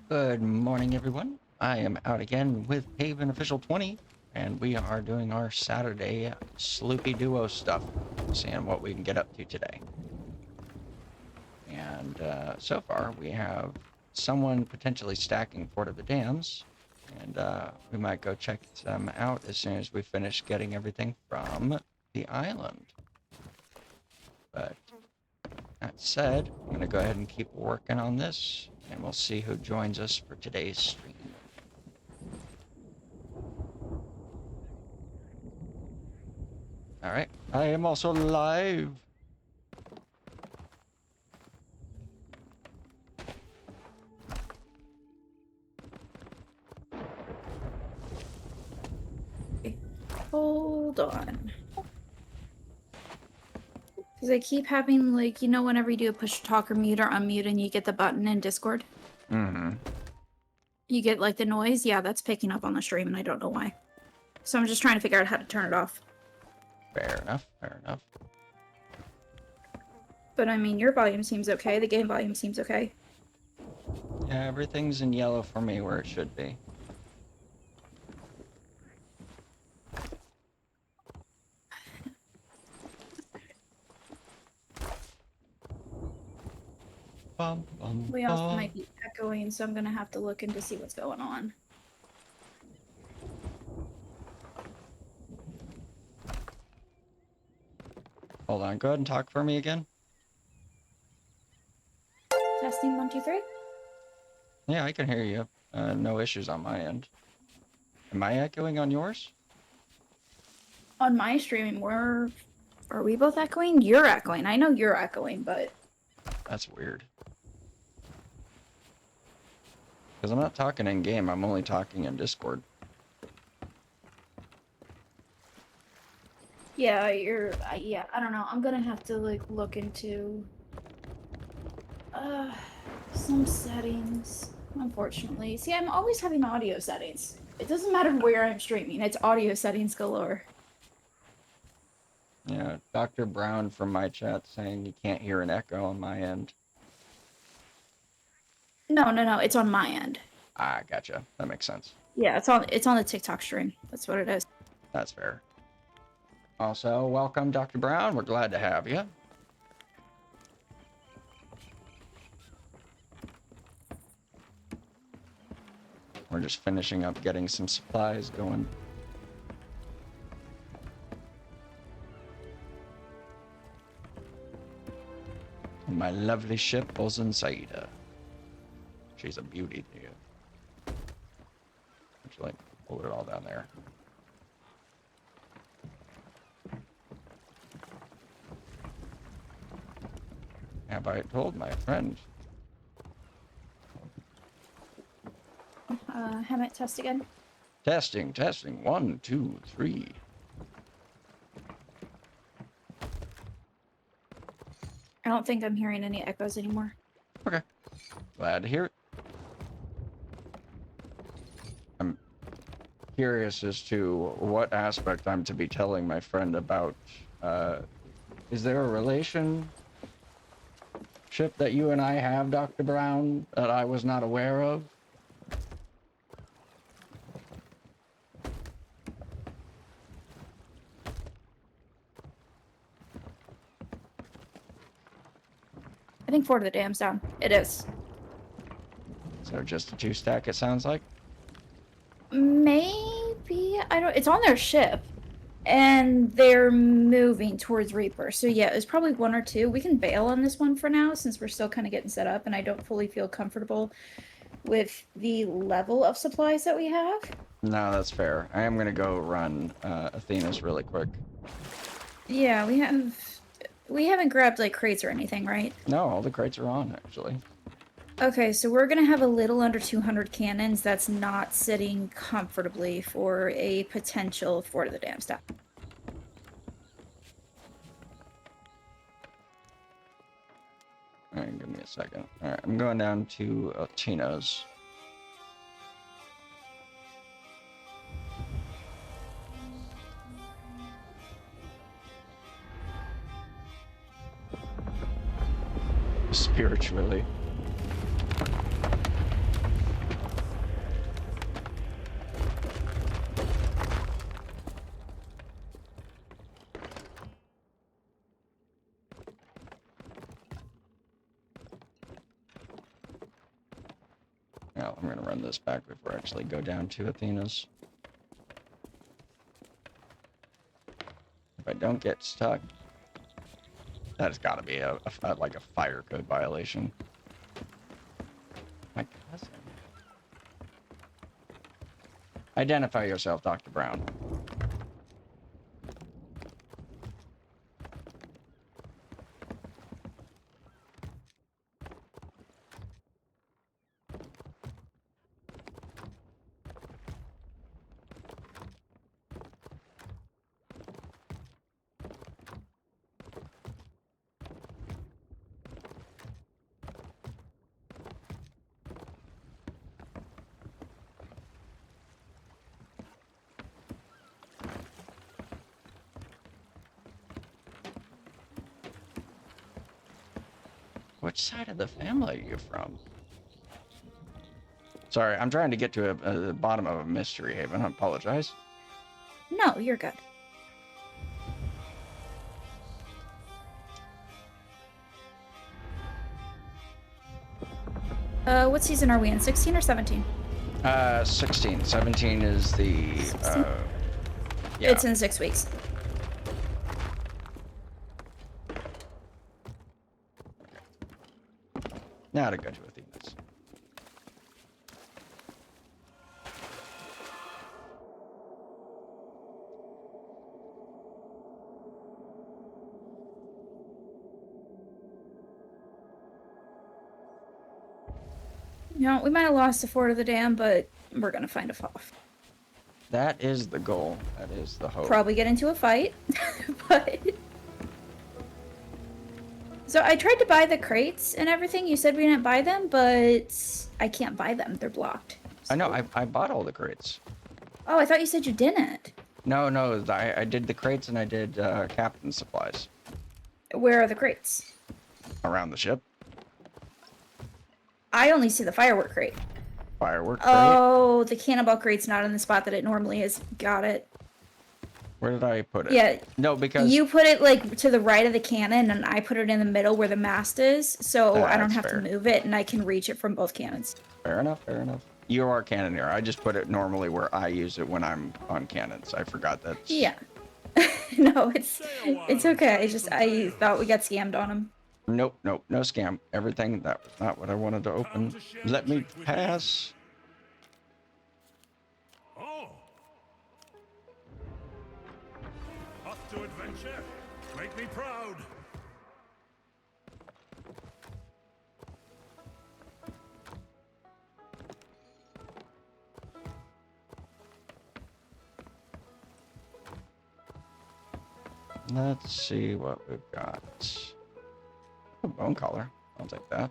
Good morning, everyone. I am out again with Haven Official 20, and we are doing our Saturday Sloopy Duo stuff, seeing what we can get up to today. And so far, we have someone potentially stacking Fort of the Dams, and we might go check them out as soon as we finish getting everything from the island. But that said, I'm going to go ahead and keep working on this, and we'll see who joins us for today's stream. All right, I am also live. Hold on. Because I keep having, like, whenever you do a push talk or mute or unmute and you get the button in Discord, you get, like, the noise. Yeah, that's picking up on the stream, and I don't know why. So I'm just trying to figure out how to turn it off. Fair enough, fair enough. But, I mean, your volume seems okay. The game volume seems okay. Yeah, everything's in yellow for me where it should be. Bum, bum, We also might be echoing, so I'm going to have to look in to see what's going on. Hold on, go ahead and talk for me again. Testing 1, 2, 3. Yeah, I can hear you. No issues on my end. Am I echoing on yours? On my streaming, are we both echoing? You're echoing. I know you're echoing, but... That's weird. Because I'm not talking in game, I'm only talking in Discord. Yeah, yeah, I don't know. I'm gonna have to, like, look into some settings, unfortunately. See, I'm always having audio settings. It doesn't matter where I'm streaming, it's audio settings galore. Yeah, Dr. Brown from my chat saying you can't hear an echo on my end. No, it's on my end. Ah, gotcha. That makes sense. Yeah, it's on the TikTok stream. That's what it is. That's fair. Also, welcome, Dr. Brown. We're glad to have you. We're just finishing up getting some supplies going. And my lovely ship, Bolson Saida. She's a beauty to you. Actually, pull it all down there. Have I told my friend? Hemmet, test again. Testing, testing. 1, 2, 3. I don't think I'm hearing any echoes anymore. Okay. Glad to hear it. I'm curious as to what aspect I'm to be telling my friend about. Is there a relationship that you and I have, Dr. Brown, that I was not aware of? I think Fort of the Dam's down. It is. So just a 2-stack, it sounds like? Maybe, I don't, it's on their ship. And they're moving towards Reaper. So yeah, it's probably 1 or 2. We can bail on this one for now since we're still kind of getting set up and I don't fully feel comfortable with the level of supplies that we have. No, that's fair. I am going to go run Athena's really quick. Yeah, we haven't grabbed like crates or anything, right? No, all the crates are on, actually. Okay, so we're gonna have a little under 200 cannons that's not sitting comfortably for a potential Fort of the Dam stop. Alright, give me a second. Alright, I'm going down to Tino's. Spiritually. I'm gonna run this back before I actually go down to Athena's. If I don't get stuck, that's gotta be like a fire code violation. My cousin. Identify yourself, Dr. Brown. Which side of the family are you from? Sorry, I'm trying to get to the bottom of a mystery, Haven. I apologize. No, you're good. What season are we in? 16 or 17? 16. 17 is the, 16? Yeah. It's in 6 weeks. Now to go to Athena's. You know, we might have lost the fort of the dam, but we're gonna find a off. That is the goal. That is the hope. Probably get into a fight, but... So I tried to buy the crates and everything. You said we didn't buy them, but I can't buy them. They're blocked. So... I know. I bought all the crates. Oh, I thought you said you didn't. No, I did the crates and I did captain supplies. Where are the crates? Around the ship. I only see the firework crate. Firework crate? Oh, the cannonball crate's not in the spot that it normally is. Got it. Where did I put it? Yeah. No, because... You put it, like, to the right of the cannon, and I put it in the middle where the mast is, so I don't have to move it, and I can reach it from both cannons. Fair enough, fair enough. You are cannoneer. I just put it normally where I use it when I'm on cannons. I forgot that. Yeah. No, it's okay. It's just, I thought we got scammed on them. Nope, no scam. Everything, that was not what I wanted to open. Let me pass. Oh. Off to adventure. Make me proud. Let's see what we've got. Oh, bone collar. I'll take that.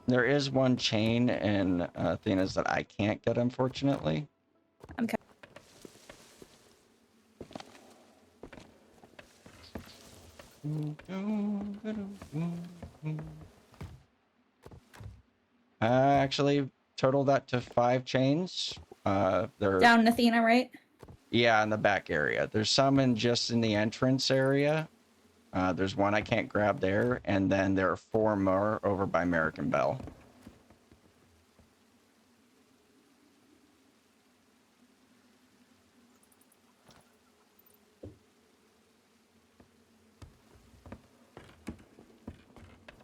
There is one chain in Athena's that I can't get, unfortunately. Okay. Actually, total that to 5 chains. They're Down in Athena, right? Yeah, in the back area. There's some just in the entrance area. There's one I can't grab there, and then there are 4 more over by American Bell.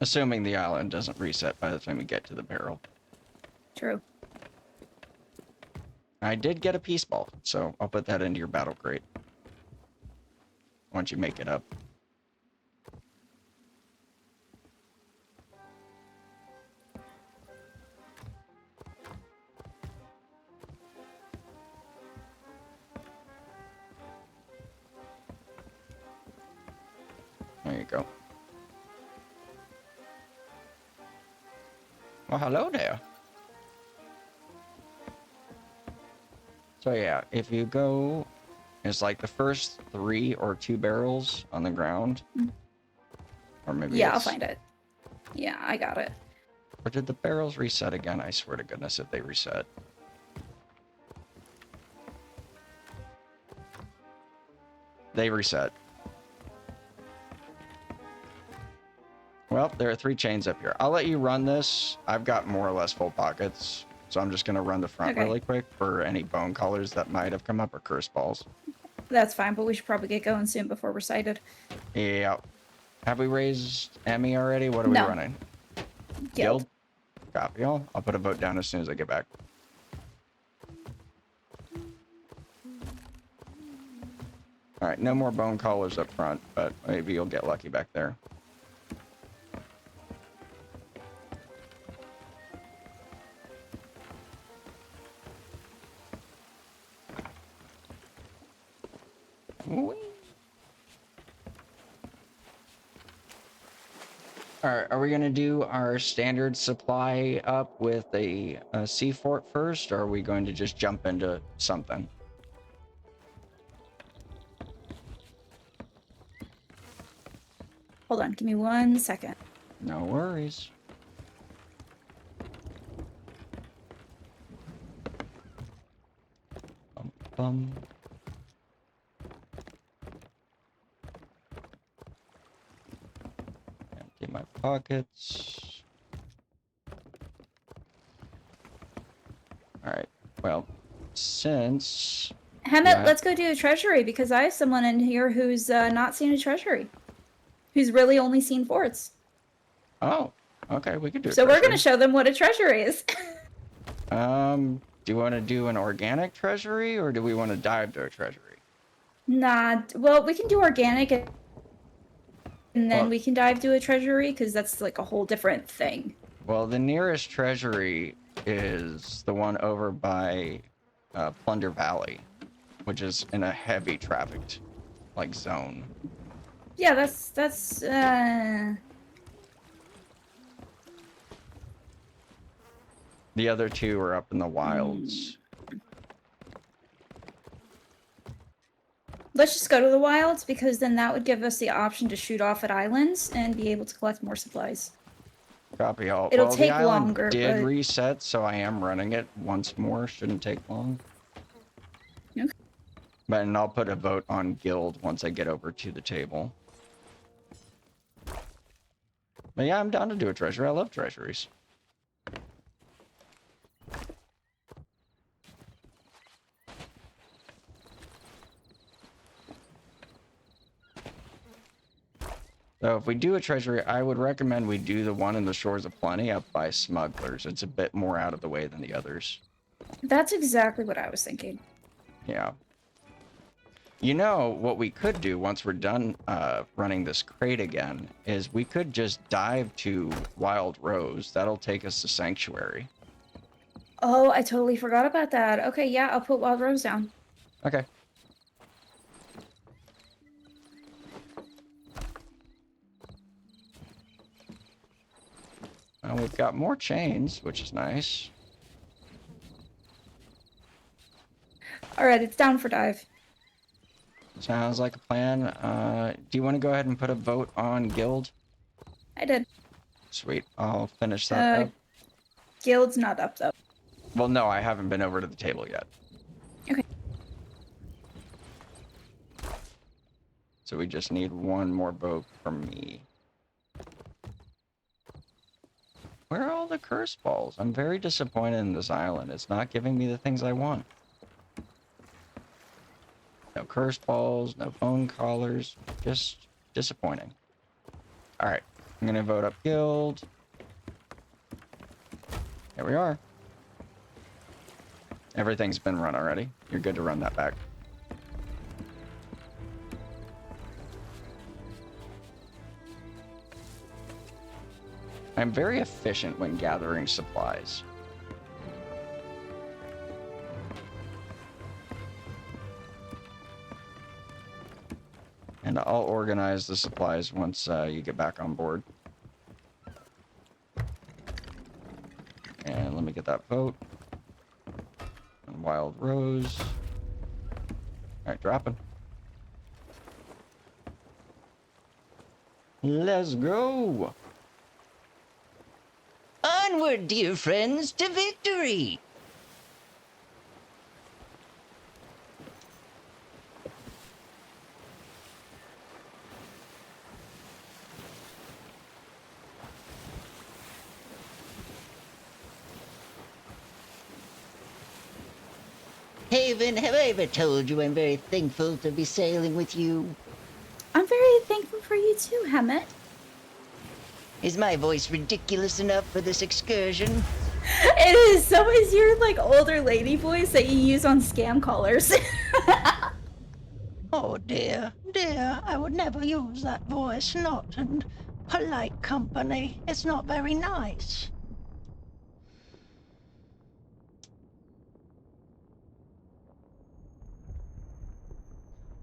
Assuming the island doesn't reset by the time we get to the barrel. True. I did get a peace ball, so I'll put that into your battle crate once you make it up. There you go. Well, hello there. So yeah, if you go, it's like the first 3 or 2 barrels on the ground. Or maybe Yeah, I'll find it. Yeah, I got it. Or did the barrels reset again? I swear to goodness if they reset. they reset. Well, there are 3 chains up here. I'll let you run this. I've got more or less full pockets, so I'm just going to run the front Okay. really quick for any bone collars that might have come up or curse balls. That's fine, but we should probably get going soon before we're sighted. Yeah. Have we raised Emmy already? What are we No. running? Guild. Copy all. I'll put a vote down as soon as I get back. All right, no more bone collars up front, but maybe you'll get lucky back there. Whee! All right, are we gonna do our standard supply up with a sea fort first, or are we going to just jump into something? Hold on, give me 1 second. No worries. Bum, bum. Empty my pockets. All right. Well, since Hemmet, Yeah. let's go do a treasury because I have someone in here who's not seen a treasury. Who's really only seen forts. okay, we could do it. So we're going to show them what a treasury is. Do you want to do an organic treasury, or do we want to dive to a treasury? Nah, well, we can do organic and then Well- we can dive to a treasury because that's like a whole different thing. Well, the nearest treasury is the one over by Plunder Valley, which is in a heavy trafficked like zone. Yeah, that's The other 2 are up in the wilds. let's just go to the wilds because then that would give us the option to shoot off at islands and be able to collect more supplies. Copy all. It'll well, take the island longer, did but- reset, so I am running it once more. Shouldn't take long. Okay. But and I'll put a vote on guild once I get over to the table. But yeah, I'm down to do a treasury. I love treasuries. So if we do a treasury, I would recommend we do the one in the Shores of Plenty up by Smugglers. It's a bit more out of the way than the others. That's exactly what I was thinking. Yeah. You know, what we could do once we're done running this crate again is we could just dive to Wild Rose. That'll take us to Sanctuary. Oh, I totally forgot about that. Okay, yeah, I'll put Wild Rose down. Okay. We've got more chains, which is nice. Alright, it's down for dive. Sounds like a plan. Do you want to go ahead and put a vote on guild? I did. Sweet. I'll finish that up. Guild's not up though. Well, no, I haven't been over to the table yet. Okay. So we just need one more vote from me. Where are all the curse balls? I'm very disappointed in this island. It's not giving me the things I want. No curse balls, no bone collars. Just disappointing. Alright, I'm gonna vote up guild. There we are. Everything's been run already. You're good to run that back. I'm very efficient when gathering supplies. And I'll organize the supplies once you get back on board. And let me get that vote. And Wild Rose. Alright, dropping. Let's go! Onward, dear friends, to victory! Haven, have I ever told you I'm very thankful to be sailing with you? I'm very thankful for you too, Hemmet. Is my voice ridiculous enough for this excursion? It is. So is your like older lady voice that you use on scam callers. Oh dear, dear, I would never use that voice, not in polite company. It's not very nice.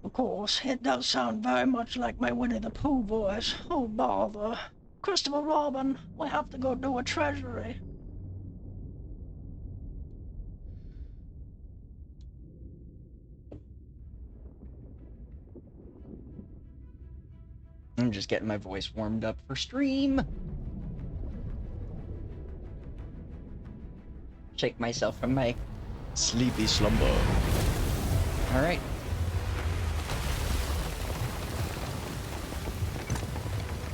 Of course, it does sound very much like my Winnie the Pooh voice. Oh bother. Christopher Robin, we have to go do a treasury. I'm just getting my voice warmed up for stream. Shake myself from my sleepy slumber. All right.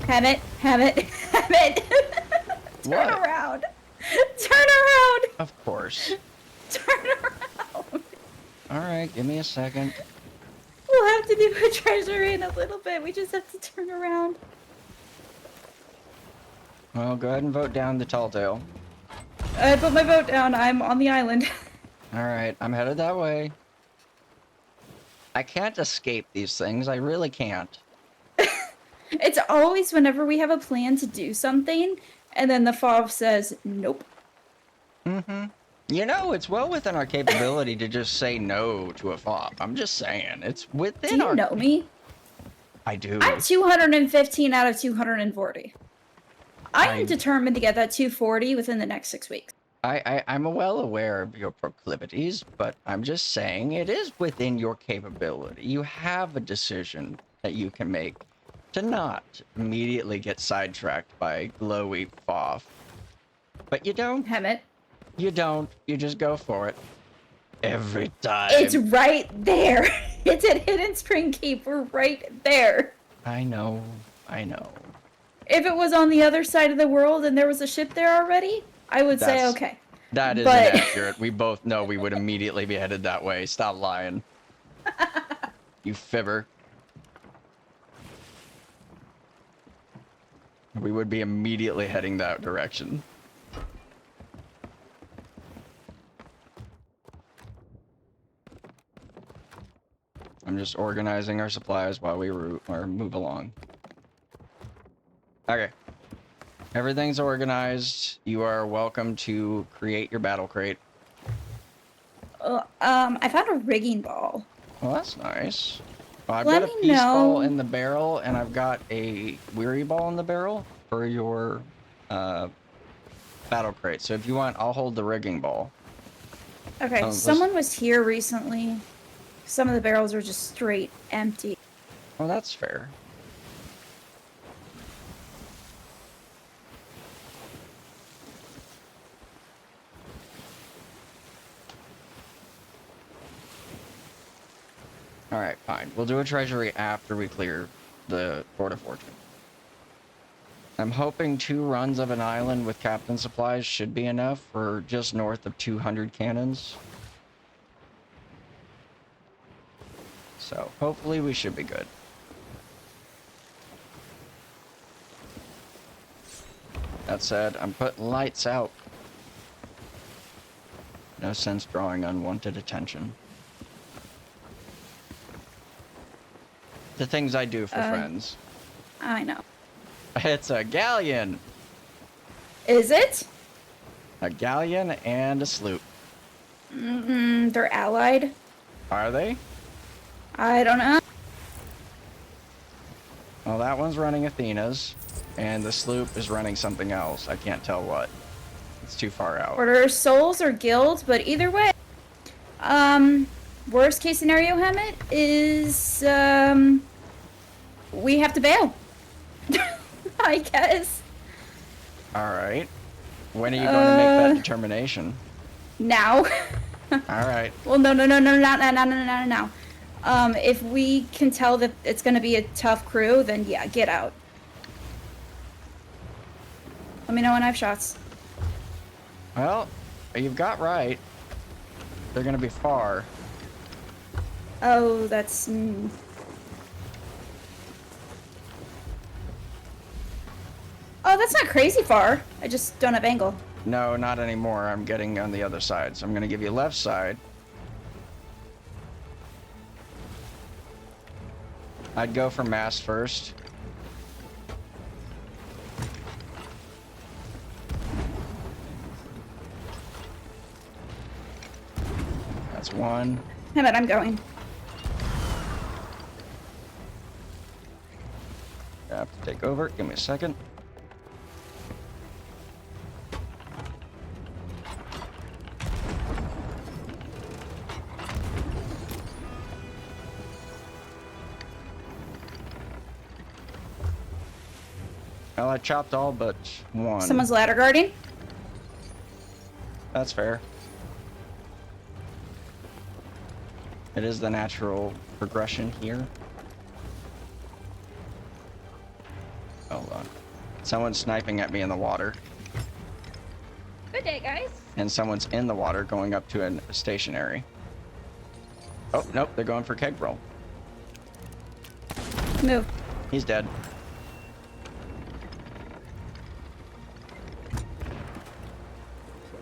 Hemmet, Hemmet, Hemmet. Turn What? around. Turn around. Of course. Turn around. All right, give me a second. We'll have to do a treasury in a little bit. We just have to turn around. Well, go ahead and vote down the tall tale. I put my vote down. I'm on the island. All right, I'm headed that way. I can't escape these things. I really can't. It's always whenever we have a plan to do something, and then the FOB says, nope. Mm-hmm. You know, it's well within our capability to just say no to a FOB. I'm just saying. It's within Do our... you know me? I do. I'm 215 out of 240. I am I- determined to get that 240 within the next 6 weeks. I'm well aware of your proclivities, but I'm just saying it is within your capability. You have a decision that you can make to not immediately get sidetracked by glowy FOF. But you don't. Hemmet. You don't. You just go for it. Every time. It's right there. It's at Hidden Spring Keep. We're right there. I know. I know. If it was on the other side of the world and there was a ship there already, I would say That's- okay. That is But- inaccurate. We both know we would immediately be headed that way. Stop lying. You fibber. We would be immediately heading that direction. I'm just organizing our supplies while we move along. Okay. Everything's organized. You are welcome to create your battle crate. I found a rigging ball. Well, that's nice. Well, I've Let got a me peace ball know. in the barrel, and I've got a weary ball in the barrel for your battle crate. So if you want, I'll hold the rigging ball. Okay, let's- someone was here recently. Some of the barrels are just straight empty. Well, that's fair. Alright, fine. We'll do a treasury after we clear the Port of Fortune. I'm hoping 2 runs of an island with captain supplies should be enough for just north of 200 cannons. So, hopefully we should be good. That said, I'm putting lights out. No sense drawing unwanted attention. The things I do for friends. I know. It's a galleon! Is it? A galleon and a sloop. They're allied. Are they? I don't know. Well, that one's running Athena's, and the sloop is running something else. I can't tell what. It's too far out. Order Souls or Guild, but either way. Worst case scenario, Hemmet, is, we have to bail. I guess. Alright. When are you going to make that determination? Now. Alright. Well, no. If we can tell that it's going to be a tough crew, then yeah, get out. Let me know when I have shots. Well, you've got right. They're going to be far. Oh, that's... Oh, that's not crazy far. I just don't have angle. No, not anymore. I'm getting on the other side. So I'm going to give you left side. I'd go for mass first. That's one. Hemmet, I'm going. I have to take over. Give me a second. Well, I chopped all but one. Someone's ladder guarding. That's fair. It is the natural progression here. Hold on. Someone's sniping at me in the water. Good day, guys. And someone's in the water going up to a stationary. Oh, nope, they're going for keg roll. Move. He's dead.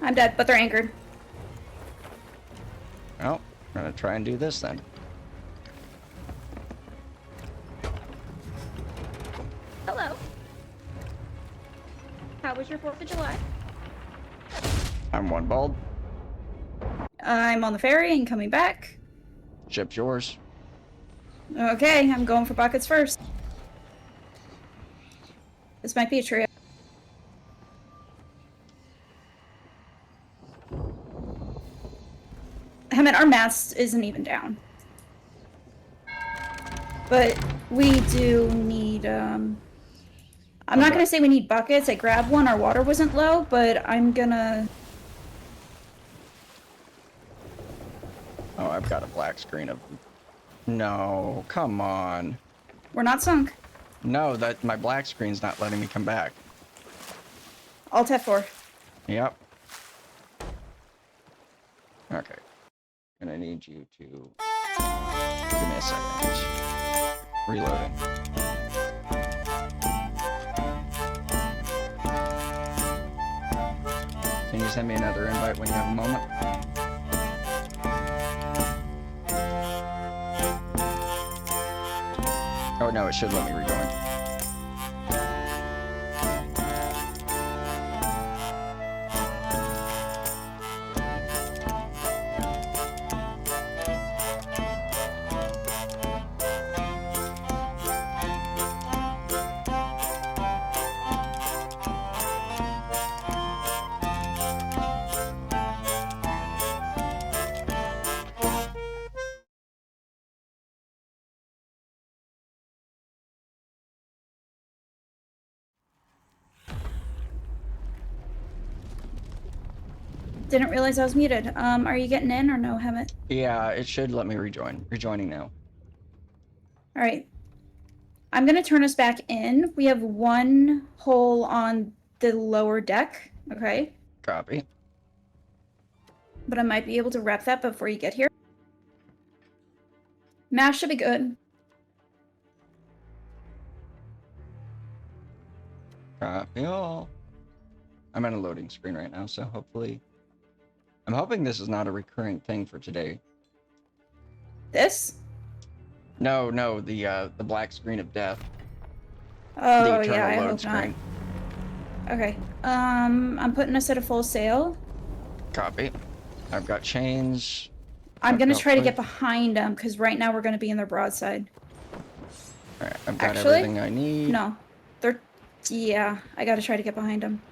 I'm dead, but they're anchored. Well, I'm gonna try and do this then. Hello. How was your 4th of July? I'm one bald. I'm on the ferry and coming back. Ship's yours. Okay, I'm going for buckets first. This might be a trio. Hemmet, our mast isn't even down. But we do need, I'm not gonna say we need buckets. I grabbed one, our water wasn't low, but I'm gonna... Oh, I've got a black screen of... No, come on. We're not sunk. No, that my black screen's not letting me come back. Alt F4. Yep. Okay. Gonna need you to... Give me a second. Reloading. Can you send me another invite when you have a moment? Oh no, it should let me rejoin. Didn't realize I was muted. Are you getting in or no, Hemmet? Yeah, it should let me rejoin. Rejoining now. Alright. I'm gonna turn us back in. We have one hole on the lower deck, okay? Copy. But I might be able to wrap that before you get here. Mash should be good. Copy all. I'm on a loading screen right now, so hopefully... I'm hoping this is not a recurring thing for today. This? No, the black screen of death. The Oh, eternal yeah, I load hope screen. not. Okay. I'm putting us at a full sail. Copy. I've got chains. I'm gonna try to wood. get behind them, because right now we're gonna be in their broadside. Alright, I've got Actually, everything I need. No. They're... Yeah, I gotta try to get behind them.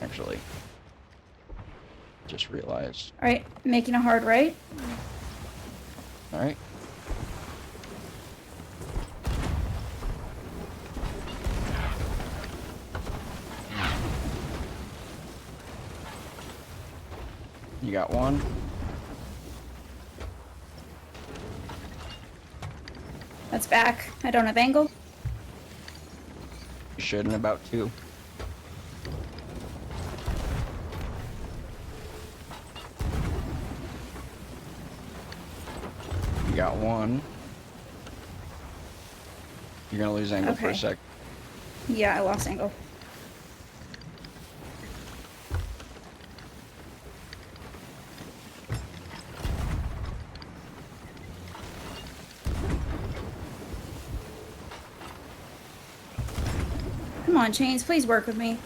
Actually. Just realized. Alright, making a hard right. Alright. You got one. That's back. I don't have angle. You should in about two. got one. You're gonna lose angle for a Okay. sec. Yeah, I lost angle. Come on, Chains, please work with me.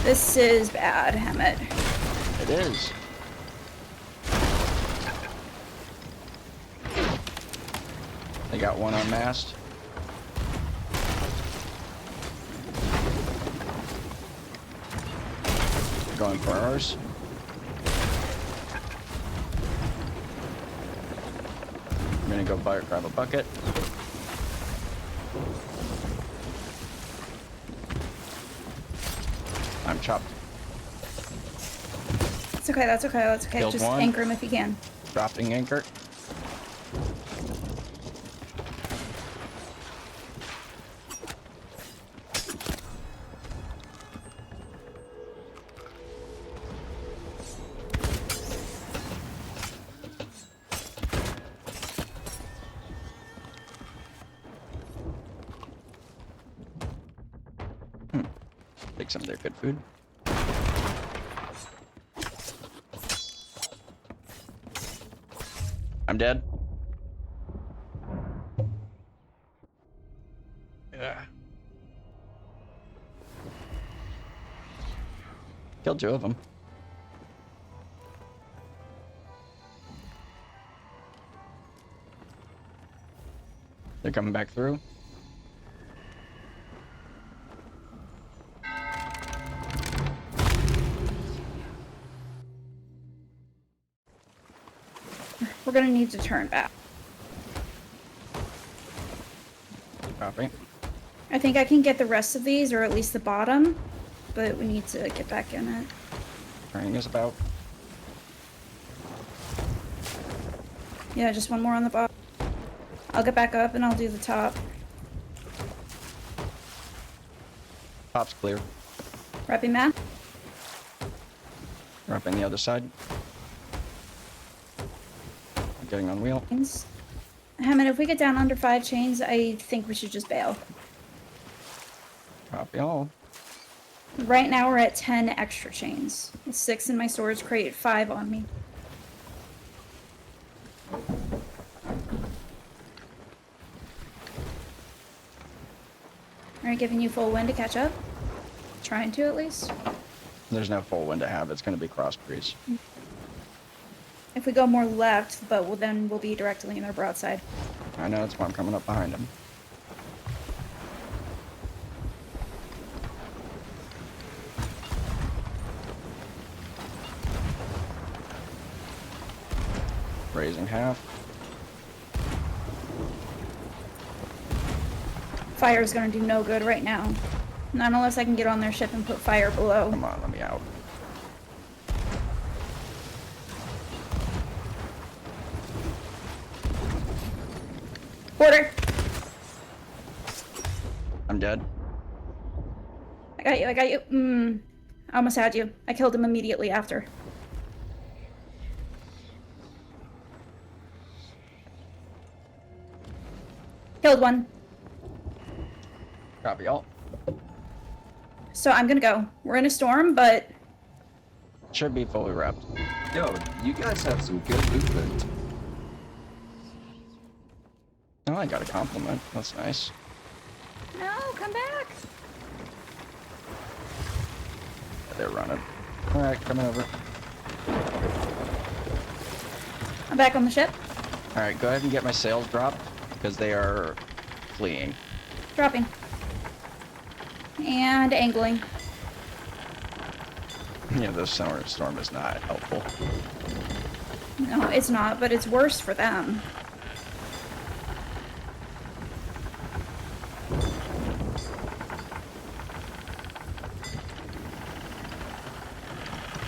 This is bad, Hemmet. It is. They got one unmasked. Going for ours. I'm gonna go grab a bucket. I'm chopped. It's okay, that's okay, that's okay. Killed Just one. anchor him if you can. Dropping anchor. Take some of their good food. I'm dead. Yeah. Killed two of them. They're coming back through. We're gonna need to turn back. Copy. I think I can get the rest of these, or at least the bottom, but we need to get back in it. Turning is about. Yeah, just one more on the bottom. I'll get back up and I'll do the top. Top's clear. Repping math. Wrapping the other side. Getting on wheel. Hammond, if we get down under 5 chains, I think we should just bail. Copy all. Right now we're at 10 extra chains. 6 in my storage crate, 5 on me. Alright, giving you full wind to catch up. Trying to, at least. There's no full wind to have. It's going to be cross breeze. If we go more left, but then we'll be directly in their broadside. I know, that's why I'm coming up behind him. Raising half. Fire is going to do no good right now. Not unless I can get on their ship and put fire below. Come on, let me out. Border! I'm dead. I got you, I got you. I almost had you. I killed him immediately after. Killed one. Copy all. So I'm gonna go. We're in a storm, but Should be fully wrapped. Yo, you guys have some good movement. Oh, I got a compliment. That's nice. no, come back. They're running. Alright, coming over. I'm back on the ship. Alright, go ahead and get my sails dropped, because they are fleeing. Dropping. And angling. Yeah, this storm is not helpful. No, it's not, but it's worse for them.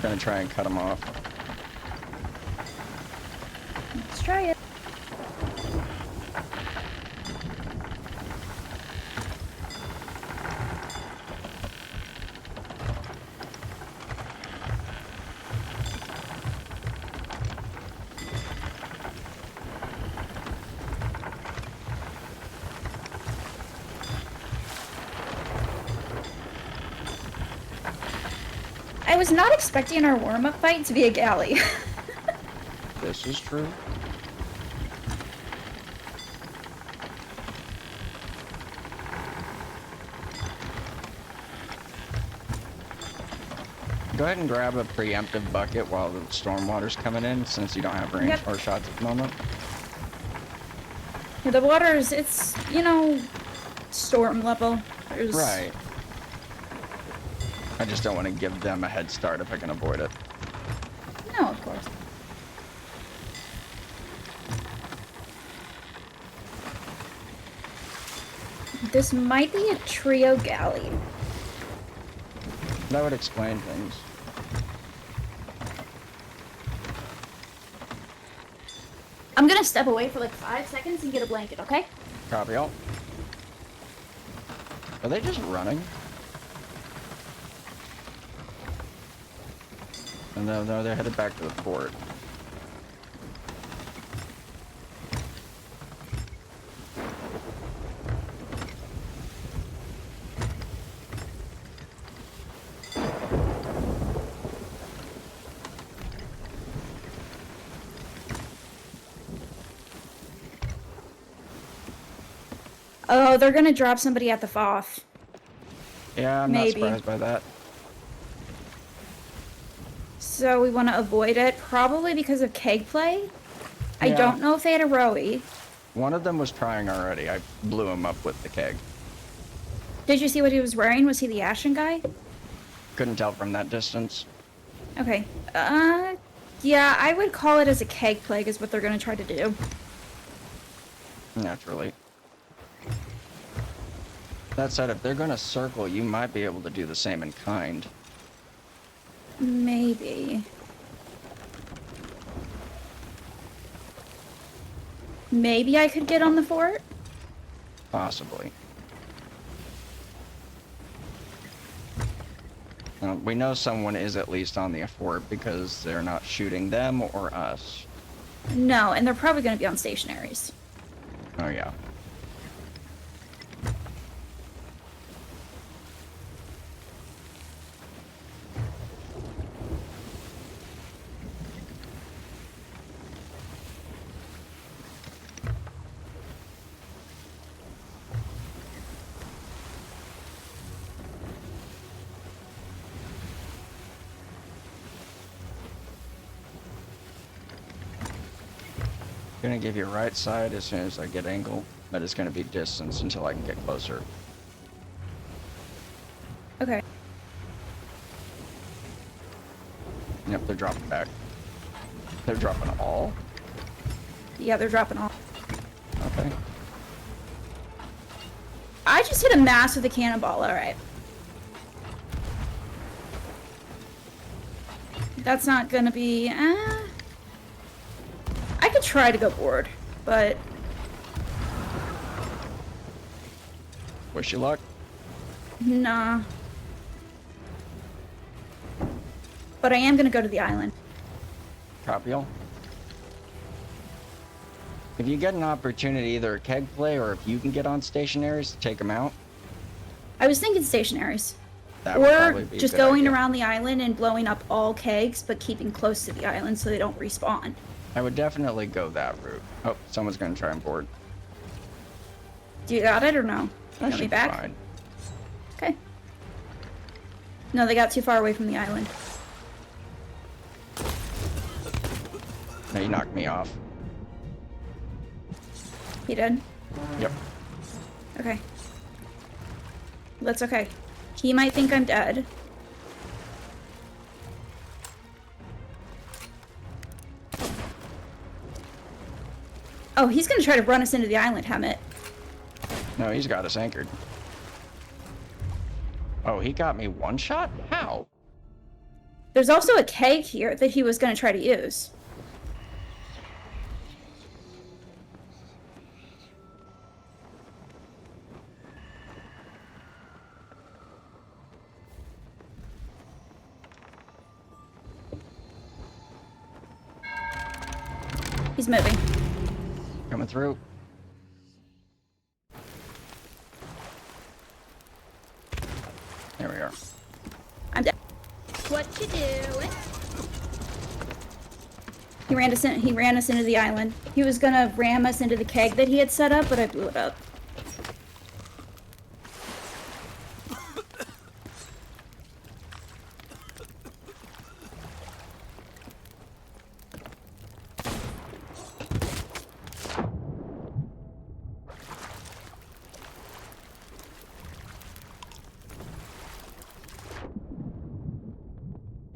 Gonna try and cut them off. Let's try it. I was not expecting our warm-up fight to be a galley. This is true. Go ahead and grab a preemptive bucket while the stormwater's coming in, since you don't have range Yep. or shots at the moment. Yeah, the water's, it's, you know, storm level. There's... Right. I just don't want to give them a head start if I can avoid it. No, of course. This might be a trio galley. That would explain things. I'm gonna step away for like 5 seconds and get a blanket, okay? Copy all. Are they just running? No, they're headed back to the fort. Oh, they're gonna drop somebody at the FOF. Yeah, I'm Maybe. not surprised by that. So we want to avoid it, probably because of keg play. I Yeah. don't know if they had a rowie. One of them was trying already. I blew him up with the keg. Did you see what he was wearing? Was he the Ashen guy? Couldn't tell from that distance. Okay. Yeah, I would call it as a keg plague is what they're gonna try to do. Naturally. That said, if they're gonna circle, you might be able to do the same in kind. Maybe. Maybe I could get on the fort? Possibly. We know someone is at least on the fort because they're not shooting them or us. No, and they're probably gonna be on stationaries. Oh yeah. Gonna give you right side as soon as I get angle, but it's gonna be distance until I can get closer. Okay. Yep, they're dropping back. They're dropping all? Yeah, they're dropping off. Okay. I just hit a mass with a cannonball, alright. That's not gonna be... I could try to go board, but... Wish you luck. Nah. But I am gonna go to the island. Copy all. If you get an opportunity, either a keg play or if you can get on stationaries to take them out, I was thinking stationaries. that would Or probably be a just good going idea. around the island and blowing up all kegs, but keeping close to the island so they don't respawn. I would definitely go that route. Oh, someone's gonna try and board. Do you got it or no? That Want should me be back? fine. Okay. No, they got too far away from the island. No, you knocked me off. He did? Yep. Okay. That's okay. He might think I'm dead. Oh, he's gonna try to run us into the island, Hemmet. No, he's got us anchored. Oh, he got me one shot? How? There's also a keg here that he was gonna try to use. He's moving. Coming through. There we are. I'm dead. What you doing? He ran us into the island. He was gonna ram us into the keg that he had set up, but I blew it up.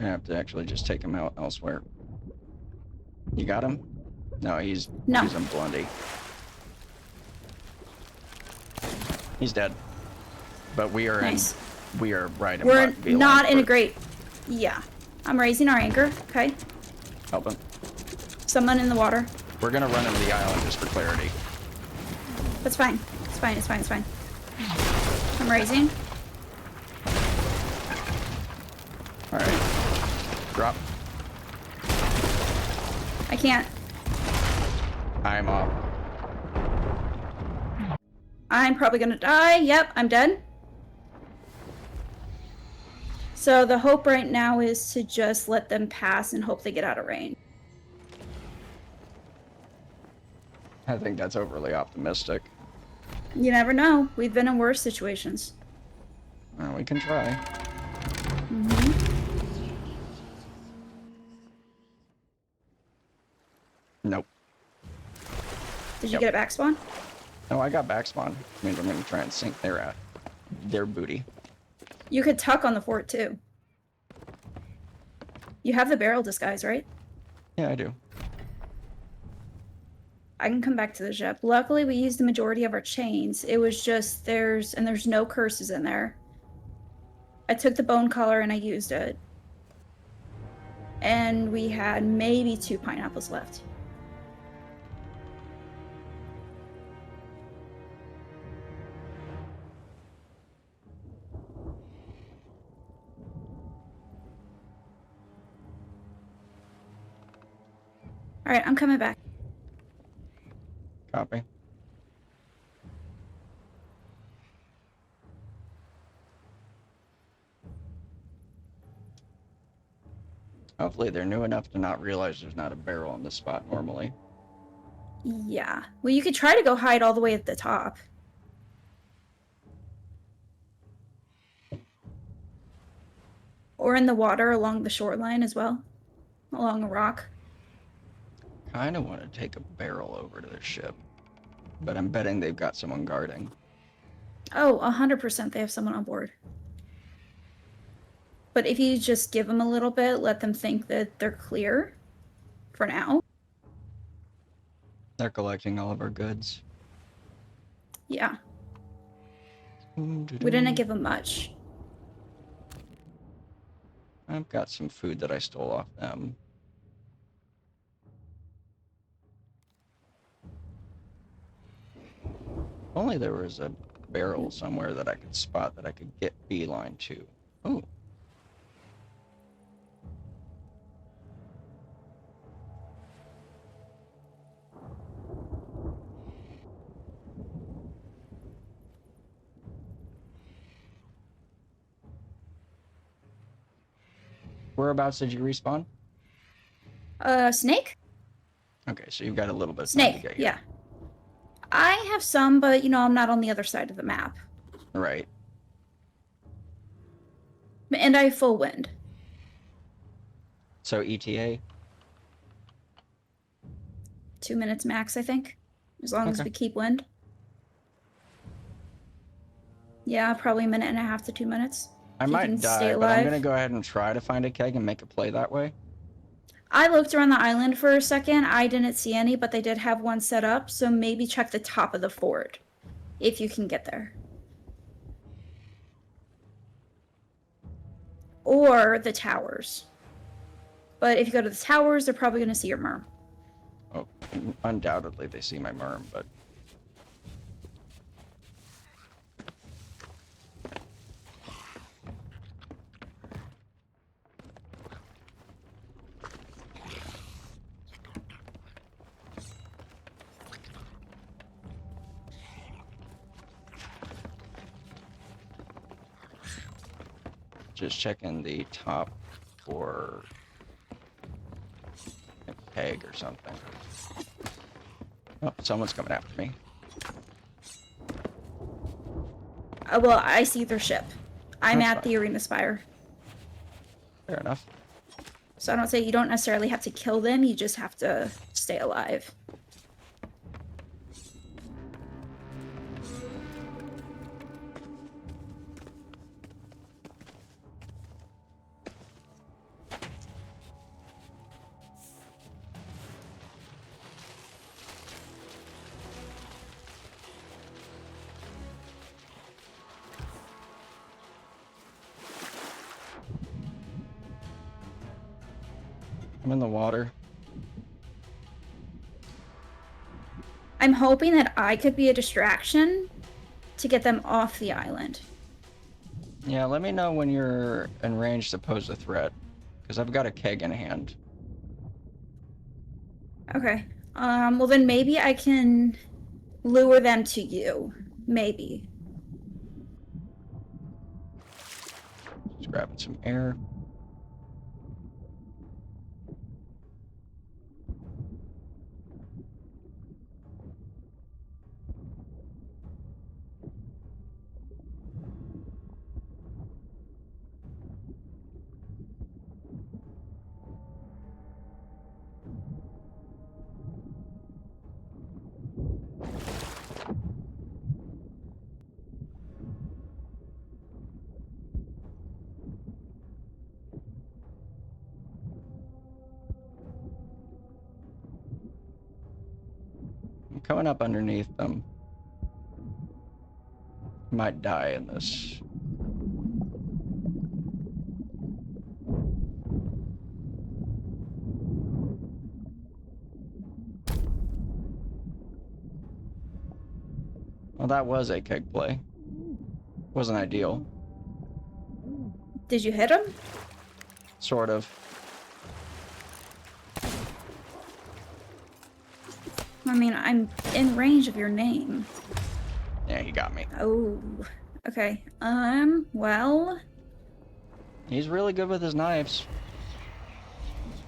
I have to actually just take him out elsewhere. You got him? No, he's No. a blondie. He's dead. But we are Nice. we are right in We're beeline not in a for- great... Yeah. I'm raising our anchor, okay? Help him. Someone in the water. We're gonna run into the island just for clarity. That's fine. It's fine, it's fine, it's fine. I'm raising. Alright. Drop. I can't. I'm off. I'm probably gonna die. Yep, I'm dead. So the hope right now is to just let them pass and hope they get out of range. I think that's overly optimistic. You never know. We've been in worse situations. Well, we can try. Nope. Did you Yep. get it back spawn? No, I got back spawn. Means I'm gonna try and sink their booty. You could tuck on the fort too. You have the barrel disguise, right? Yeah, I do. I can come back to the ship. Luckily, we used the majority of our chains. It was just there's no curses in there. I took the bone collar and I used it. And we had maybe 2 pineapples left. All right, I'm coming back. Copy. Hopefully they're new enough to not realize there's not a barrel on this spot normally. Yeah. Well, you could try to go hide all the way at the top. Or in the water along the shoreline as well. Along a rock. Kind of want to take a barrel over to their ship. But I'm betting they've got someone guarding. Oh, 100% they have someone on board. But if you just give them a little bit, let them think that they're clear for now. They're collecting all of our goods. Yeah. We didn't give them much. I've got some food that I stole off them. If only there was a barrel somewhere that I could spot that I could get beeline to. Ooh. Whereabouts did you respawn? Snake? Okay, so you've got a little bit of time to Snake, get here. yeah. I have some, but, you know, I'm not on the other side of the map. Right. And I have full wind. So ETA? 2 minutes max, I think. As long as Okay. we keep wind. Yeah, probably a minute and a half to 2 minutes. I If you can might stay die, but I'm alive. gonna go ahead and try to find a keg and make a play that way. I looked around the island for a second. I didn't see any, but they did have one set up, so maybe check the top of the fort if you can get there. Or the towers. But if you go to the towers, they're probably going to see your merm. Oh, undoubtedly they see my merm, but just checking the top for a peg or something. Oh, someone's coming after me. Well, I see their ship. I'm That's at the arena spire. Fair enough. So I don't say you don't necessarily have to kill them, you just have to stay alive. I'm in the water. I'm hoping that I could be a distraction to get them off the island. Yeah, let me know when you're in range to pose a threat, because I've got a keg in hand. Okay. Well then maybe I can lure them to you. Maybe. Just grabbing some air. I'm coming up underneath them. Might die in this. Well, that was a keg play. Wasn't ideal. Did you hit him? Sort of. I mean, I'm in range of your name. Yeah, he got me. Oh. Okay. Well, He's really good with his knives.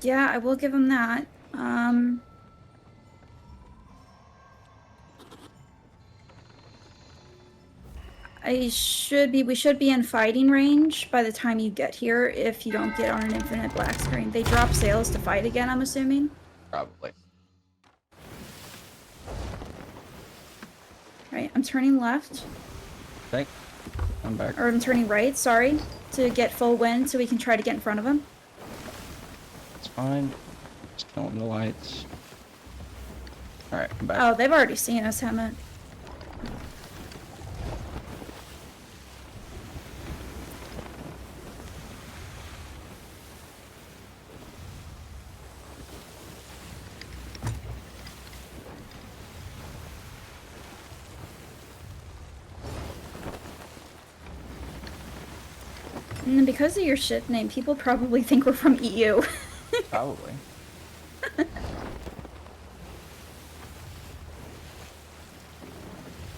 yeah, I will give him that. We should be in fighting range by the time you get here if you don't get on an infinite black screen. They drop sails to fight again, I'm assuming. Probably. Right, I'm turning left. Okay. I'm back. Or I'm turning right, sorry, to get full wind so we can try to get in front of him. It's fine. Just killing the lights. Alright, I'm back. Oh, they've already seen us, Hemmet. And because of your ship name, people probably think we're from EU. Probably.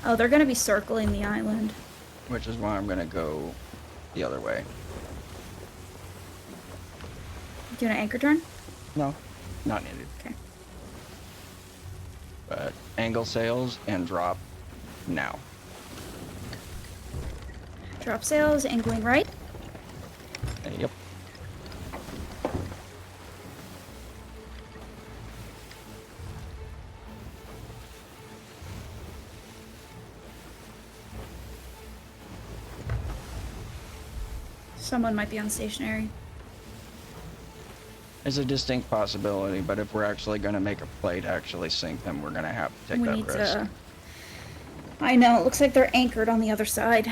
Oh, they're gonna be circling the island. Which is why I'm gonna go the other way. Doing an anchor turn? No, not needed. Okay. But angle sails and drop now. Drop sails, angling right. Yep. Someone might be on stationary. It's a distinct possibility, but if we're actually going to make a play to actually sink them, we're going to have to take We that need risk. to... I know, it looks like they're anchored on the other side.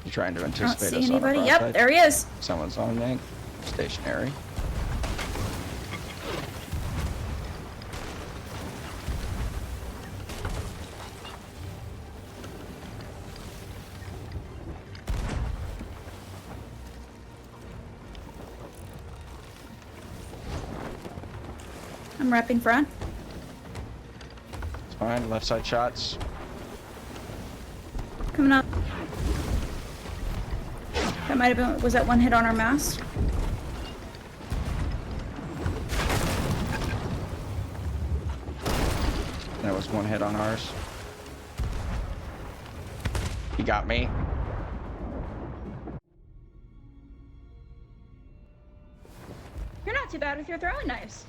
You trying to I don't anticipate see us on a anybody. broadside? Yep, there he is. Someone's on me. Stationary. I'm repping front. It's fine. Left side shots. Coming up. That might have been, was that one hit on our mast? That was one hit on ours. He got me. You're not too bad with your throwing knives.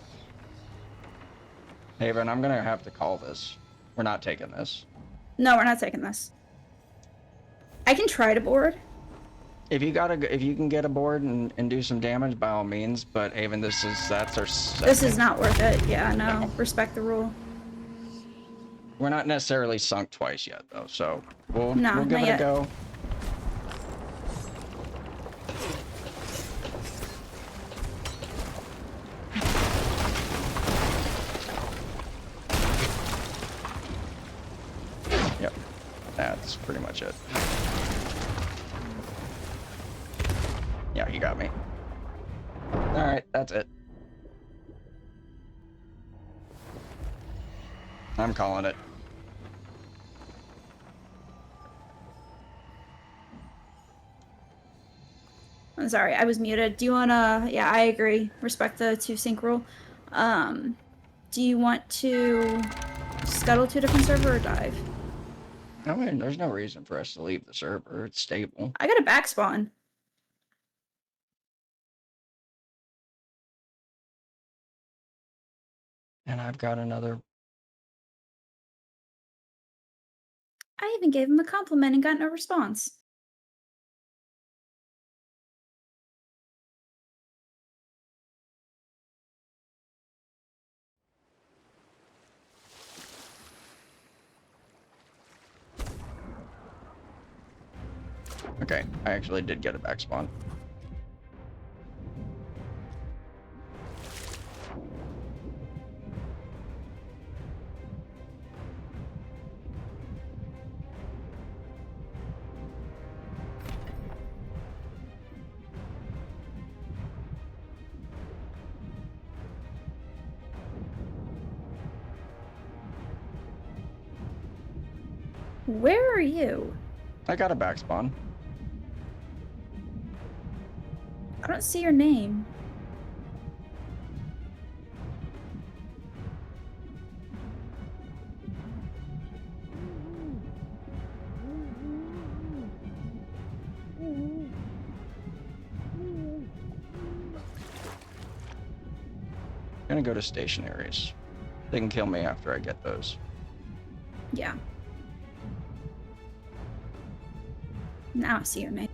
Haven, I'm gonna have to call this. We're not taking this. No, we're not taking this. I can try to board. If you can get aboard and do some damage, by all means. But Haven, that's our second. This is not worth it. Yeah, no. Respect the rule. We're not necessarily sunk twice yet, though. So we'll No, give not it yet. a go. Yep, that's pretty much it. Yeah, you got me. Alright, that's it. I'm calling it. I'm sorry, I was muted. Do you wanna... Yeah, I agree. Respect the 2 sync rule. Do you want to scuttle to a different server or dive? I mean, there's no reason for us to leave the server. It's stable. I got a back spawn. And I've got another. I even gave him a compliment and got no response. Okay, I actually did get a back spawn. Where are you? I got a back spawn. I don't see your name. Gonna go to stationaries. They can kill me after I get those. Yeah. Now I see your name.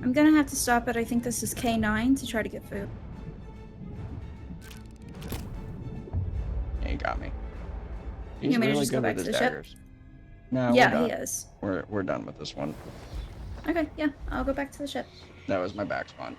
I'm gonna have to stop at, I think this is K9 to try to get food. Yeah, you got me. You He's want me to really just go good back with to his the ship? daggers. No, Yeah, we're he done. is. We're done with this one. Okay, yeah, I'll go back to the ship. That was my back spawn.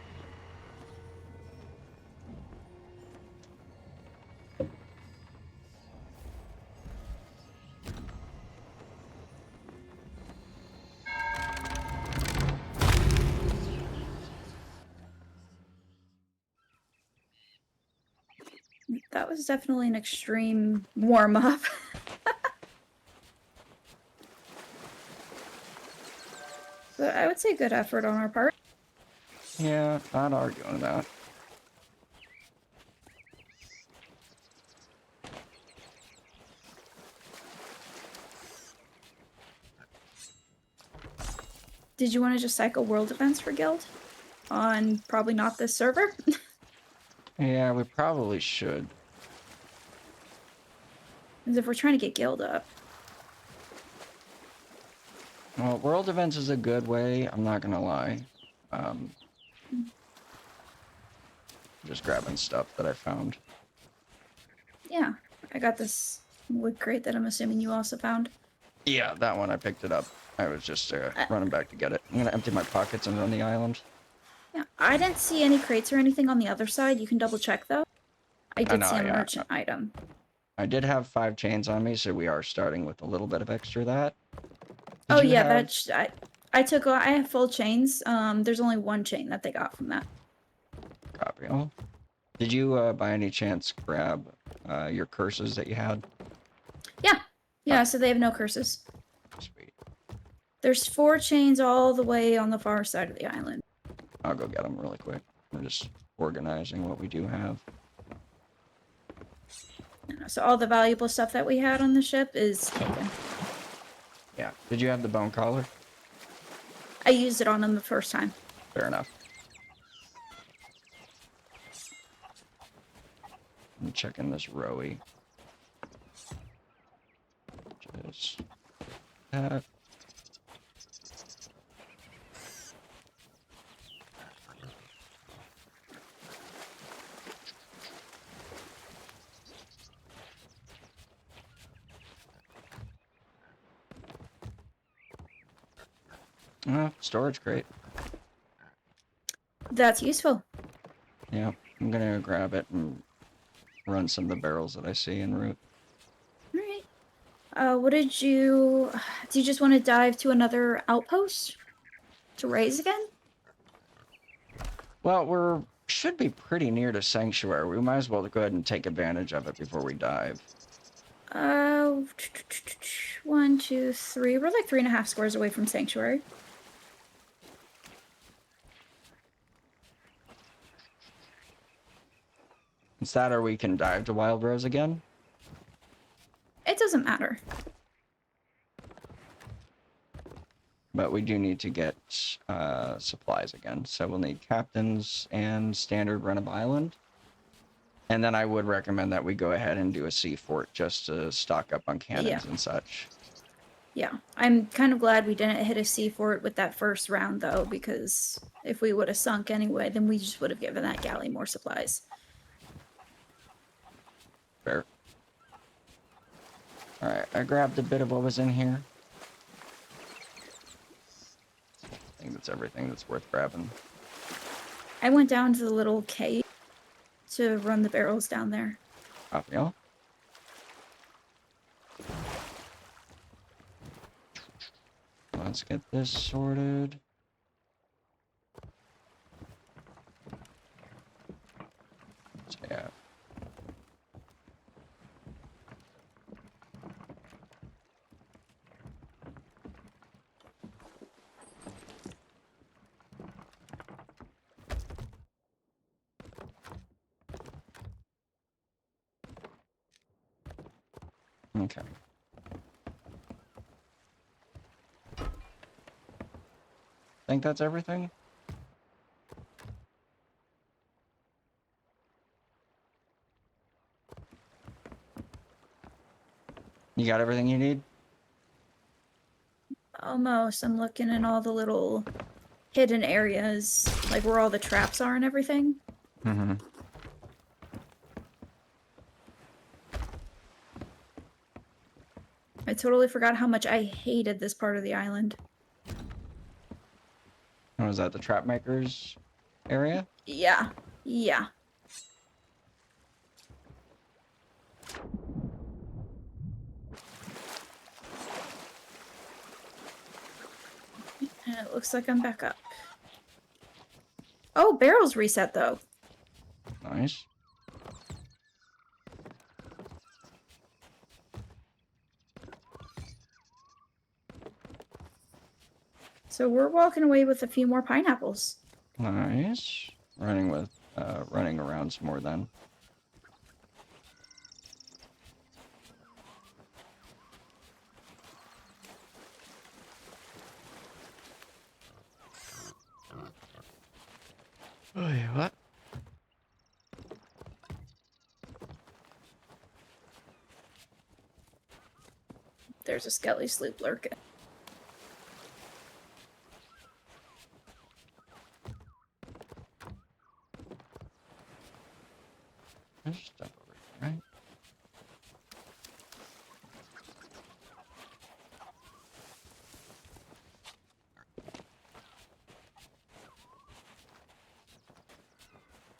That was definitely an extreme warm-up. But I would say good effort on our part. Yeah, not arguing that. Did you want to just cycle world events for guild? On probably not this server? Yeah, we probably should. As if we're trying to get guild up. Well, world events is a good way, I'm not gonna lie. Just grabbing stuff that I found. Yeah, I got this wood crate that I'm assuming you also found. Yeah, that one I picked it up. I was just running back to get it. I'm gonna empty my pockets and run the island. Yeah, I didn't see any crates or anything on the other side. You can double check though. I did know, see a yeah. merchant item. I did have 5 chains on me, so we are starting with a little bit of extra of that. Did Oh you yeah, have- I have full chains. There's only one chain that they got from that. Raphael. Did you, by any chance, grab your curses that you had? Yeah. Yeah, so they have no curses. Sweet. There's 4 chains all the way on the far side of the island. I'll go get them really quick. We're just organizing what we do have. So all the valuable stuff that we had on the ship is taken. Yeah. Did you have the bone collar? I used it on them the first time. Fair enough. I'm checking this rowie. Just that. Storage crate. That's useful. Yeah, I'm gonna grab it and run some of the barrels that I see en route. Alright. What did you... Do you just want to dive to another outpost? To raise again? Well, we're should be pretty near to Sanctuary. We might as well go ahead and take advantage of it before we dive. 1, 2, 3. We're like 3.5 squares away from Sanctuary. It's that or we can dive to Wild Rose again. It doesn't matter. But we do need to get supplies again. So we'll need captains and standard run of island. And then I would recommend that we go ahead and do a sea fort just to stock up on cannons and such. Yeah. I'm kind of glad we didn't hit a sea fort with that first round, though, because if we would have sunk anyway, then we just would have given that galley more supplies. Fair. Alright, I grabbed a bit of what was in here. I think that's everything that's worth grabbing. I went down to the little cave to run the barrels down there. Raphael? Let's get this sorted. So, yeah. Okay. Think that's everything? You got everything you need? Almost. I'm looking in all the little hidden areas, like where all the traps are and everything. Mm-hmm. I totally forgot how much I hated this part of the island. What was that, the trap makers area? Yeah. Yeah. And it looks like I'm back up. Oh, barrels reset, though. Nice. So we're walking away with a few more pineapples. Nice. Running around some more then. Wait, what? There's a skelly sloop lurking. There's stuff over here, right?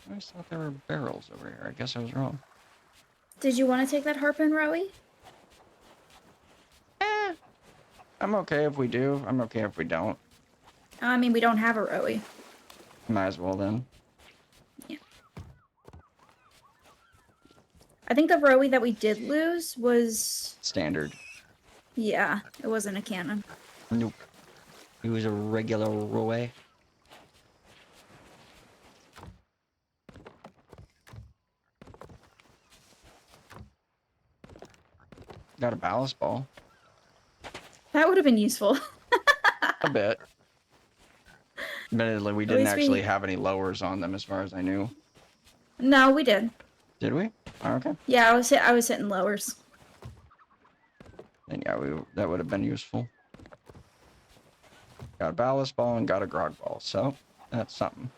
I just thought there were barrels over here. I guess I was wrong. Did you want to take that harpoon, Rowie? I'm okay if we do. I'm okay if we don't. I mean, we don't have a Rowie. Might as well then. Yeah. I think the Rowie that we did lose was... Standard. Yeah, it wasn't a cannon. Nope. He was a regular Roe. Got a ballast ball. That would have been useful. A bit. Admittedly, we At didn't least we- actually have any lowers on them as far as I knew. No, we did. Did we? Oh, okay. Yeah, I was hitting lowers. Then yeah, that would have been useful. Got a ballast ball and got a grog ball, so that's something.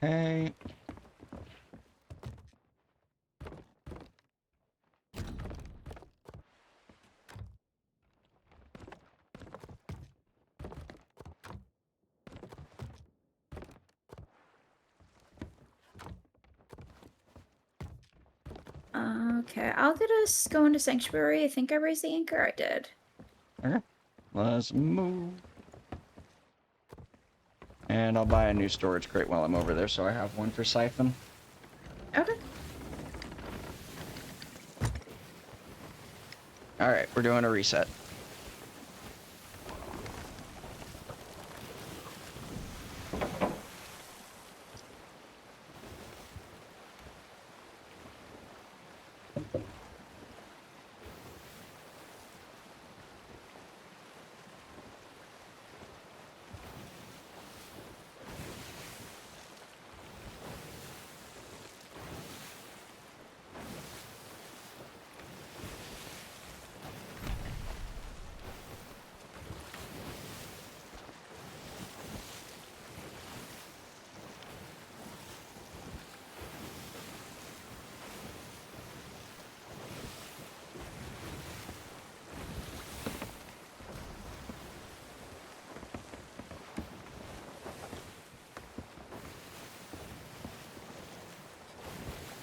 Okay. Okay, I'll get us going to Sanctuary. I think I raised the anchor. I did. Okay. Let's move. And I'll buy a new storage crate while I'm over there, so I have one for Siphon. Okay. Alright, we're doing a reset.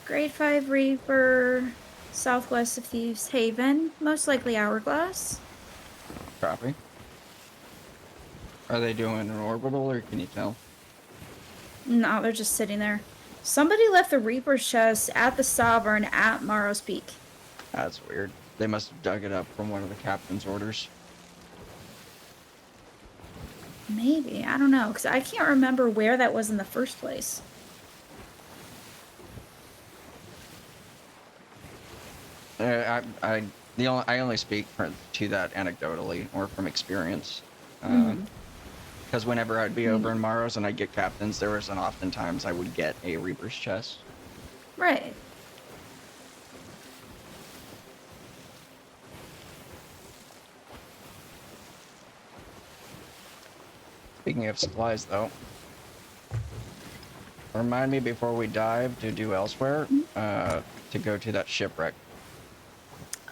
Grade 5 Reaper, southwest of Thieves Haven, most likely Hourglass. Copy. Are they doing an orbital, or can you tell? No, they're just sitting there. Somebody left the Reaper's chest at the Sovereign at Morrow's Peak. That's weird. They must have dug it up from one of the captain's orders. Maybe, I don't know, because I can't remember where that was in the first place. I only speak to that anecdotally or from experience. Because whenever I'd be over in Maros and I'd get captains, there was oftentimes I would get a Reaper's chest. Right. Speaking of supplies, though, remind me before we dive to do elsewhere, to go to that shipwreck.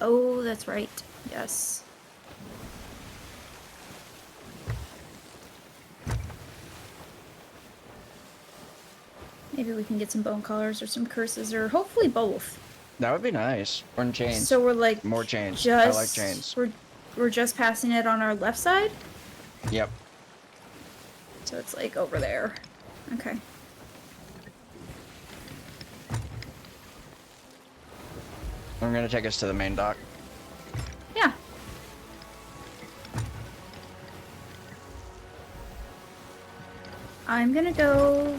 Oh, that's right. Yes. Maybe we can get some bone collars or some curses, or hopefully both. That would be nice. Or chains. So we're like More chains. Just, I like chains. We're just passing it on our left side. Yep. So it's like over there. Okay. I'm gonna take us to the main dock. Yeah. I'm gonna go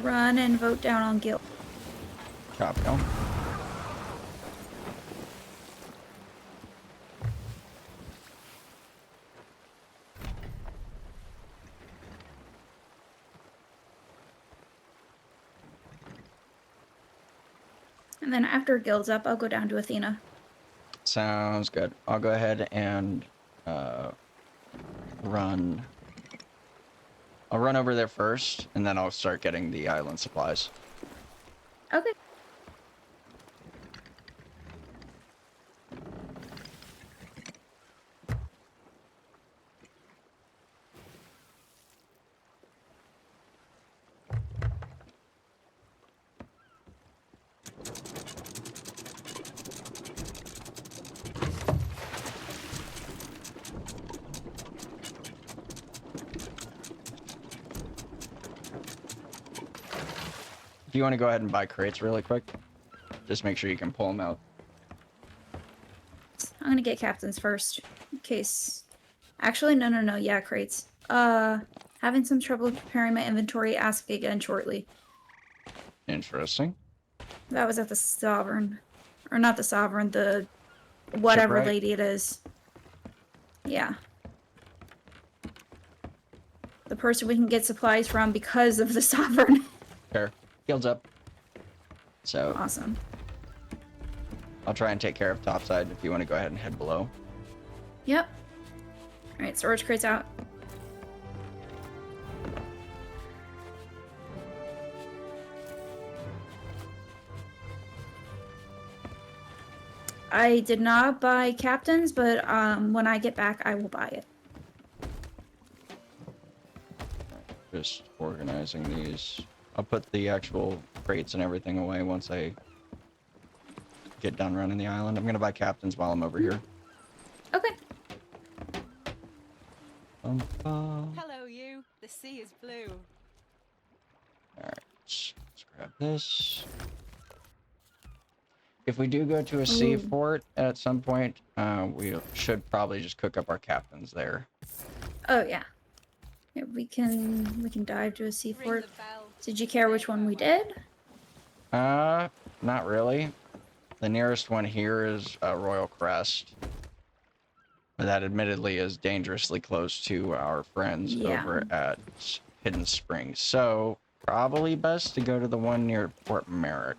run and vote down on Gil. Copy. Oh. And then after Gil's up, I'll go down to Athena. Sounds good. I'll go ahead and run. I'll run over there first, and then I'll start getting the island supplies. Okay. If you want to go ahead and buy crates really quick, just make sure you can pull them out. I'm gonna get captains first, in case... Actually, no, yeah, crates. Having some trouble preparing my inventory, ask again shortly. Interesting. That was at the Sovereign. Or not the Sovereign, the... whatever Shipwright? lady it is. Yeah. The person we can get supplies from because of the Sovereign. Fair. Shields up. So, Awesome. I'll try and take care of topside if you want to go ahead and head below. Yep. Alright, storage crates out. I did not buy captains, but when I get back, I will buy it. Just organizing these. I'll put the actual crates and everything away once I get done running the island. I'm gonna buy captains while I'm over here. Okay. Hello, you. The sea is blue. Alright, let's grab this. If we do go to a sea fort at some point, we should probably just cook up our captains there. Oh yeah. Yeah, we can dive to a Ring seafort. the bell. Did you care which one we did? Not really. The nearest one here is Royal Crest. That admittedly is dangerously close to our friends over at Hidden Springs. So, probably best to go to the one near Port Merrick.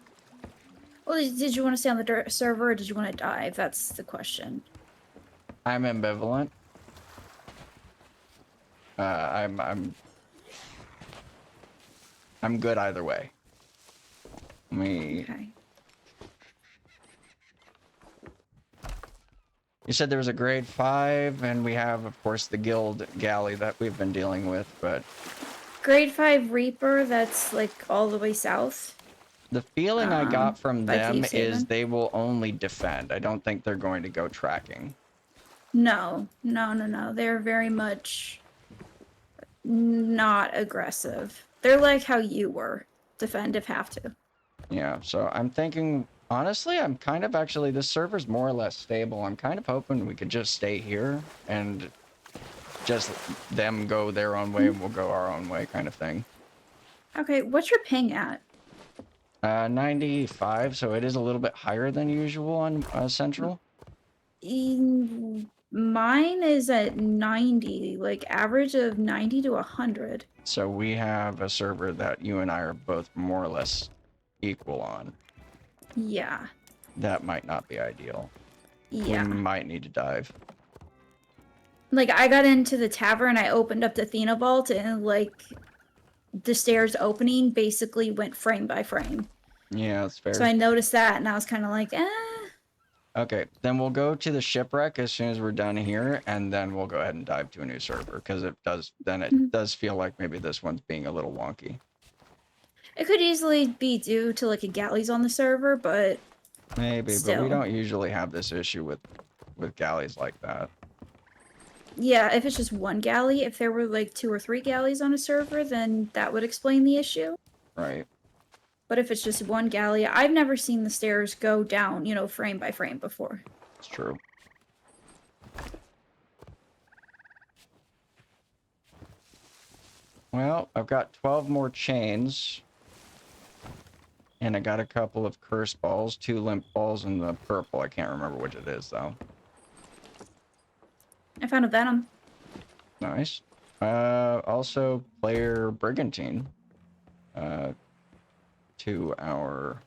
Well, did you want to stay on the server or did you want to dive? That's the question. I'm ambivalent. I'm good either way. Okay. You said there was a grade 5, and we have, of course, the guild galley that we've been dealing with, but... Grade 5 Reaper, that's like all the way south. The feeling I got from by them Thieves' is Haven? they will only defend. I don't think they're going to go tracking. No. They're very much not aggressive. They're like how you were. Defend if have to. Yeah, so I'm thinking... Honestly, I'm kind of actually... This server's more or less stable. I'm kind of hoping we could just stay here and just them go their own way and we'll go our own way kind of thing. Okay, what's your ping at? 95, so it is a little bit higher than usual on Central. Mine is at 90, like average of 90 to 100. So we have a server that you and I are both more or less equal on. Yeah. That might not be ideal. Yeah. We might need to dive. Like, I got into the tavern, I opened up the Athena Vault, and, like, the stairs opening basically went frame by frame. Yeah, that's fair. So I noticed that, and I was kind of like, eh. Okay, then we'll go to the shipwreck as soon as we're done here, and then we'll go ahead and dive to a new server, because it does feel like maybe this one's being a little wonky. It could easily be due to, like, a galleys on the server, but... Maybe, still. but we don't usually have this issue with galleys like that. Yeah, if it's just one galley, if there were, like, 2 or 3 galleys on a server, then that would explain the issue. Right. But if it's just one galley, I've never seen the stairs go down, you know, frame by frame before. It's true. Well, I've got 12 more chains. And I got a couple of curse balls, 2 limp balls, and the purple. I can't remember which it is, though. I found a venom. Nice. Also, player Brigantine. To our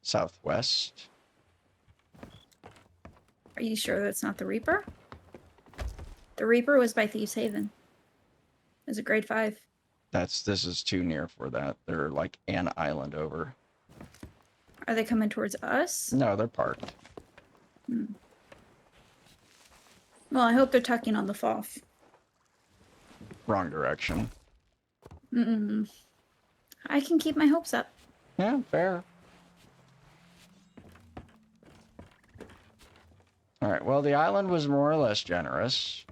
southwest. Are you sure that's not the Reaper? The Reaper was by Thieves' Haven. It was a grade 5. This is too near for that. They're like an island over. Are they coming towards us? No, they're parked. Well, I hope they're tucking on the FOF. Wrong direction. I can keep my hopes up. Yeah, fair. Alright, well, the island was more or less generous.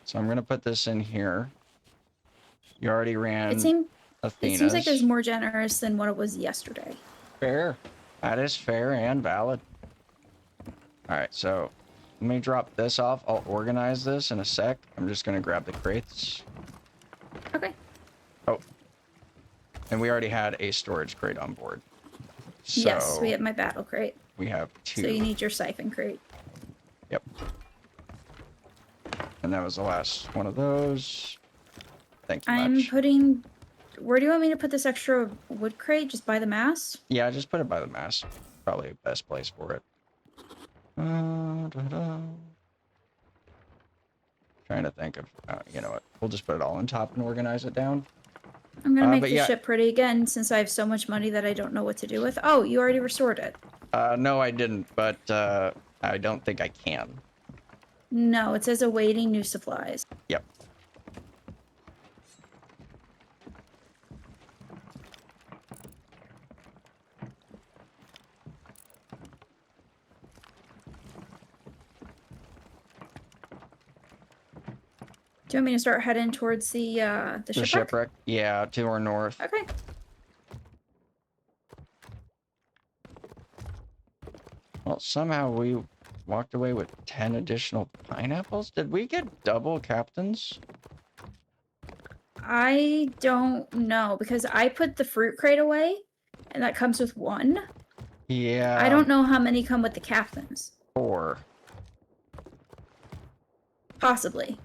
So I'm going to put this in here. You already ran... It seemed... It seems like it was Athena's. more generous than what it was yesterday. Fair. That is fair and valid. Alright, so let me drop this off. I'll organize this in a sec. I'm just gonna grab the crates. Okay. Oh. And we already had a storage crate on board. So Yes, we have my battle crate. we have 2. So you need your siphon crate. Yep. And that was the last one of those. Thank you I'm much. putting... Where do you want me to put this extra wood crate? Just by the mast? Yeah, just put it by the mast. Probably the best place for it. Trying to think of, you know what? We'll just put it all on top and organize it down. I'm gonna make but the yeah. ship pretty again since I have so much money that I don't know what to do with. Oh, you already restored it. No, I didn't, but I don't think I can. No, it says awaiting new supplies. Yep. Do you want me to start heading towards the The shipwreck? shipwreck? Yeah, to our north. Okay. Well, somehow we walked away with 10 additional pineapples. Did we get double captains? I don't know because I put the fruit crate away and that comes with 1. Yeah. I don't know how many come with the captains. 4. Possibly.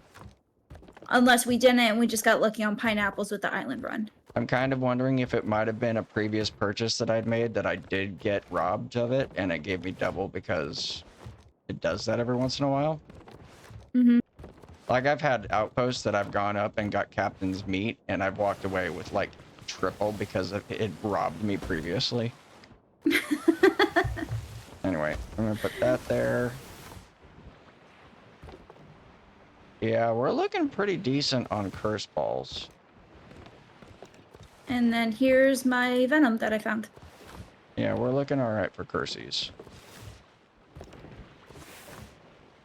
Unless we didn't and we just got lucky on pineapples with the island run. I'm kind of wondering if it might have been a previous purchase that I'd made that I did get robbed of it and it gave me double because it does that every once in a while. Mm-hmm. Like I've had outposts that I've gone up and got captain's meat and I've walked away with like triple because it robbed me previously. Anyway, I'm gonna put that there. Yeah, we're looking pretty decent on curse balls. And then here's my venom that I found. Yeah, we're looking alright for cursies.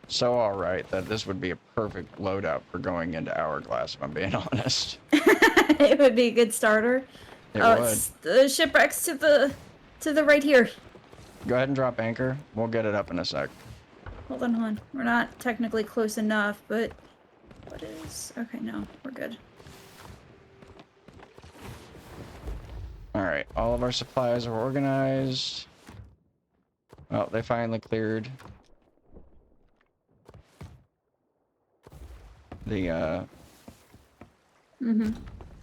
So alright that this would be a perfect loadout for going into Hourglass, if I'm being honest. It would be a good starter. It Oh, would. it's the shipwrecks to the right here. Go ahead and drop anchor. We'll get it up in a sec. Hold on. We're not technically close enough, but what is... Okay, no, we're good. Alright, all of our supplies are organized. Well, they finally cleared the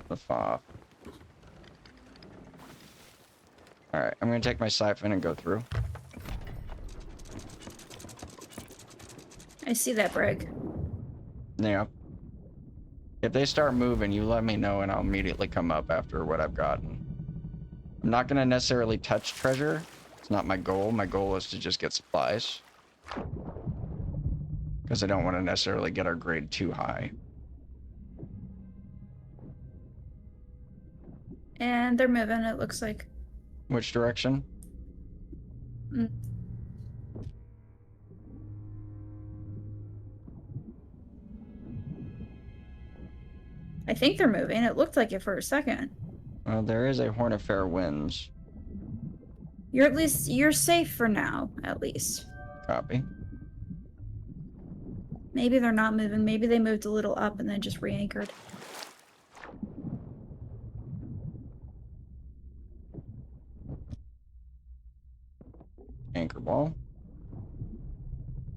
FOF. Alright, I'm gonna take my siphon and go through. I see that brig. Yeah. If they start moving, you let me know and I'll immediately come up after what I've gotten. I'm not gonna necessarily touch treasure. It's not my goal. My goal is to just get supplies. Because I don't want to necessarily get our grade too high. And they're moving, it looks like. Which direction? Mm. I think they're moving. It looked like it for a second. Well, there is a Horn of Fair Winds. You're safe for now, at least. Copy. Maybe they're not moving. Maybe they moved a little up and then just re-anchored. Anchor ball.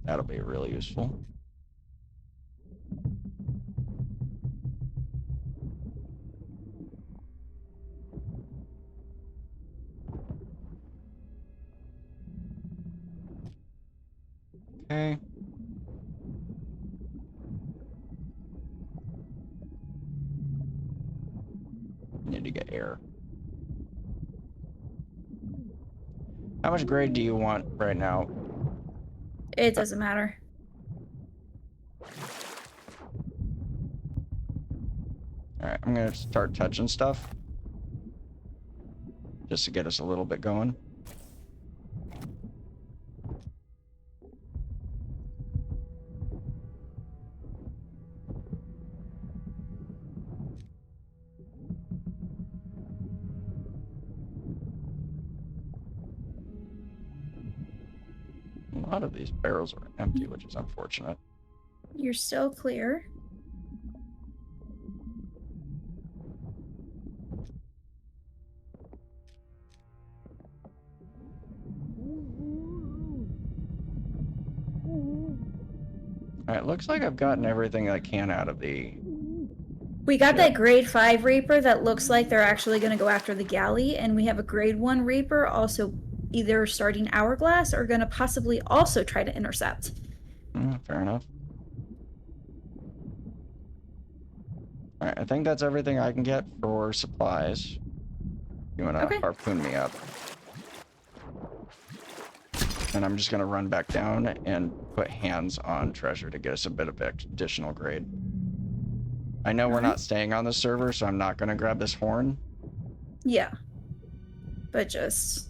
That'll be really useful. Okay. Need to get air. How much grade do you want right now? It doesn't matter. Alright, I'm gonna start touching stuff. Just to get us a little bit going. lot of these barrels are empty, which is unfortunate. You're still clear. Alright, looks like I've gotten everything I can out of the... We got Ship. that grade 5 Reaper that looks like they're actually going to go after the galley, and we have a grade 1 Reaper also either starting Hourglass or going to possibly also try to intercept. Fair enough. Alright, I think that's everything I can get for supplies. You wanna Okay. harpoon me up? And I'm just gonna run back down and put hands on treasure to get us a bit of additional grade. I know we're Alright. not staying on the server, so I'm not gonna grab this horn. Yeah. But just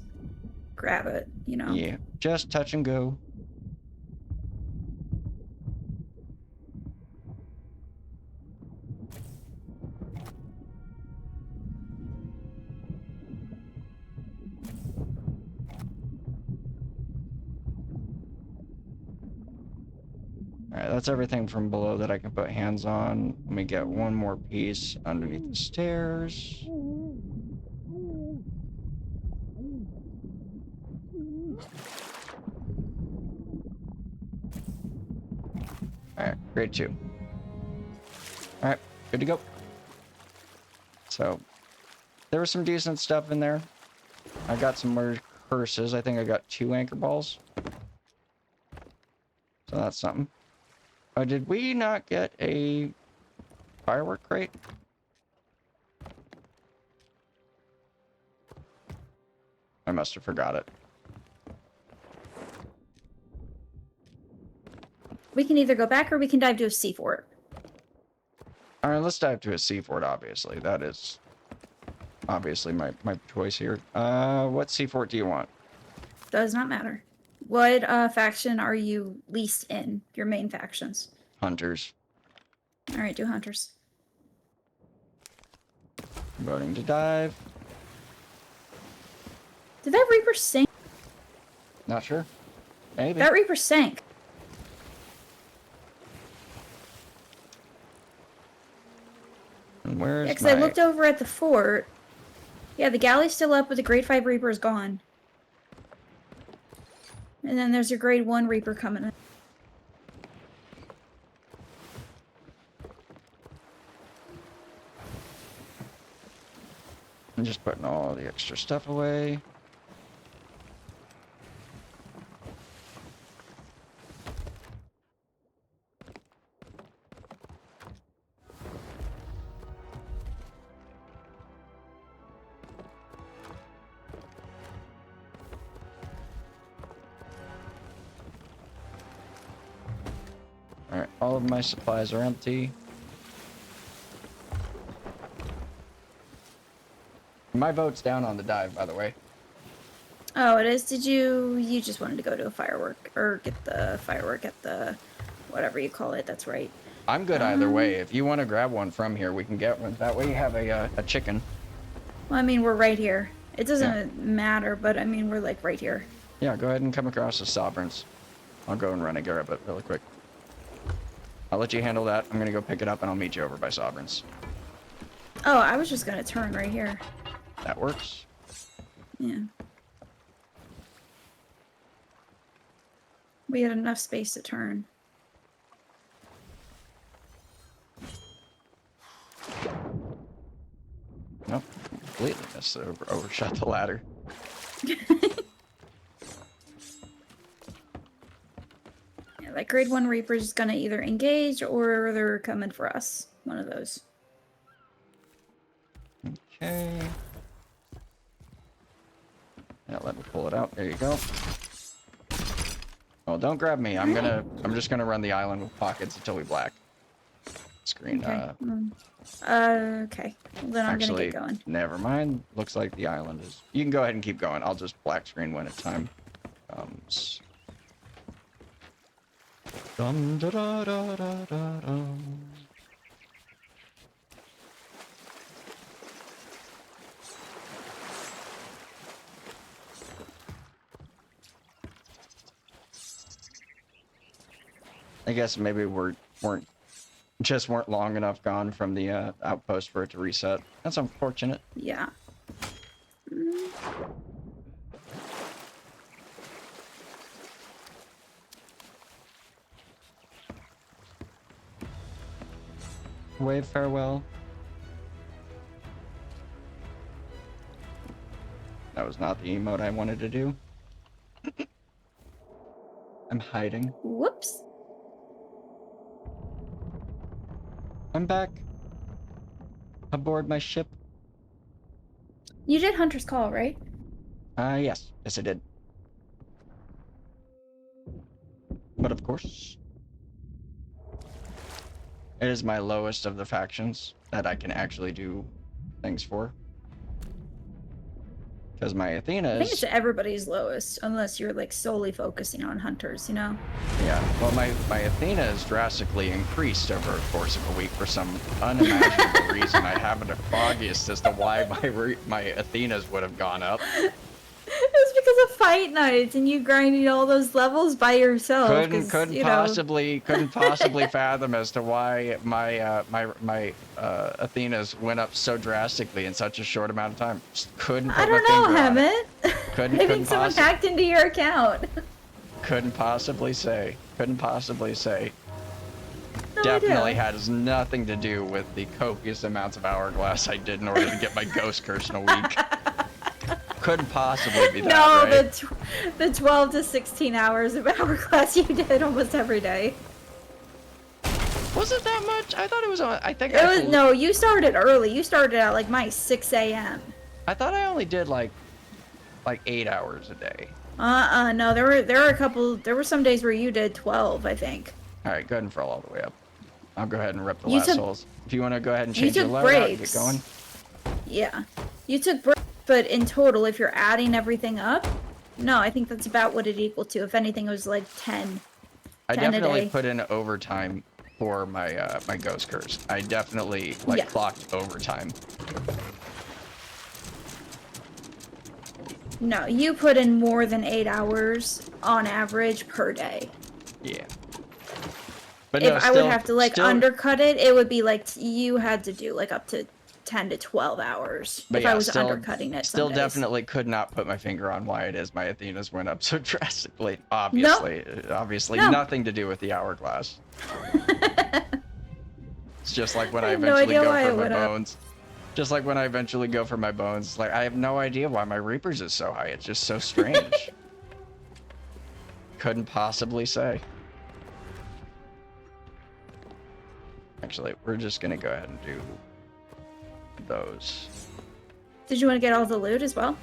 grab it, you know? Yeah, just touch and go. Alright, that's everything from below that I can put hands on. Let me get one more piece underneath the stairs. Alright, grade 2. Alright, good to go. So, there was some decent stuff in there. I got some more curses. I think I got 2 anchor balls. So that's something. Oh, did we not get a firework crate? I must have forgot it. We can either go back or we can dive to a sea fort. Alright, let's dive to a sea fort, obviously. That is obviously my choice here. What sea fort do you want? Does not matter. What faction are you least in? Your main factions. Hunters. Alright, do hunters. Voting to dive. Did that Reaper sink? Not sure. Maybe. That Reaper sank. And where's Yeah, because my... I looked over at the fort. Yeah, the galley's still up, but the grade 5 Reaper is gone. And then there's a grade 1 Reaper coming in. I'm just putting all the extra stuff away. Alright, all of my supplies are empty. My vote's down on the dive, by the way. Oh, it is? Did you just wanted to go to a firework, or get the firework at the, whatever you call it, that's right. I'm good either way. If you want to grab one from here, we can get one. That way you have a chicken. Well, I mean, we're right here. It doesn't matter, but I mean, we're like right here. Yeah, go ahead and come across the sovereigns. I'll go and run and grab it really quick. I'll let you handle that. I'm gonna go pick it up and I'll meet you over by sovereigns. Oh, I was just gonna turn right here. That works. Yeah. We had enough space to turn. Nope, completely missed it. Overshot the ladder. Yeah, that grade 1 Reaper is gonna either engage or they're coming for us. One of those. Okay. Yeah, let me pull it out. There you go. Oh, don't grab me. I'm just gonna run the island with pockets until we black screen. Okay. Okay. Well, then I'm gonna Actually, get going. never mind. Looks like the island is... You can go ahead and keep going. I'll just black screen when it's time comes. Dum da da da da da dum. I guess maybe weren't long enough gone from the outpost for it to reset. That's unfortunate. Yeah. Wave farewell. That was not the emote I wanted to do. I'm hiding. Whoops. I'm back. Aboard my ship. You did Hunter's Call, right? Yes. Yes, I did. But of course, it is my lowest of the factions that I can actually do things for. Because my Athena I think it's is... everybody's lowest, unless you're like solely focusing on hunters, you know? Yeah, well, my Athena is drastically increased over the course of a week for some unimaginable reason. I haven't the foggiest as to why my Athenas would have gone up. It was because of fight nights and you grinding all those levels by yourself. Couldn't possibly fathom as to why my Athenas went up so drastically in such a short amount of time. Just couldn't put I don't know, Hemmet. Maybe someone hacked into your account. Couldn't possibly say. No Definitely idea. has nothing to do with the copious amounts of hourglass I did in order to get my ghost curse in a week. Couldn't possibly be that, No, right? the 12 to 16 hours of hourglass you did almost every day. Was it that much? I thought it was. I think It was no. You started early. You started at like my 6 a.m. I thought I only did like 8 hours a day. No. There were some days where you did 12, I think. All right, go ahead and roll all the way up. I'll go ahead and rip the You last took- souls. If you want to go ahead and you change your took loadout and get breaks. going. Yeah, you took breaks, but in total, if you're adding everything up, no, I think that's about what it equaled to. If anything, it was like 10. I 10 a definitely day. put in overtime for my my ghost curse. I definitely Yeah. clocked overtime. No, you put in more than 8 hours on average per day. Yeah. But If no, I would have to still- undercut it, it would be like you had to do like up to 10 to 12 hours But if yeah, I was still- undercutting it. Still some days. definitely could not put my finger on why it is my Athenas went up so drastically. Obviously, No. nothing to do with the hourglass. It's just like when I have no eventually idea go why for it my went up. bones. Just like when I eventually go for my bones, it's like I have no idea why my Reapers is so high. It's just so strange. Couldn't possibly say. Actually, we're just gonna go ahead and do those. Did you want to get all the loot as well?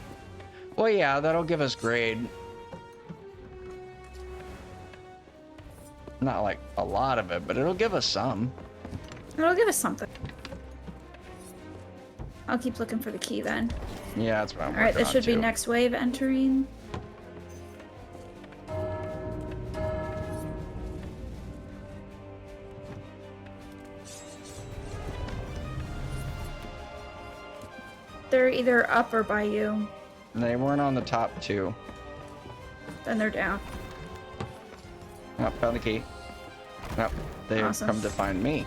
Well, yeah, that'll give us grade. Not like a lot of it, but it'll give us some. It'll give us something. I'll keep looking for the key then. Yeah, that's what I'm All right, working this on, should be too. next wave entering. They're either up or by you. They weren't on the top two. Then they're down. Oh, found the key. Nope, they've Awesome. come to find me.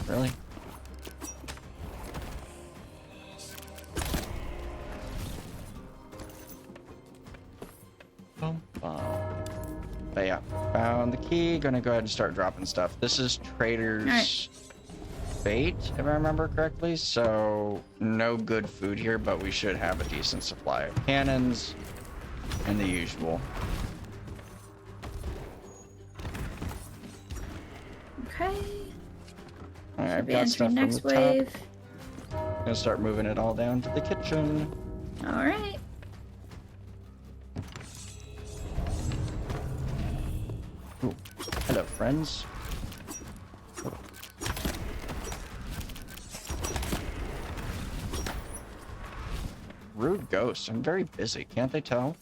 Really? Bum, bum. But yeah, found the key. Gonna go ahead and start dropping stuff. This is Trader's Fate, if I remember correctly. So no good food here, but we should have a decent supply of cannons and the usual. Okay. All right, Should I've be got stuff entering from next the top. wave. Gonna start moving it all down to the kitchen. All right. Ooh. Hello, friends. Rude ghost. I'm very busy. Can't they tell?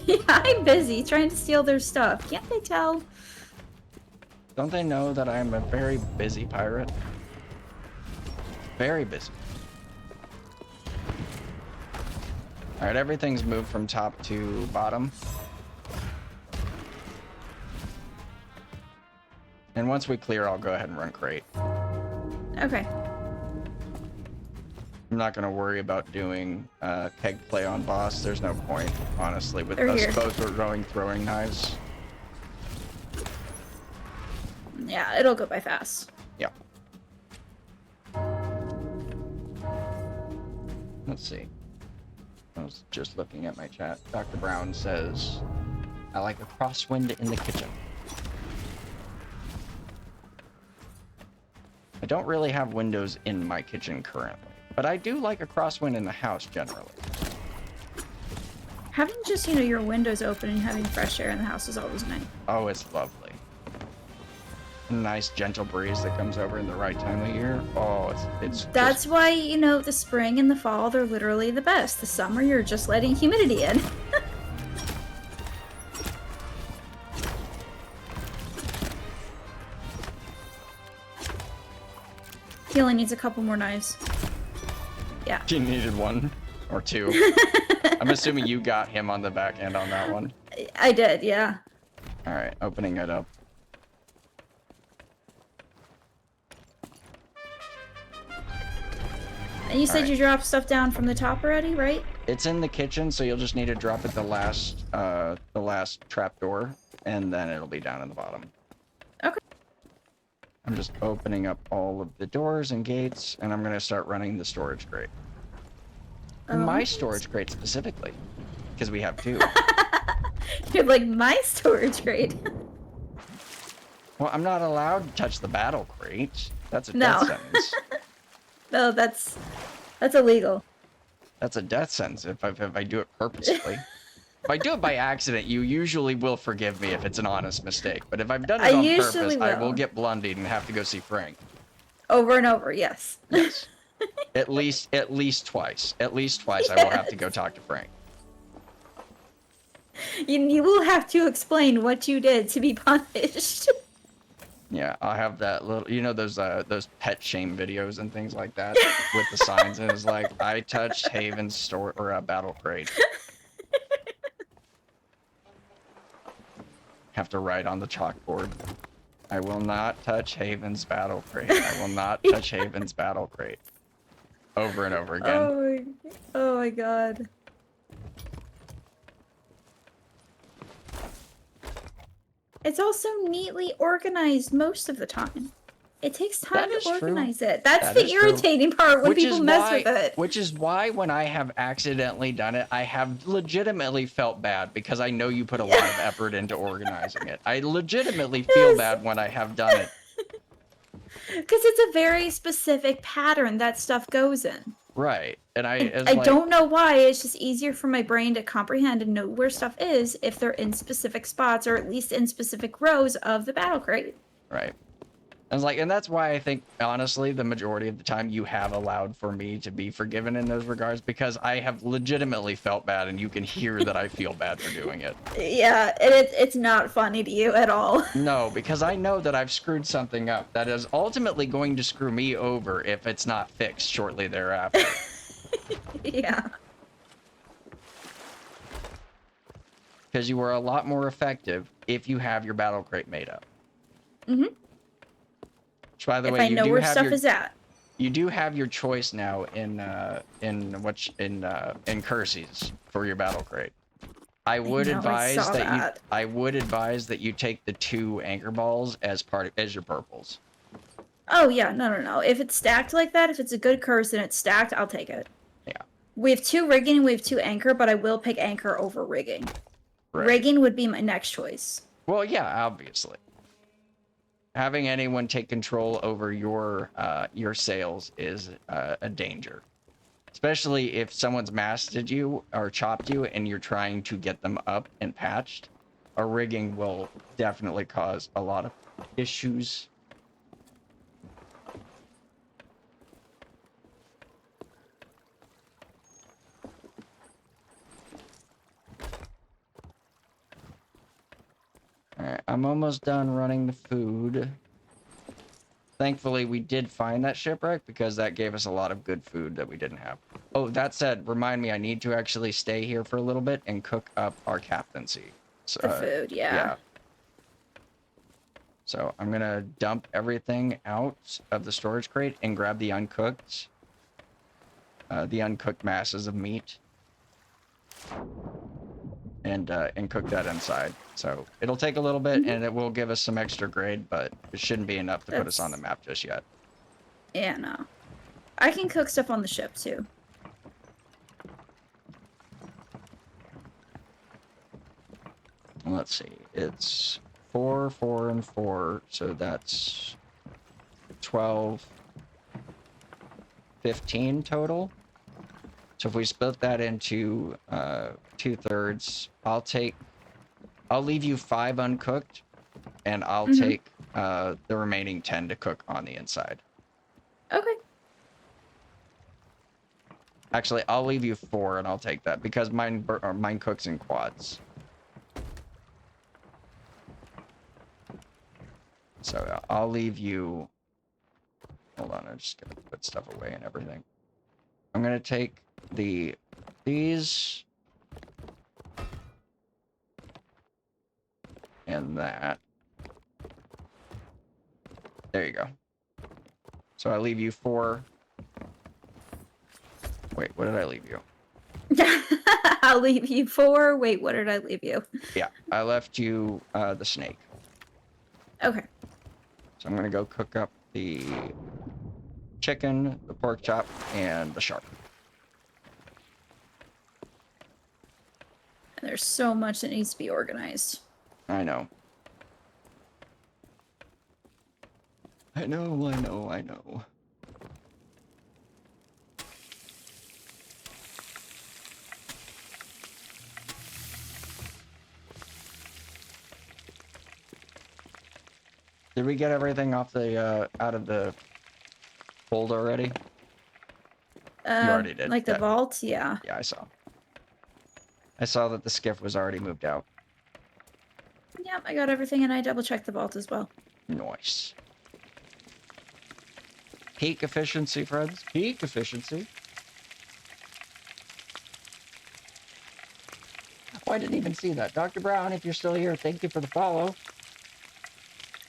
Yeah, I'm busy trying to steal their stuff. Can't they tell? Don't they know that I'm a very busy pirate? Very busy. All right, everything's moved from top to bottom. And once we clear, I'll go ahead and run crate. Okay. I'm not going to worry about doing keg play on boss. There's no point, honestly, with They're us here. both throwing knives. Yeah, it'll go by fast. Yeah. Let's see. I was just looking at my chat. Dr. Brown says, I like a crosswind in the kitchen. I don't really have windows in my kitchen currently, but I do like a crosswind in the house generally. Having just, you know, your windows open and having fresh air in the house is always nice. Oh, it's lovely. A nice gentle breeze that comes over in the right time of year. Oh, it's That's why, you know, the spring and the fall, they're literally the best. The summer, you're just letting humidity in. He only needs a couple more knives. Yeah. She needed one or two. I'm assuming you got him on the back end on that one. I did, yeah. All right, opening it up. And you said Alright. you dropped stuff down from the top already, right? It's in the kitchen, so you'll just need to drop it the last trap door, and then it'll be down in the bottom. Okay. I'm just opening up all of the doors and gates, and I'm gonna start running the storage crate. My storage crate specifically, because we have two. You're like, my storage crate. Well, I'm not allowed to touch the battle crate. That's a No. death sentence. No, that's illegal. That's a death sentence if I do it purposefully. If I do it by accident, you usually will forgive me if it's an honest mistake. But if I've done it I on usually purpose, I will will. get blundied and have to go see Frank. Over and over, yes. Yes. At least twice. At least twice I will have to go talk to Frank. You will have to explain what you did to be punished. Yeah, I'll have that little, you know, those pet shame videos and things like that with the signs, and it's like, I touched Haven's store or battle crate. Have to write on the chalkboard. I will not touch Haven's battle crate. I will not touch Haven's battle crate. Over and over again. Oh my god. It's also neatly organized most of the time. It takes time That is to true. organize it. That's That the is true. irritating part when Which people is mess why, with it. Which is why when I have accidentally done it, I have legitimately felt bad because I know you put a lot of effort into organizing it. I legitimately feel Yes. bad when I have done it. Because it's a very specific pattern that stuff goes in. Right. And I it's like, don't know why. It's just easier for my brain to comprehend and know where stuff is if they're in specific spots or at least in specific rows of the battle crate. right. I was like, and that's why I think, honestly, the majority of the time you have allowed for me to be forgiven in those regards, because I have legitimately felt bad, and you can hear that I feel bad for doing it. Yeah, and it's not funny to you at all. No, because I know that I've screwed something up that is ultimately going to screw me over if it's not fixed shortly thereafter. Yeah. Because you are a lot more effective if you have your battle crate made up. Mm-hmm. Which, by the If way, I you know do where have stuff your, is at. you do have your choice now in Curses for your battle crate. I would know, I advise saw that. I would advise that you take the 2 anchor balls as your purples. Oh yeah, no. If it's stacked like that, if it's a good curse and it's stacked, I'll take it. Yeah. We have 2 rigging and we have 2 anchor, but I will pick anchor over rigging. Right. Rigging would be my next choice. Well, yeah, obviously. Having anyone take control over your sails is a danger. Especially if someone's masted you or chopped you and you're trying to get them up and patched. A rigging will definitely cause a lot of issues. Alright, I'm almost done running the food. Thankfully, we did find that shipwreck because that gave us a lot of good food that we didn't have. Oh, that said, remind me, I need to actually stay here for a little bit and cook up our captaincy. So, The food, yeah. yeah. So I'm gonna dump everything out of the storage crate and grab the uncooked masses of meat, and cook that inside. So it'll take a little bit, and it will give us some extra grade, but it shouldn't be enough to put us on the map just yet. Yeah, no. I can cook stuff on the ship too. Let's see. It's 4, 4, and 4, so that's 12, 15 total. So if we split that into 2/3, I'll leave you 5 uncooked, and I'll take the remaining 10 to cook on the inside. Okay. Actually, I'll leave you 4, and I'll take that because mine cooks in quads. So I'll leave you. Hold on, I'm just gonna put stuff away and everything. I'm gonna take these and that. There you go. So I leave you 4. Wait, what did I leave you? I'll leave you 4. Wait, what did I leave you? Yeah, I left you the snake. Okay. So I'm gonna go cook up the chicken, the pork chop, and the shark. There's so much that needs to be organized. I know. I know. Did we get everything off the out of the hold already? You already did. Like the Yeah. vault? Yeah. Yeah, I saw. I saw that the skiff was already moved out. Yep, I got everything, and I double-checked the vault as well. Nice. Peak efficiency, friends. Peak efficiency. Oh, I didn't even see that. Dr. Brown, if you're still here, thank you for the follow.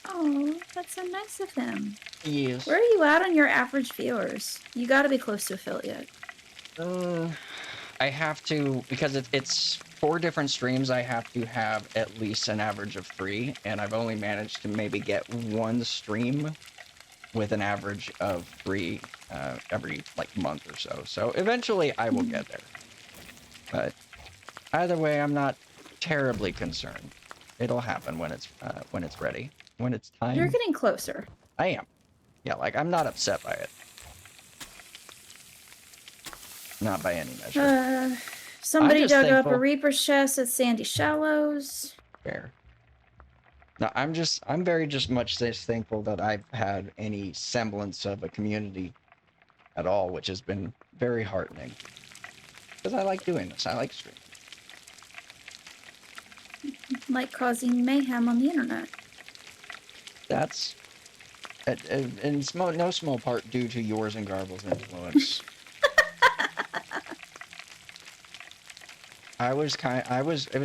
Oh, that's so nice of him. Yes. Where are you at on your average viewers? You gotta be close to affiliate. I have to, because it's 4 different streams, I have to have at least an average of 3, and I've only managed to maybe get 1 stream with an average of 3 every, like, month or so. So eventually I will get there. But either way, I'm not terribly concerned. It'll happen when it's ready. When it's time. You're getting closer. I am. Yeah, like, I'm not upset by it. Not by any measure. Somebody just dug up thankful- a Reaper's chest at Sandy Shallows. Fair. No, I'm very just much this thankful that I've had any semblance of a community at all, which has been very heartening. Because I like doing this. I like streaming. Like causing mayhem on the internet. That's in no small part due to yours and Garble's influence. it was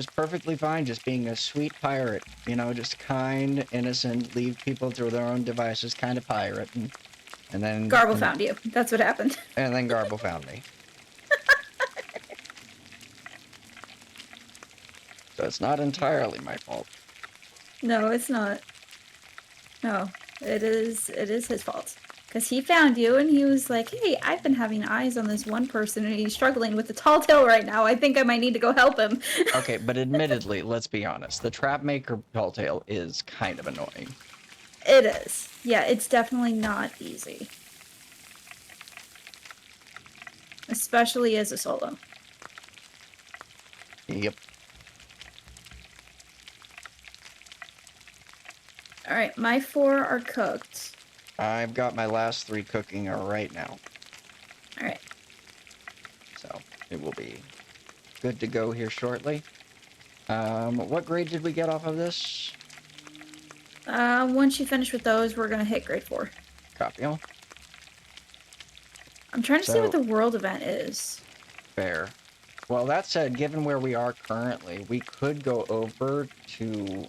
perfectly fine just being a sweet pirate, you know, just kind, innocent, leave people to their own devices kind of pirate, and then Garble found you. That's what happened. And then Garble found me. So it's not entirely my fault. No, it's not. No, it is his fault. Because he found you and he was like, hey, I've been having eyes on this one person and he's struggling with the tall tale right now. I think I might need to go help him. Okay, but admittedly, let's be honest. The Trap Maker tall tale is kind of annoying. It is. Yeah, it's definitely not easy. Especially as a solo. Yep. Alright, my 4 are cooked. I've got my last 3 cooking right now. Alright. So it will be good to go here shortly. What grade did we get off of this? Once you finish with those, we're gonna hit grade 4. Copy all. I'm trying to see what So- the world event is. Fair. Well, that said, given where we are currently, we could go over to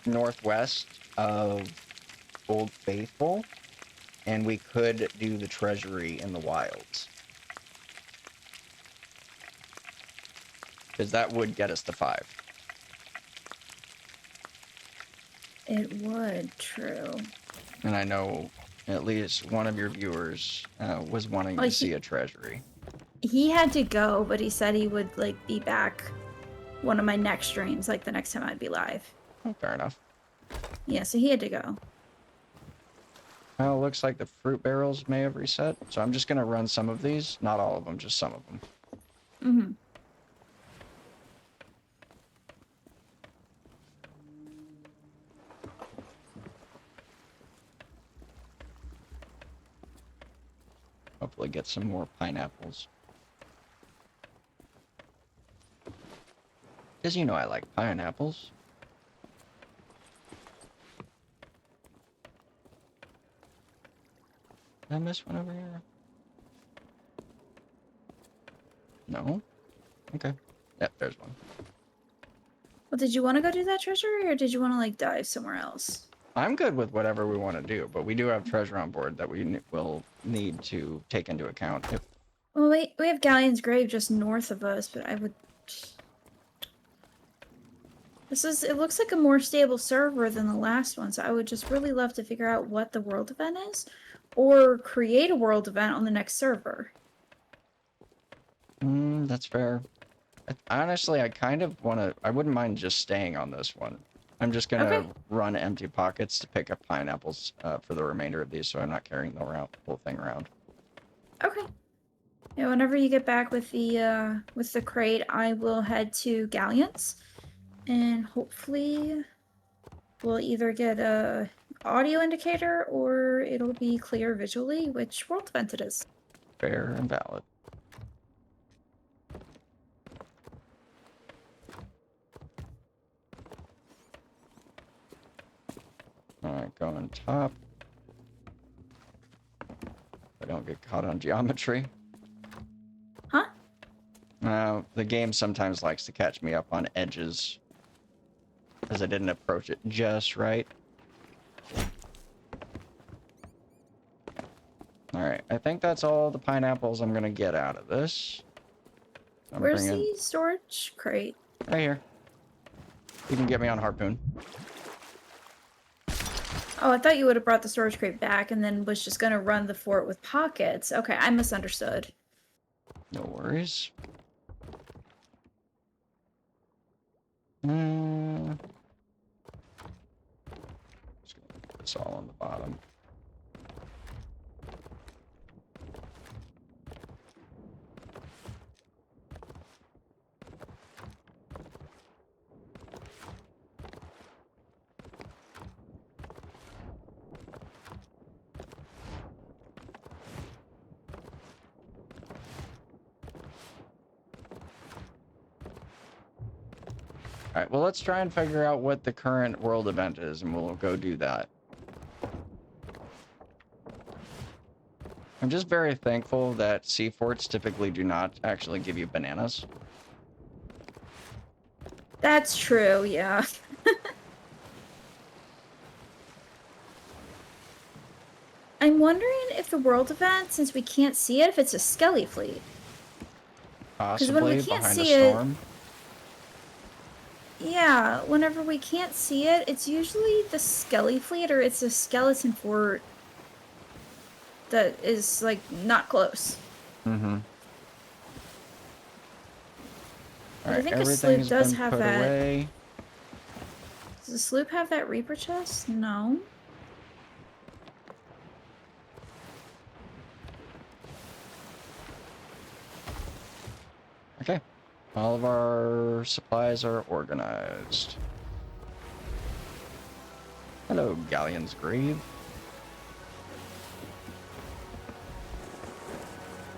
northwest of Old Faithful, and we could do the treasury in the wilds. Because that would get us to 5. It would, true. And I know at least one of your viewers was wanting Well, to see a treasury. He had to go, but he said he would like be back one of my next streams, like the next time I'd be live. Oh, fair enough. Yeah, so he had to go. Well, it looks like the fruit barrels may have reset, so I'm just going to run some of these. Not all of them, just some of them. Mm-hmm. Hopefully get some more pineapples. Because you know I like pineapples. Did I miss one over here? No? Okay. Yep, there's one. Well, did you want to go do that treasury, or did you want to like dive somewhere else? I'm good with whatever we want to do, but we do have treasure on board that we will need to take into account. If Well, we have Galleon's Grave just north of us, but I would. It looks like a more stable server than the last one, so I would just really love to figure out what the world event is, or create a world event on the next server. That's fair. Honestly, I kind of want to... I wouldn't mind just staying on this one. I'm just going to Okay. run empty pockets to pick up pineapples for the remainder of these, so I'm not carrying the whole thing around. Okay. Yeah, whenever you get back with the crate, I will head to Galleon's, and hopefully we'll either get a audio indicator or it'll be clear visually which world event it is. Fair and valid. Alright, go on top. I don't get caught on geometry. Huh? The game sometimes likes to catch me up on edges, as I didn't approach it just right. Alright, I think that's all the pineapples I'm gonna get out of this. I'm Where's bringing... the storage crate? Right here. You can get me on Harpoon. Oh, I thought you would have brought the storage crate back and then was just gonna run the fort with pockets. Okay, I misunderstood. No worries. Just gonna put this all on the bottom. Alright, well, let's try and figure out what the current world event is, and we'll go do that. I'm just very thankful that sea forts typically do not actually give you bananas. That's true, yeah. I'm wondering if the world event, since we can't see it, if it's a skelly fleet. Possibly when we can't behind a see it- storm. Yeah, whenever we can't see it, it's usually the skelly fleet or it's a skeleton fort that is, like, not close. Mm-hmm. I Alright, think a sloop everything's does been have put that. away. Does the sloop have that Reaper chest? No. Okay. All of our supplies are organized. Hello, Galleon's Grave.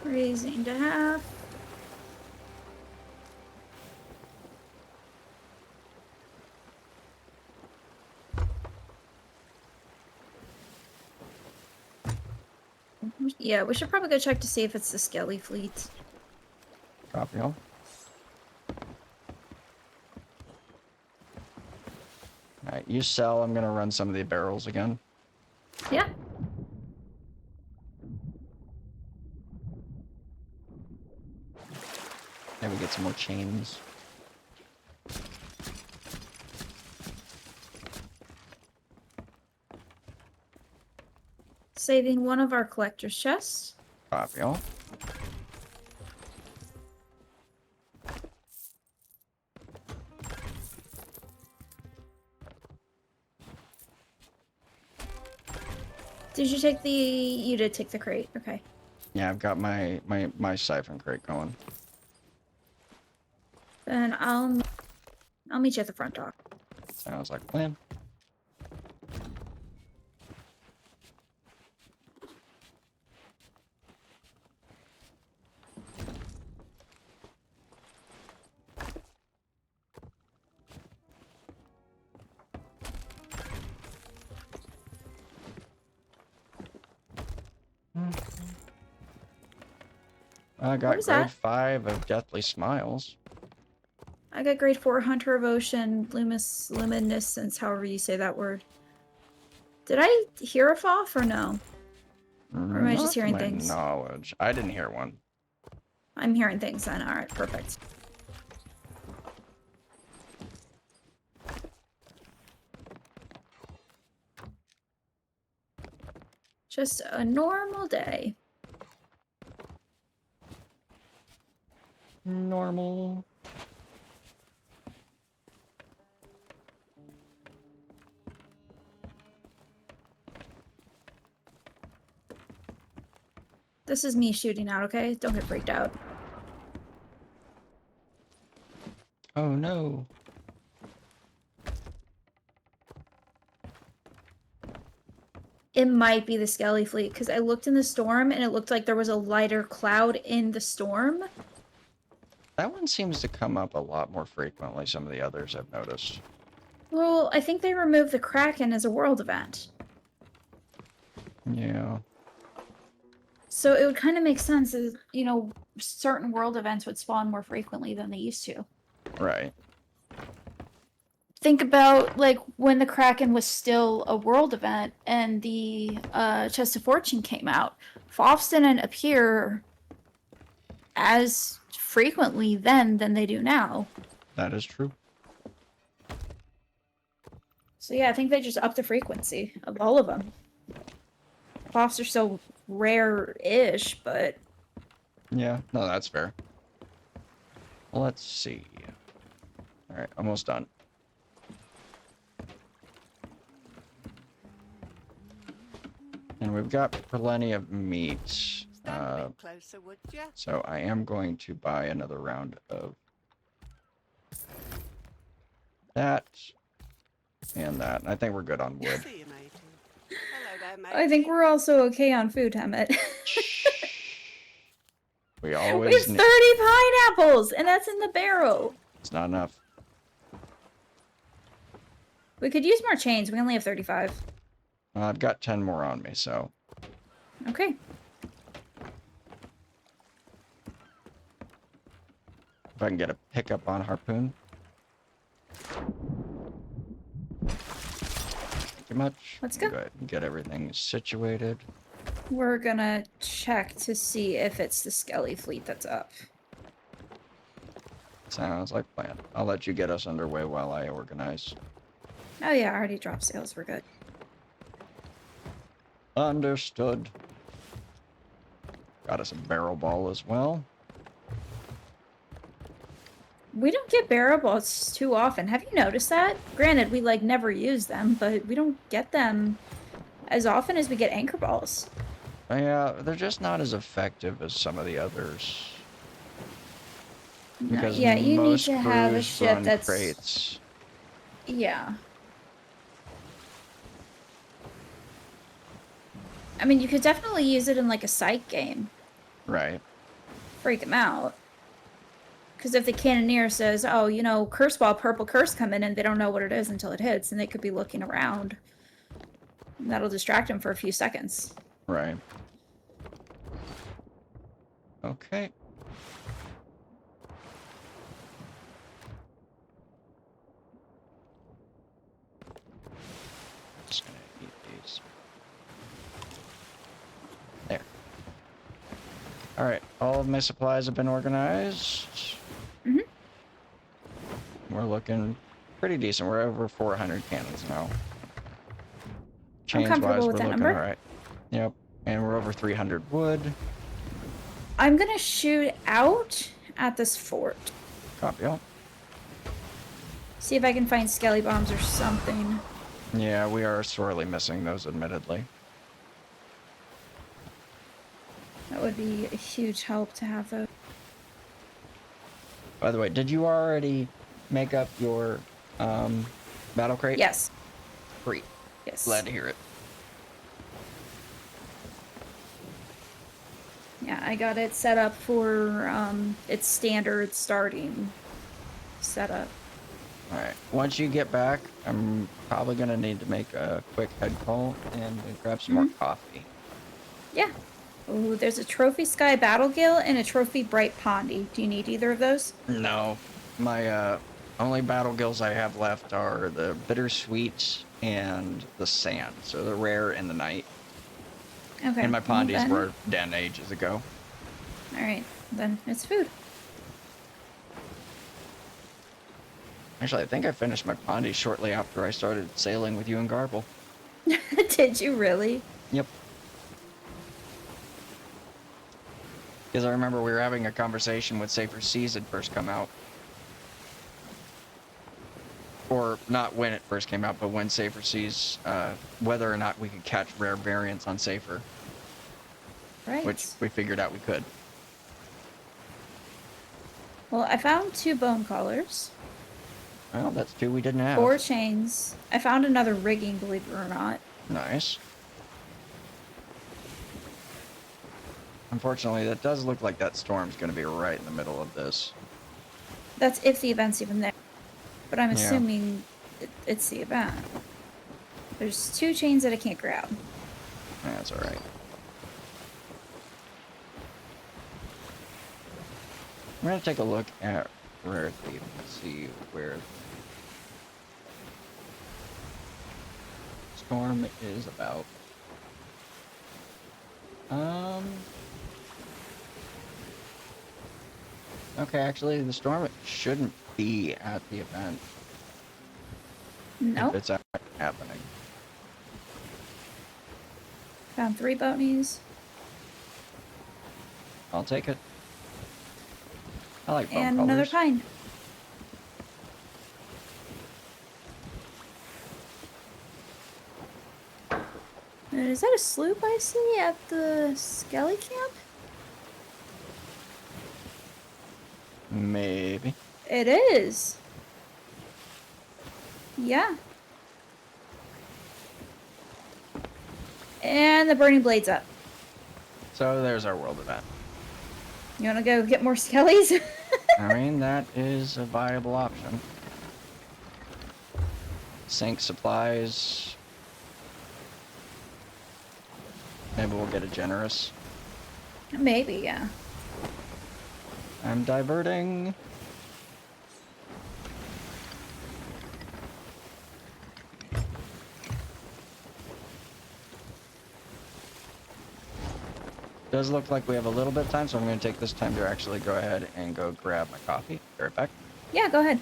Raising to half. Yeah, we should probably go check to see if it's the Skelly fleet. Copy all. Alright, you sell. I'm gonna run some of the barrels again. Yeah. Maybe get some more chains. Saving one of our collector's chests. Copy all. Did you take the... You did take the crate. Okay. Yeah, I've got my siphon crate going. Then I'll meet you at the front door. Sounds like a plan. I got was grade that? 5 of Deathly Smiles. I got grade 4 Hunter of Ocean, Luminescence, however you say that word. Did I hear a Foff or no? Or am I Not just to hearing my things? knowledge. I didn't hear one. I'm hearing things then. Alright, perfect. Just a normal day. Normal. This is me shooting out, okay? Don't get freaked out. Oh no. It might be the Skelly fleet, because I looked in the storm and it looked like there was a lighter cloud in the storm. That one seems to come up a lot more frequently, some of the others I've noticed. Well, I think they removed the Kraken as a world event. Yeah. So it would kind of make sense as, you know, certain world events would spawn more frequently than they used to. Right. Think about, like, when the Kraken was still a world event and the Chest of Fortune came out. Foffs didn't appear as frequently then than they do now. That is true. So yeah, I think they just upped the frequency of all of them. Foffs are still rare-ish, but... Yeah, no, that's fair. Let's see. Alright, almost done. And we've got plenty of meat. Stand a bit closer, would you? So I am going to buy another round of that and that. I think we're good on wood. See you, matey. Hello there, mate. I think we're also okay on food, Hemmet. We We always have 30 pineapples, and that's in the barrel. It's not enough. We could use more chains. We only have 35. I've got 10 more on me, so Okay. if I can get a pickup on harpoon. Too much. Let's go. Go ahead and get everything situated. We're gonna check to see if it's the Skelly fleet that's up. Sounds like a plan. I'll let you get us underway while I organize. Oh yeah, I already dropped sales. We're good. Understood. Got us a barrel ball as well. We don't get barrel balls too often. Have you noticed that? Granted, we like never use them, but we don't get them as often as we get anchor balls. Yeah, they're just not as effective as some of the others. No, Because yeah, you need most to have a crews ship run that's crates. yeah. I mean, you could definitely use it in like a psych game. Right. Freak them out. Because if the cannoneer says, oh, you know, curse ball, purple curse coming in, they don't know what it is until it hits, and they could be looking around. And that'll distract them for a few seconds. Right. Okay. Just gonna eat these. There. Alright, all of my supplies have been organized. Mhm. We're looking pretty decent. We're over 400 cannons now. I'm Chains-wise, comfortable we're with that looking number. alright. Yep. And we're over 300 wood. I'm gonna shoot out at this fort. Copy all. See if I can find skelly bombs or something. Yeah, we are sorely missing those, admittedly. That would be a huge help to have those. By the way, did you already make up your battle crate? Yes. Great. Yes. Glad to hear it. Yeah, I got it set up for its standard starting setup. Alright, once you get back, I'm probably going to need to make a quick head call and grab some more coffee. Yeah. Oh, there's a Trophy Sky Battle Gale and a Trophy Bright Pondy. Do you need either of those? No. My only battle gills I have left are the bittersweet and the sand. So the rare and the night. Okay. And my well pondies then- were done ages ago. Alright, then it's food. Actually, I think I finished my pondies shortly after I started sailing with you and Garble. Did you really? Yep. Because I remember we were having a conversation when Safer Seas had first come out. Or not when it first came out, but when Safer Seas, whether or not we could catch rare variants on Safer. Right. Which we figured out we could. Well, I found 2 bone collars, Well, that's 2 we didn't have. 4 chains. I found another rigging, believe it or not. Nice. Unfortunately, that does look like that storm's going to be right in the middle of this. That's if the event's even there. But I'm Yeah. assuming it's the event. There's 2 chains that I can't grab. That's alright. I'm going to take a look at where the, let's see where storm is about. Okay, actually, the storm shouldn't be at the event. No. If it's happening. Found 3 bonies I'll take it. I like bone and another colors. pine. Is that a sloop I see at the Skelly camp? Maybe. It is. Yeah. And the burning blade's up. So there's our world event. You wanna go get more skellies? I mean, that is a viable option. Sink supplies. Maybe we'll get a generous. Maybe, yeah. I'm diverting. Does look like we have a little bit of time, so I'm going to take this time to actually go ahead and go grab my coffee. Be right back. Yeah, go ahead.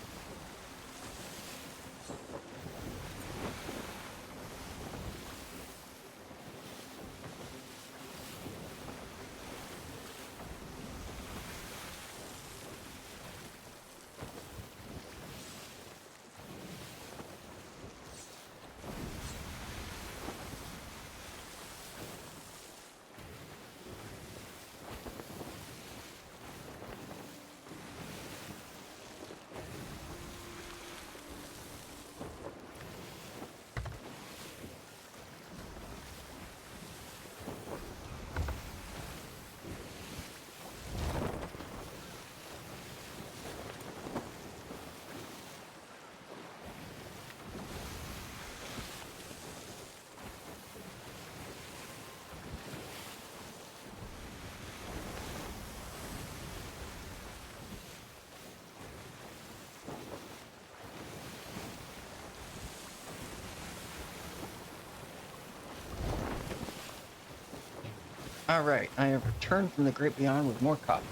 All right, I have returned from the great beyond with more coffee.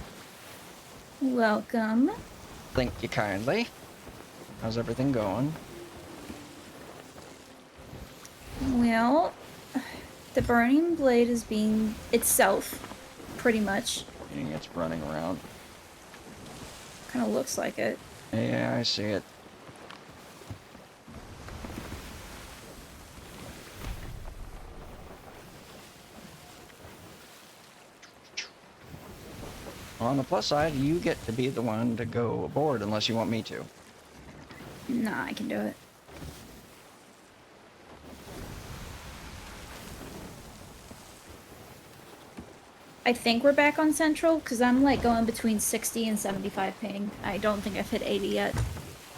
Welcome. Thank you kindly. How's everything going? Well, the burning blade is being itself, pretty much. Meaning it's running around. Kind of looks like it. Yeah, I see it. Well, on the plus side, you get to be the one to go aboard unless you want me to. Nah, I can do it. I think we're back on Central, because I'm like going between 60 and 75 ping. I don't think I've hit 80 yet.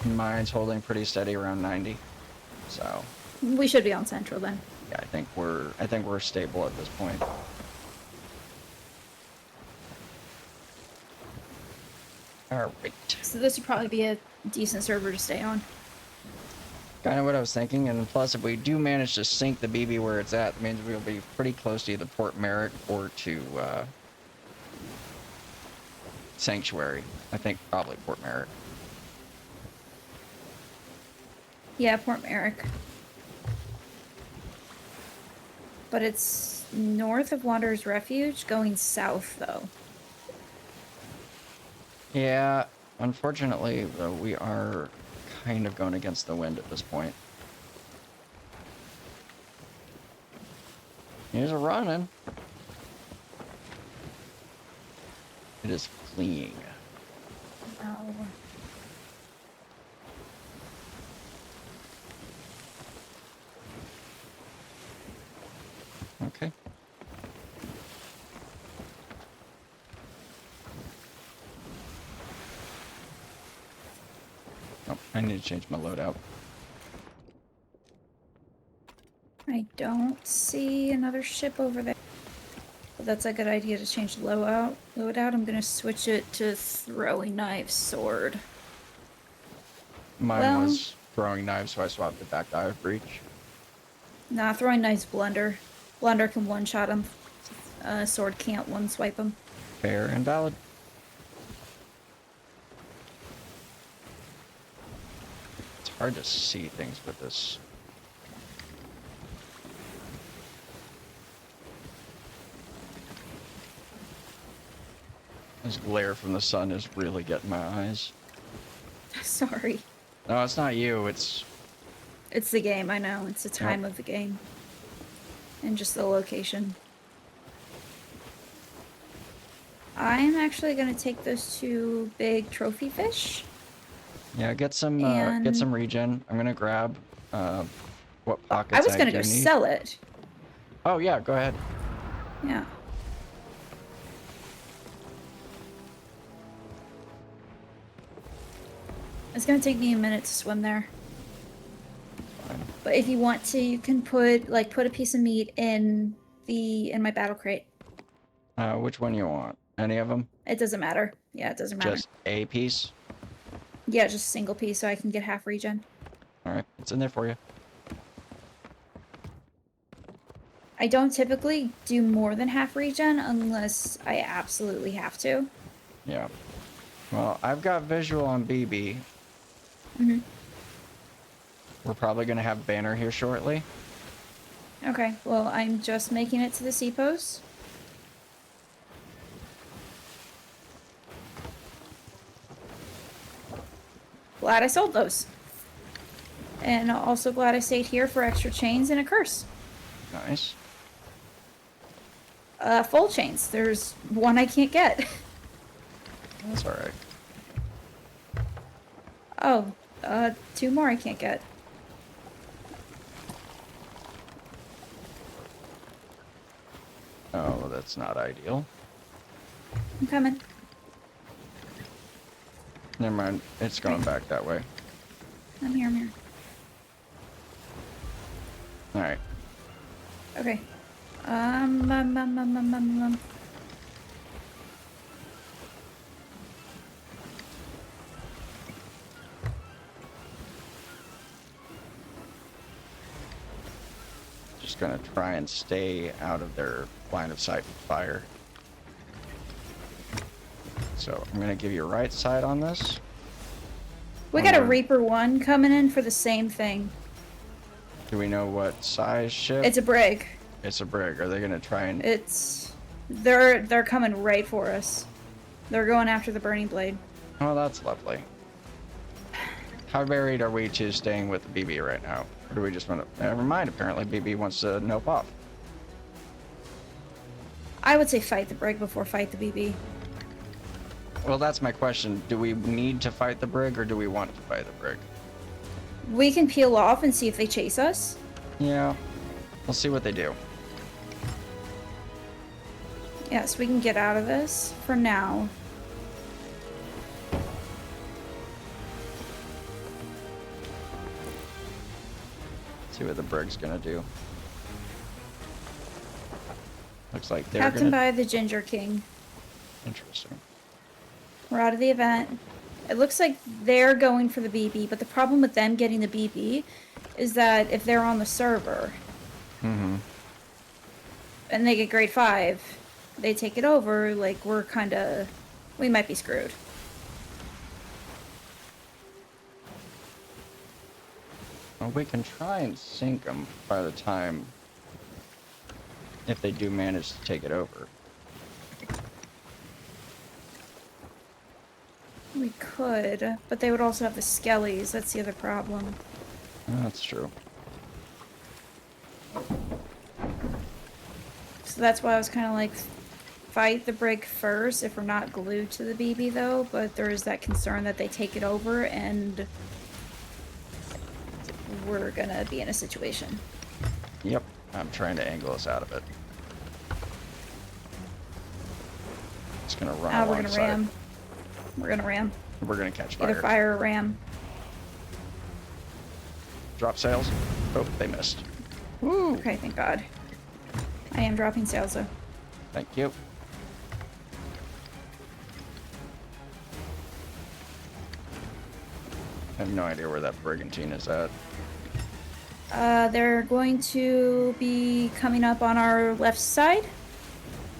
Mine's holding pretty steady around 90. So, We should be on Central then. yeah, I think we're stable at this point. All right. So this would probably be a decent server to stay on. Kind of what I was thinking, and plus if we do manage to sink the BB where it's at, it means we'll be pretty close to either Port Merritt or to Sanctuary. I think probably Port Merritt. Yeah, Port Merrick. But it's north of Wanderer's Refuge, going south though. Yeah, unfortunately, though, we are kind of going against the wind at this point. Here's a running. It is fleeing. Oh. Okay. Oh, I need to change my loadout. I don't see another ship over there. But that's a good idea to change the loadout. I'm gonna switch it to throwing knife sword. Mine Well- was throwing knives, so I swapped it back to Eye of Breach. Nah, throwing knife's blunder. Blunder can one-shot him. Sword can't one-swipe him. Fair and valid. It's hard to see things with this. This glare from the sun is really getting my eyes. Sorry. No, it's not you, it's... It's the game, I know. It's the time of the game. And just the location. I'm actually gonna take those two big trophy fish. Yeah, get some And- regen. I'm gonna grab, what pockets I was gonna do go need. sell it. Oh, yeah, go ahead. Yeah. It's gonna take me a minute to swim there. Fine. But if you want to, you can put a piece of meat in my battle crate. Which one you want? Any of them? It doesn't matter. Yeah, it doesn't matter. Just a piece? Yeah, just a single piece so I can get half regen. Alright, it's in there for you. I don't typically do more than half regen unless I absolutely have to. Yeah. Well, I've got visual on BB. Mhm. We're probably gonna have banner here shortly. Okay, well, I'm just making it to the sea post. Glad I sold those. And also glad I stayed here for extra chains and a curse. Nice. Full chains. There's one I can't get. That's alright. Oh, two more I can't get. Oh, that's not ideal. I'm coming. Never mind, it's going back that way. I'm here, I'm here. Alright. Okay. Just just gonna try and stay out of their line of sight fire. So I'm gonna give you right side on this. We got a Alright. Reaper 1 coming in for the same thing. Do we know what size ship? It's a brig. It's a brig. Are they gonna try and... They're coming right for us. They're going after the burning blade. Oh, that's lovely. How buried are we to staying with the BB right now? Or do we just want to... Never mind, apparently BB wants to nope off. I would say fight the brig before fight the BB. Well, that's my question. Do we need to fight the brig, or do we want to fight the brig? We can peel off and see if they chase us. Yeah. We'll see what they do. Yes, we can get out of this for now. See what the brig's gonna do. Looks like they're Captain gonna... by the Ginger King. Interesting. We're out of the event. It looks like they're going for the BB, but the problem with them getting the BB is that if they're on the server Mm-hmm. and they get grade 5, they take it over, like, we might be screwed. Well, we can try and sink them by the time... if they do manage to take it over. We could, but they would also have the skellies. That's the other problem. That's true. So that's why I was kind of like, fight the brig first if we're not glued to the BB though, but there is that concern that they take it over and we're gonna be in a situation. Yep. I'm trying to angle us out of it. Just gonna run We're gonna alongside. ram. We're gonna ram. We're gonna catch Either fire. fire or ram. Drop sails. Oh, they missed. Woo! Okay, thank God. I am dropping sails though. Thank you. I have no idea where that brigantine is at. They're going to be coming up on our left side.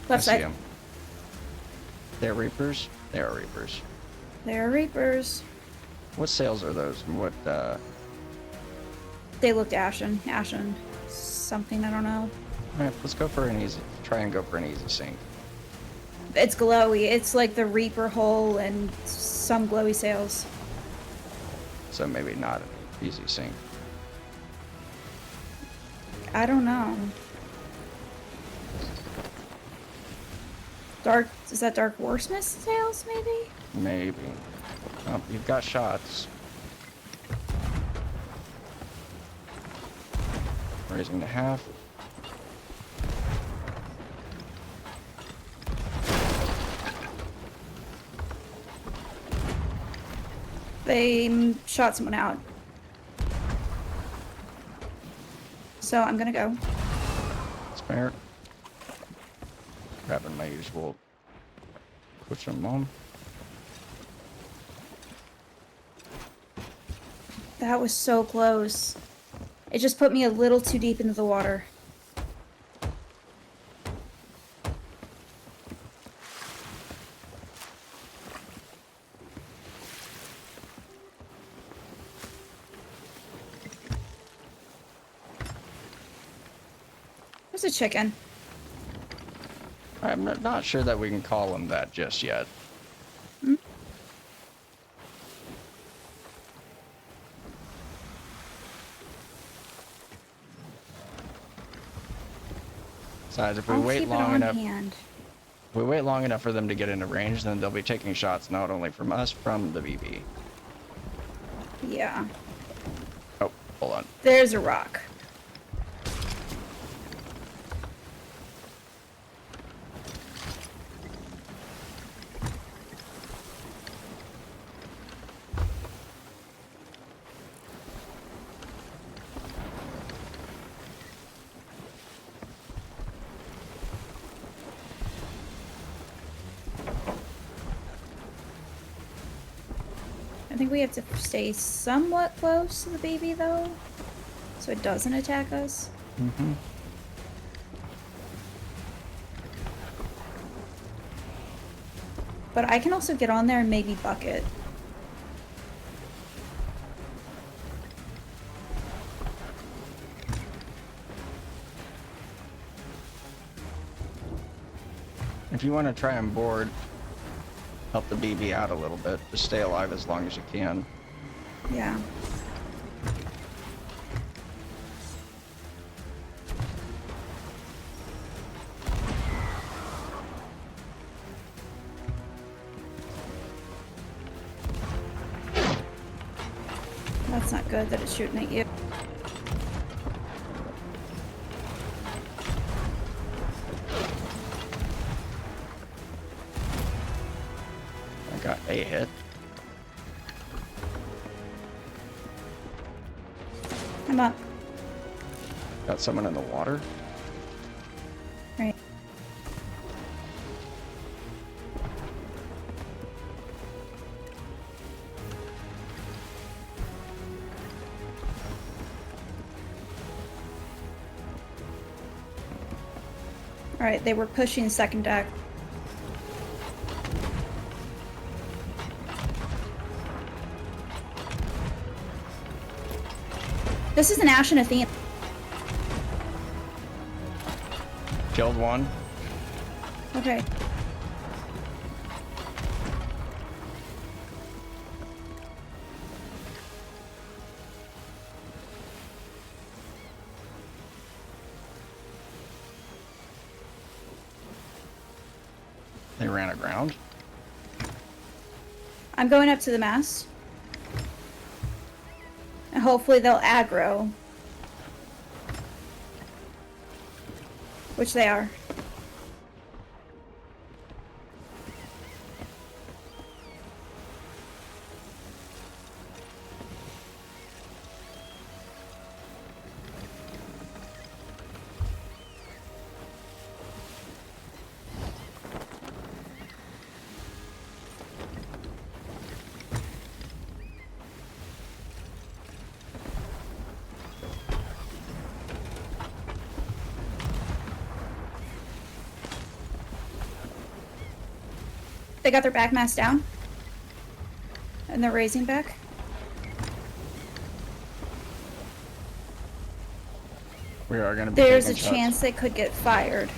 Left I see side. 'em. They're Reapers? They are Reapers. They're Reapers. What sails are those? And what, They looked ashen. Ashen something, I don't know. Alright, let's go for an easy... Try and go for an easy sink. It's glowy. It's like the Reaper hull and some glowy sails. So maybe not an easy sink. I don't know. Is that Dark Warsmith sails, maybe? Maybe. Oh, you've got shots. Raising to half. They shot someone out. So I'm gonna go. Spare. Grabbing my usual accoutrement. That was so close. It just put me a little too deep into the water. There's a chicken. I'm not sure that we can call him that just yet. Besides, if we I'll wait keep it long on enough, hand. if we wait long enough for them to get into range, then they'll be taking shots not only from us, from the BB. Yeah. Oh, hold on. There's a rock. I think we have to stay somewhat close to the baby, though, so it doesn't attack us. Mm-hmm. But I can also get on there and maybe bucket. If you want to try and board, help the BB out a little bit. Just stay alive as long as you can. Yeah. That's not good that it's shooting at you. I got a hit. I'm up. Got someone in the water. Right. Alright, they were pushing second deck. This is an Ash and Athena. Killed one. Okay. They ran aground. I'm going up to the mast. And hopefully they'll aggro. Which they are. They got their back mast down. And they're raising back. We are going to be There's a taking shots. chance they could get fired.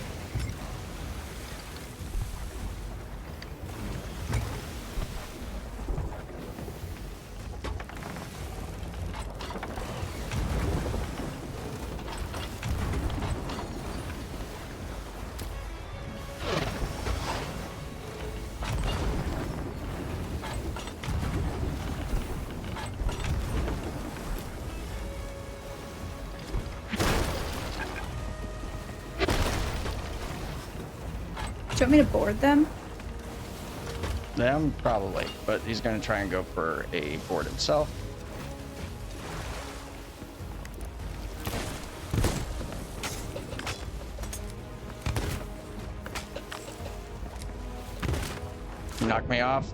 Do you want me to board them? Them, probably. But he's going to try and go for a board himself. You knocked me off.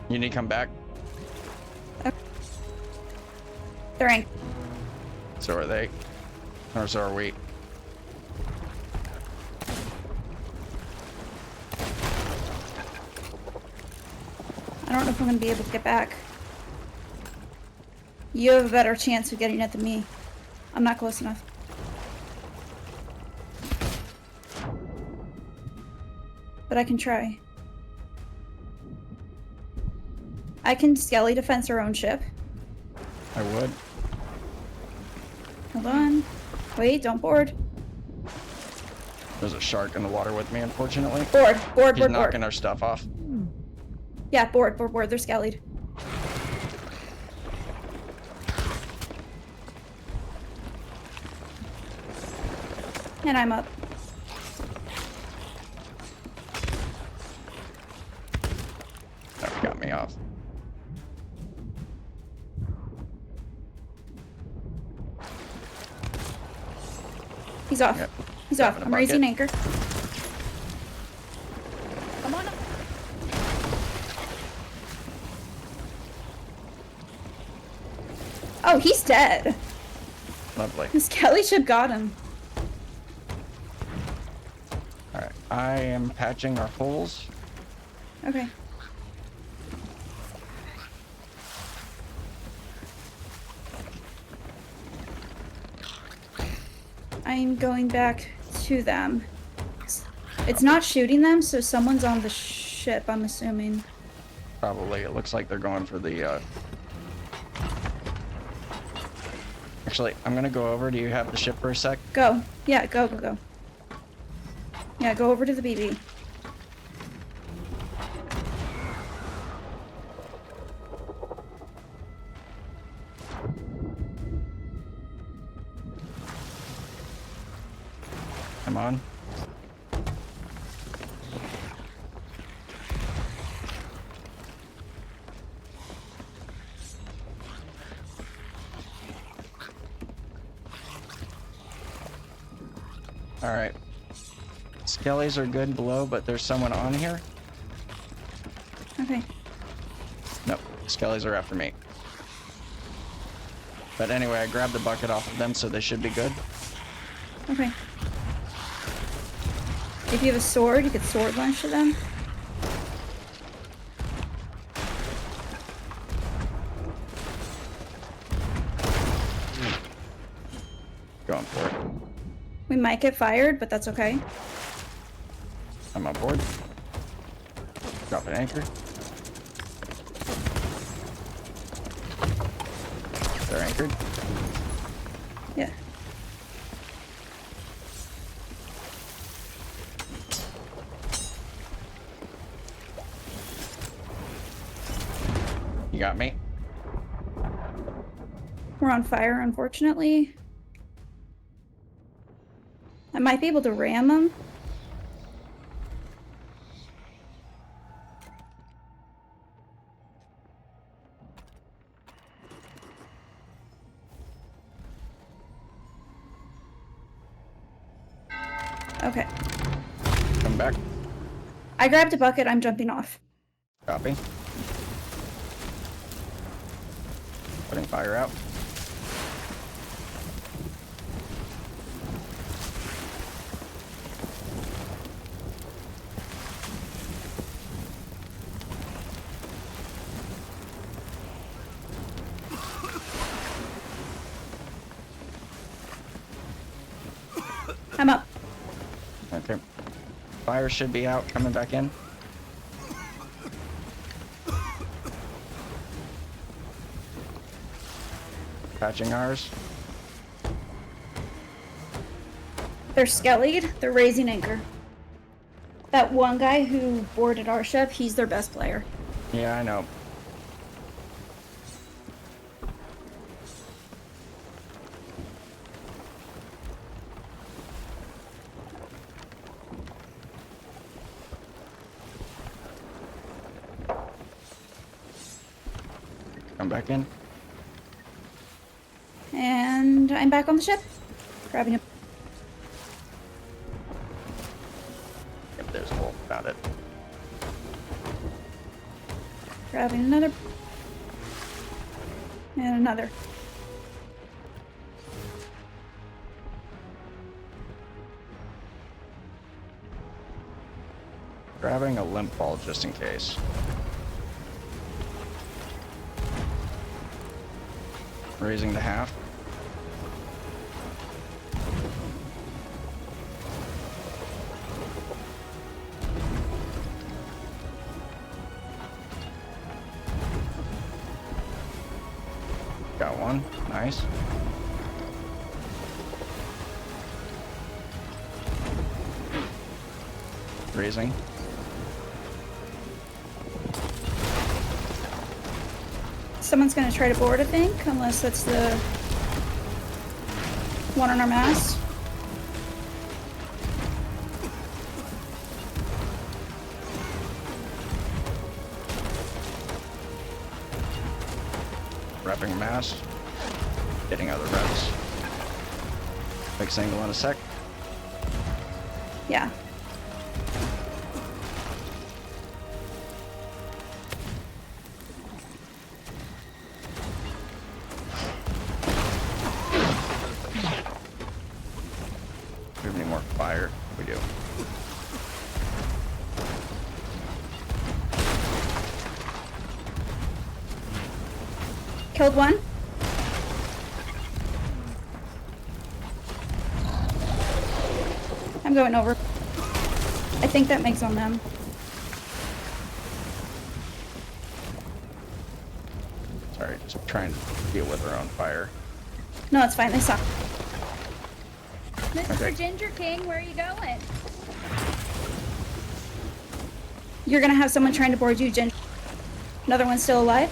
You need to come back. They're in. So are they. Or so are we. I don't know if I'm going to be able to get back. You have a better chance of getting it than me. I'm not close enough. But I can try. I can skelly defense our own ship. I would. Hold on. Wait, don't board. There's a shark in the water with me, unfortunately. Board, board, He's board, knocking board. our stuff off. Yeah, board, board, board. They're skellied. And I'm up. That got me off. He's off. Yep. He's off. Grabbing a I'm raising bucket. anchor. Come on up. Oh, he's dead. Lovely. This Kelly ship got him. Alright. I am patching our holes. Okay. I'm going back to them. It's not shooting them, so someone's on the ship, I'm assuming. Probably. It looks like they're going for the, Actually, I'm gonna go over. Do you have the ship for a sec? Go. Yeah, go. Yeah, go over to the BB. I'm on. Alright. Skellies are good below, but there's someone on here. Okay. Nope. Skellies are after me. But anyway, I grabbed the bucket off of them, so they should be good. Okay. If you have a sword, you could sword launch to them. Going for it. We might get fired, but that's okay. I'm on board. Drop an anchor. They're anchored. Yeah. You got me? We're on fire, unfortunately. I might be able to ram them. Okay. Come back. I grabbed a bucket, I'm jumping off. Copy. Putting fire out. I'm up. Okay. Fire should be out, coming back in. Patching ours. They're skellied. They're raising anchor. That one guy who boarded our ship, he's their best player. Yeah, I know. Come back in. And I'm back on the ship. Grabbing a... Yep, there's a wolf. Found it. Grabbing another. And another. Grabbing a limp ball just in case. Raising the half. Got one. Nice. Raising. Someone's gonna try to board, I think, unless that's the one on our mast. Wrapping mast. Getting other reps. Fix angle in a sec. Yeah. Do we have any more fire? We do. Killed one. I'm going over. I think that makes on them. Sorry, just trying to deal with our own fire. No, it's fine. They suck. Okay. Mr. Ginger King, where are you going? You're gonna have someone trying to board you, Ginger. Another one's still alive?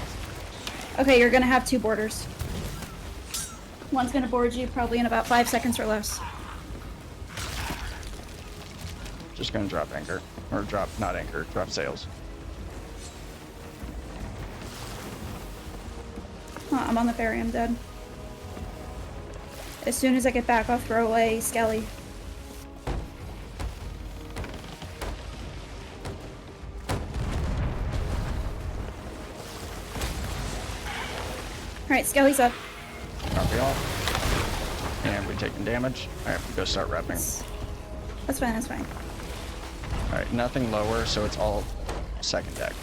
Okay, you're gonna have two boarders. One's gonna board you probably in about 5 seconds or less. Just gonna drop anchor. Or drop, not anchor, drop sails. Oh, I'm on the ferry, I'm dead. As soon as I get back, I'll throw away Skelly. Alright, Skelly's up. Copy all. And we're taking damage. I have to go start repping. That's fine, that's fine. Alright, nothing lower, so it's all second deck.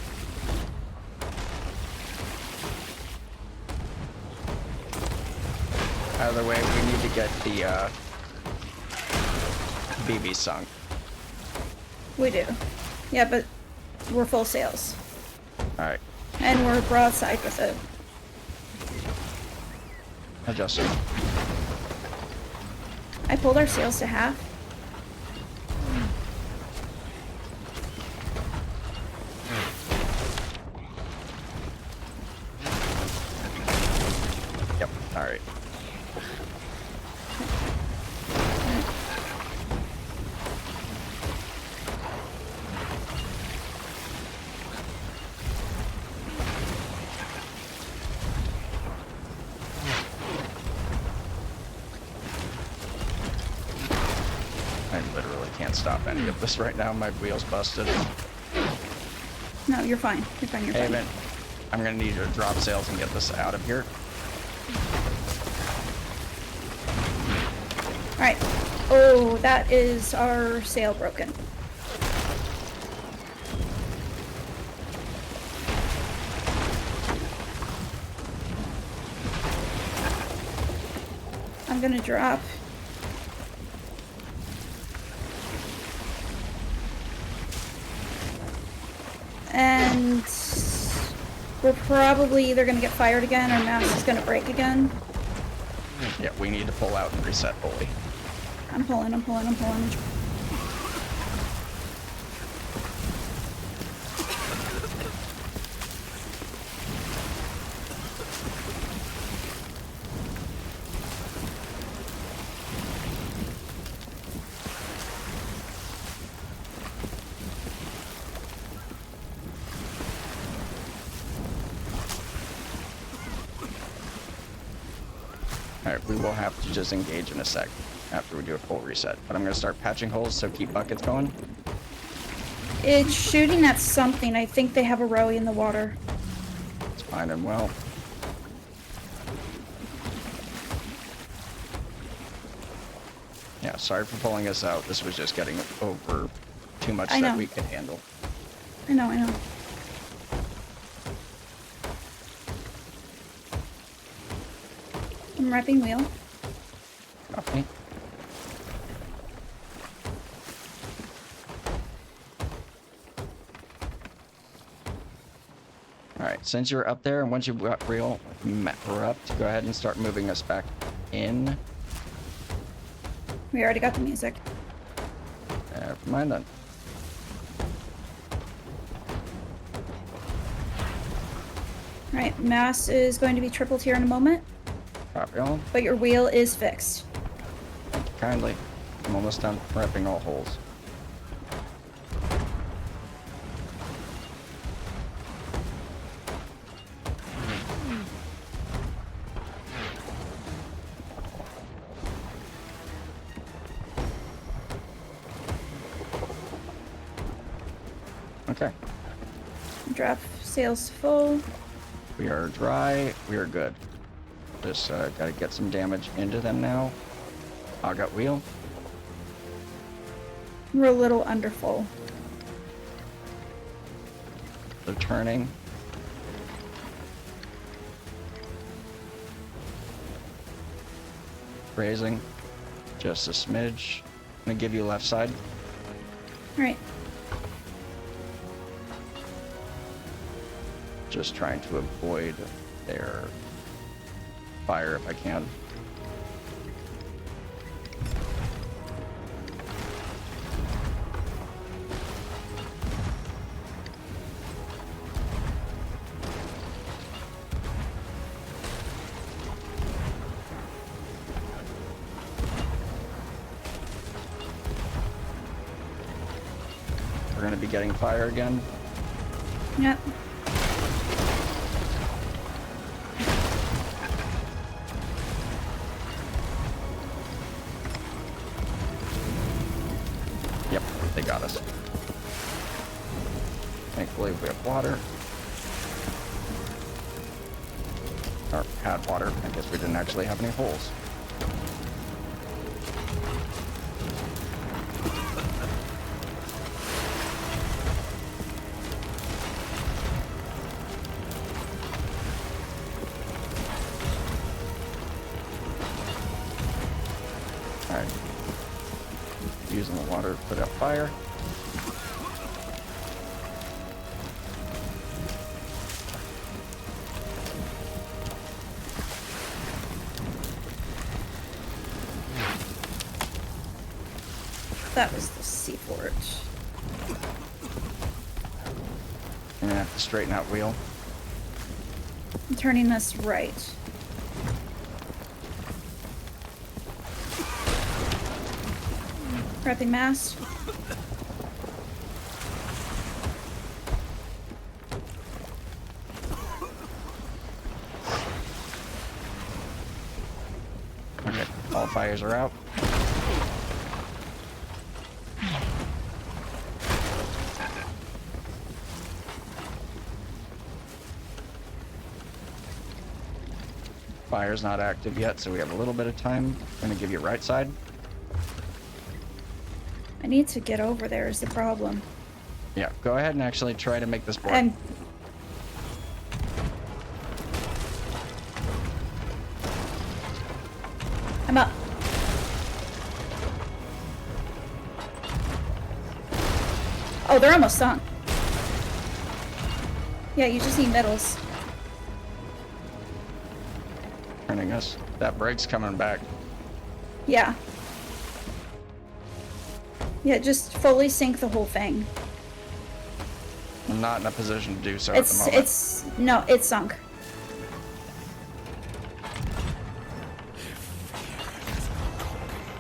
Either way, we need to get the BB sunk. We do. Yeah, but we're full sails. Alright, And we're broadside with it. adjusting. I pulled our sails to half. Yep, alright. I literally can't stop any of this right now. My wheel's busted. No, you're fine. You're fine, you're Hey, fine. man, I'm gonna need you to drop sails and get this out of here. Alright. Oh, that is our sail broken. I'm gonna drop. And we're probably either gonna get fired again or mast is gonna break again. Yeah, we need to pull out and reset fully. I'm pulling, I'm pulling, I'm pulling. Alright, we will have to just engage in a sec after we do a full reset. But I'm gonna start patching holes, so keep buckets going. It's shooting at something. I think they have a rowie in the water. It's fine and well. Yeah, sorry for pulling us out. This was just getting over too much I that know. we could handle. I know, I know. I'm repping wheel. Copy. Alright, since you're up there, and once you've got real erupt, go ahead and start moving us back in. We already got the music. Never mind then. Alright, mass is going to be tripled here in a moment, Copy all. but your wheel is fixed. Thank you kindly. I'm almost done prepping all holes. Okay, Drop sails full. we are dry. We are good. Just gotta get some damage into them now. I got wheel. We're a little under full. They're turning. raising just a smidge. I'm gonna give you left side. Right. Just trying to avoid their fire if I can. We're gonna be getting fire again. Yep. Yep, they got us. Thankfully, we have water. Or had water. I guess we didn't actually have any holes. Alright. Using the water to put out fire. That was the seaport. I'm gonna have to straighten out wheel. I'm turning this right. Prepping mast. Okay, all fires are out. Fire's not active yet, so we have a little bit of time. I'm gonna give you right side. I need to get over there is the problem. Yeah, go ahead and actually try to make this work. And I'm up. Oh, they're almost sunk. Yeah, you just need middles. Turning us. That brake's coming back. Yeah. Yeah, just fully sink the whole thing. I'm not in a position to do so at the moment. No, it's sunk.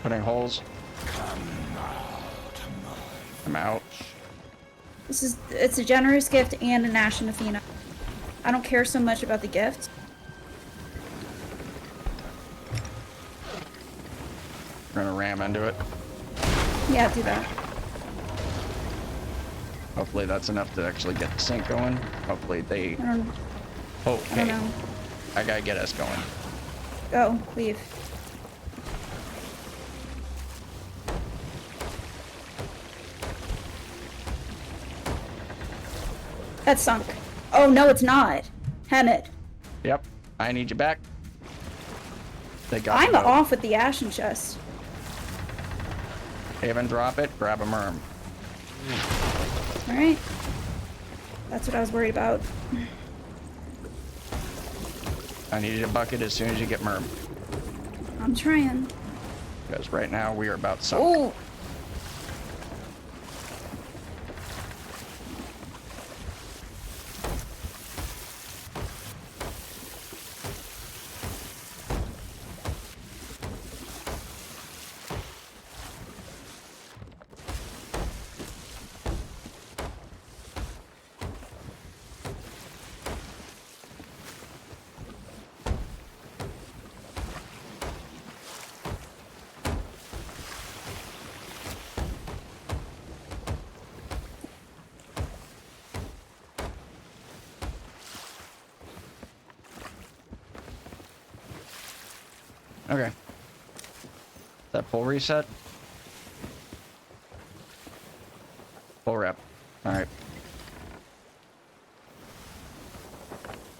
Putting holes. I'm out. It's a generous gift and an Ashen Athena. I don't care so much about the gift. We're gonna ram into it. Yeah, do that. Hopefully that's enough to actually get the sink going. Hopefully they... I don't Okay. know. I gotta get us going. Go, leave. That's sunk. Oh, no, it's not. Hemmet. Yep. I need you back. They got I'm the boat. off with the Ashen chest. Haven, drop it. Grab a merm. Alright. That's what I was worried about. I need a bucket as soon as you get merm. I'm trying. Because right now we are about sunk. Oh! Okay. Is that full reset? Full rep. Alright.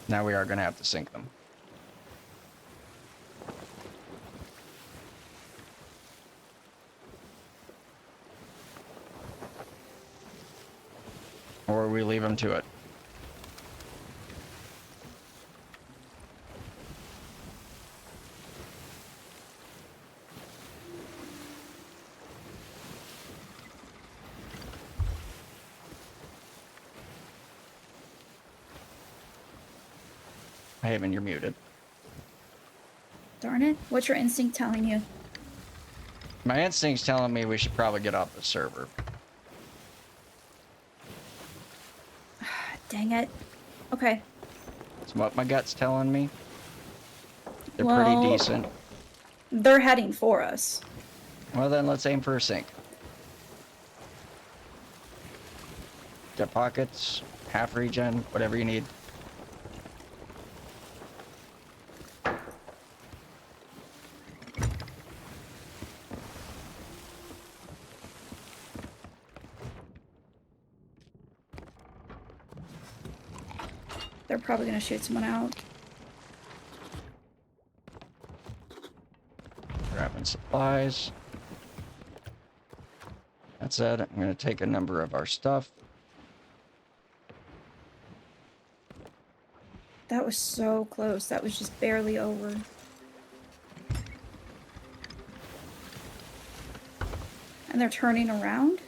Now we are going to have to sink them. to it. Haven, you're muted. Darn it. What's your instinct telling you? My instinct's telling me we should probably get off the server. Dang it. Okay. It's what my gut's telling me. They're Well, pretty decent. They're heading for us. Well, then let's aim for a sink. Get pockets, half regen, whatever you need. They're probably gonna shoot someone out. Grabbing supplies. That said, I'm going to take a number of our stuff. That was so close. That was just barely over. And they're turning around?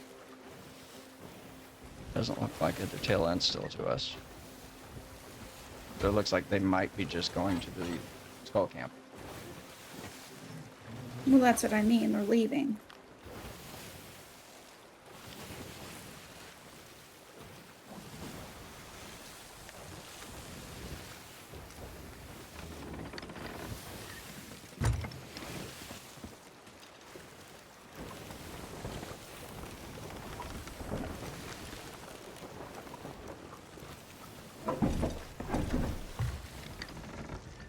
Doesn't look like it. The tail end's still to us. So it looks like they might be just going to the skull camp. Well, that's what I mean. They're leaving.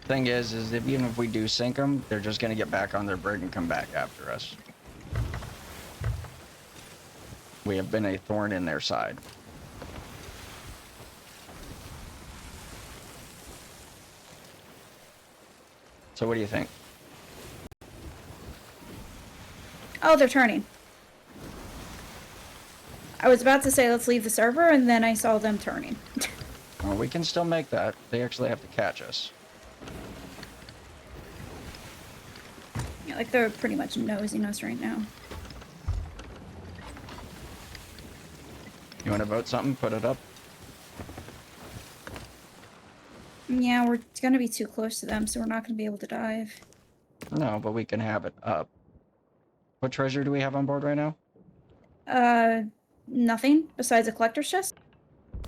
Thing is if even if we do sink them, they're just going to get back on their brig and come back after us. We have been a thorn in their side. So what do you think? Oh, they're turning. I was about to say let's leave the server, and then I saw them turning. Well, we can still make that. They actually have to catch us. Yeah, like they're pretty much nosing us right now. You want to vote something? Put it up. Yeah, we're gonna be too close to them, so we're not gonna be able to dive. No, but we can have it up. What treasure do we have on board right now? Nothing besides a collector's chest.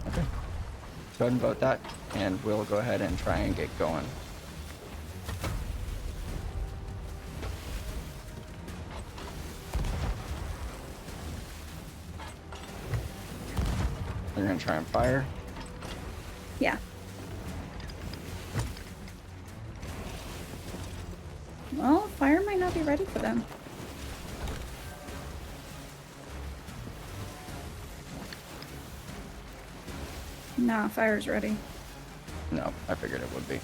Okay. Go ahead and vote that, and we'll go ahead and try and get going. They're gonna try and fire. Yeah. Well, fire might not be ready for them. Nah, fire's ready. No, I figured it would be.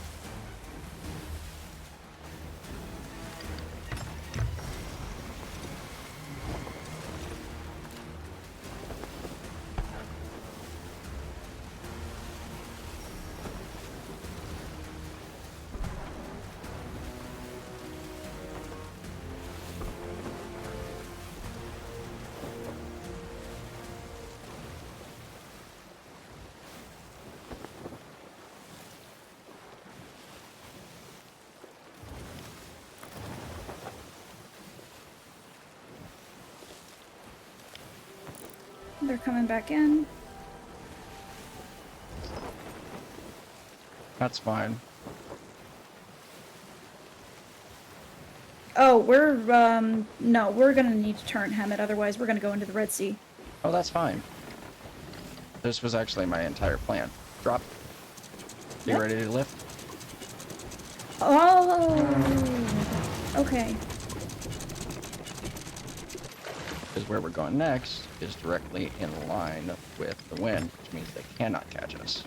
They're coming back in. That's fine. Oh, we're, no, we're gonna need to turn Hemmet, otherwise we're gonna go into the Red Sea. Oh, that's fine. This was actually my entire plan. Drop. Get Yep. ready to lift. Oh, okay. Because where we're going next is directly in line with the wind, which means they cannot catch us.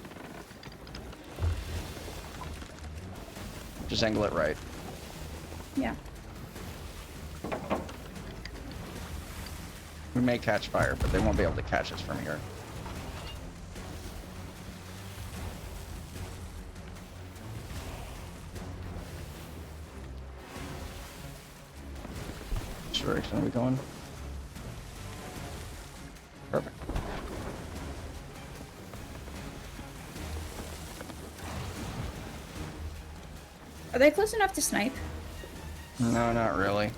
Just angle it right. Yeah. We may catch fire, but they won't be able to catch us from here. direction are we going? Perfect. Are they close enough to snipe? No, not really.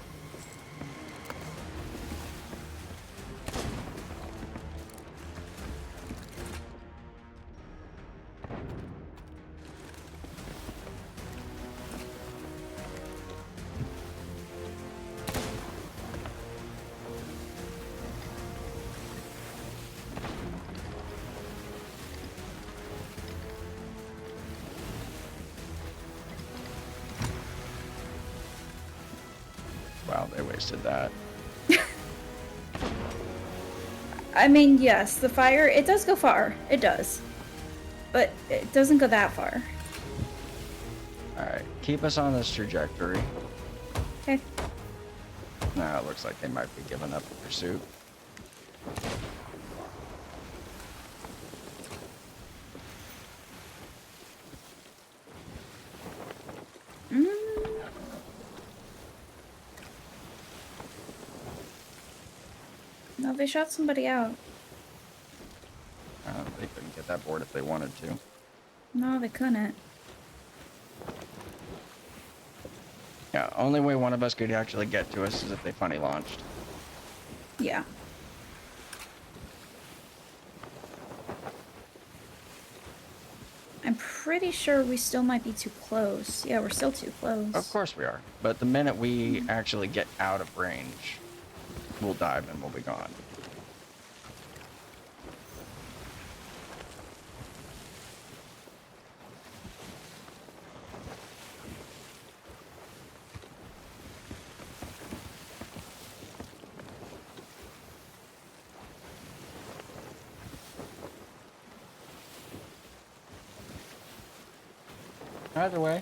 Wow, they wasted that. I mean, yes, the fire, it does go far. It does. But it doesn't go that far. Alright, keep us on this trajectory. Okay. Now it looks like they might be giving up the pursuit. No, they shot somebody out. They couldn't get that board if they wanted to. No, they couldn't. Yeah, only way one of us could actually get to us is if they funny launched. Yeah. I'm pretty sure we still might be too close. Yeah, we're still too close. Of course we are. But the minute we actually get out of range, we'll dive and we'll be gone. Either way.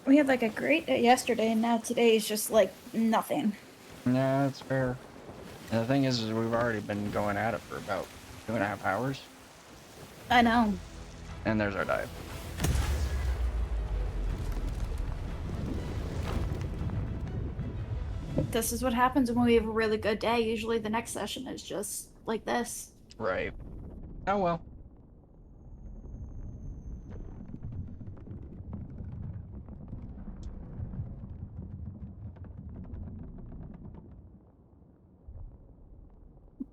We had like a great day yesterday, and now today is just like nothing. Yeah, that's fair. And the thing is we've already been going at it for about 2.5 hours. I know. And there's our dive. This is what happens when we have a really good day. Usually the next session is just like this. Right. Oh well.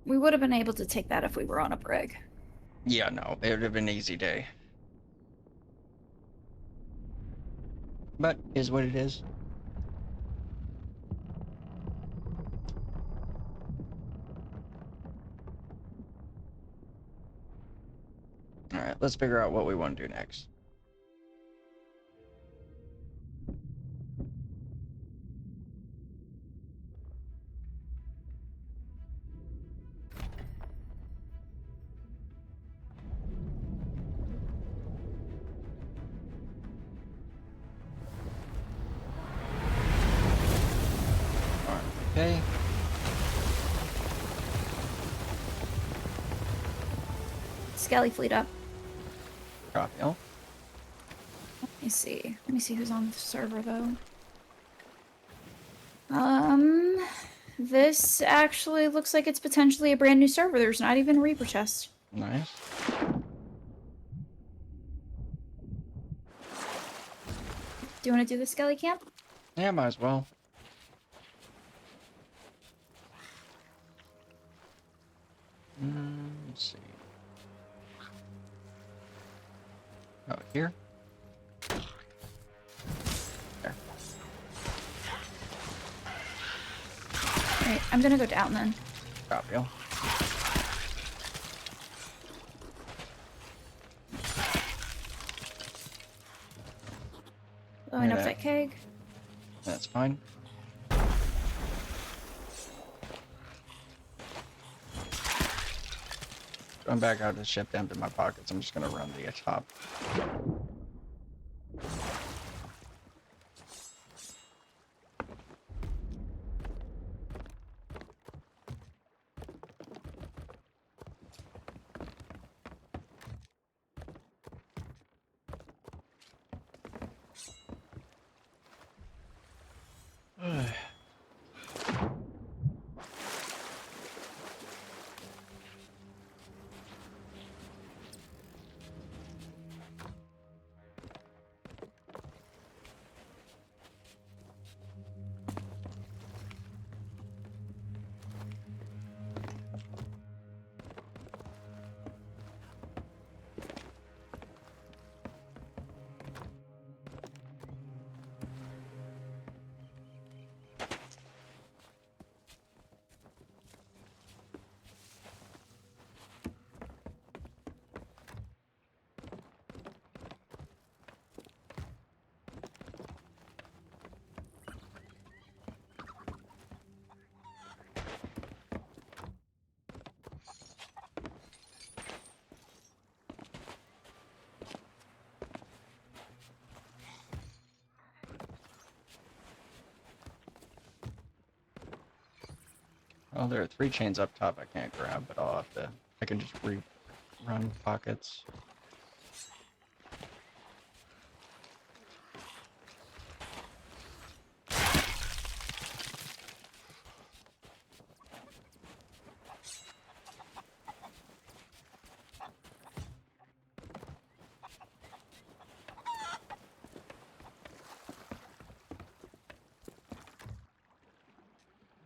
We would have been able to take that if we were on a brig. Yeah, no, it would have been an easy day. But is what it is. Alright, let's figure out what we want to do next. Okay. Skelly fleet up. Copy. Oh, Let me see. Let me see who's on the server though. This actually looks like it's potentially a brand new server. There's not even a Reaper chest. nice. Do you want to do the Skelly camp? Yeah, might as well. Let's see. Oh, here? There. Alright, I'm gonna go down then. Copy. Oh. Blowing up Yeah. that keg. That's fine. Going back out to the ship to empty my pockets. I'm just gonna run the top. Oh, there are 3 chains up top I can't grab, but I'll have to... I can just rerun pockets.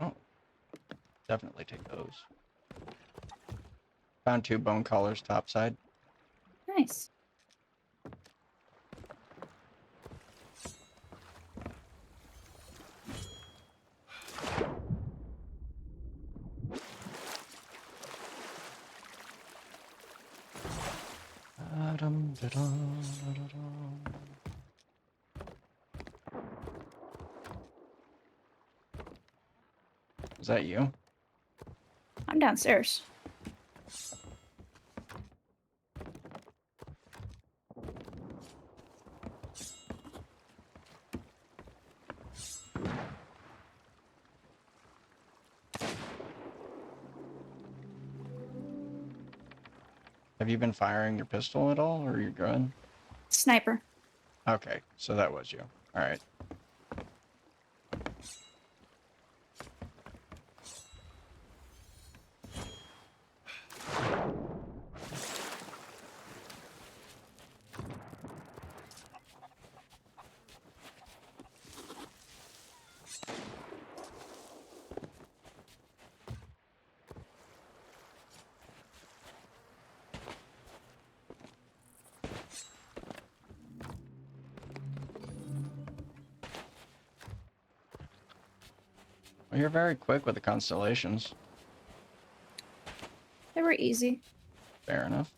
Oh, definitely take those. Found 2 bone collars topside. Nice. Is that you? I'm downstairs. Have you been firing your pistol at all, or your gun? Sniper. Okay, so that was you. Alright. Well, you're very quick with the constellations. They were easy. Fair enough.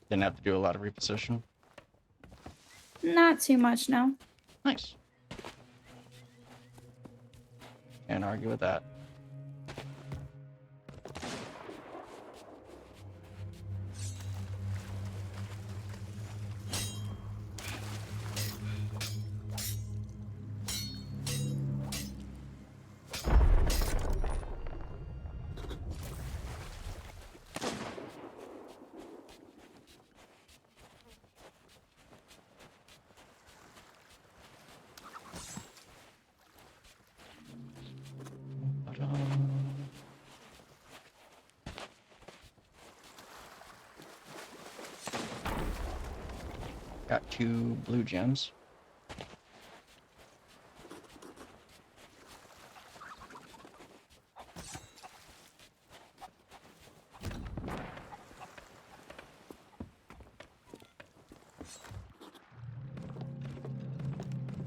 Didn't have to do a lot of reposition. Not too much, no. Nice. Can't argue with that. Got 2 blue gems.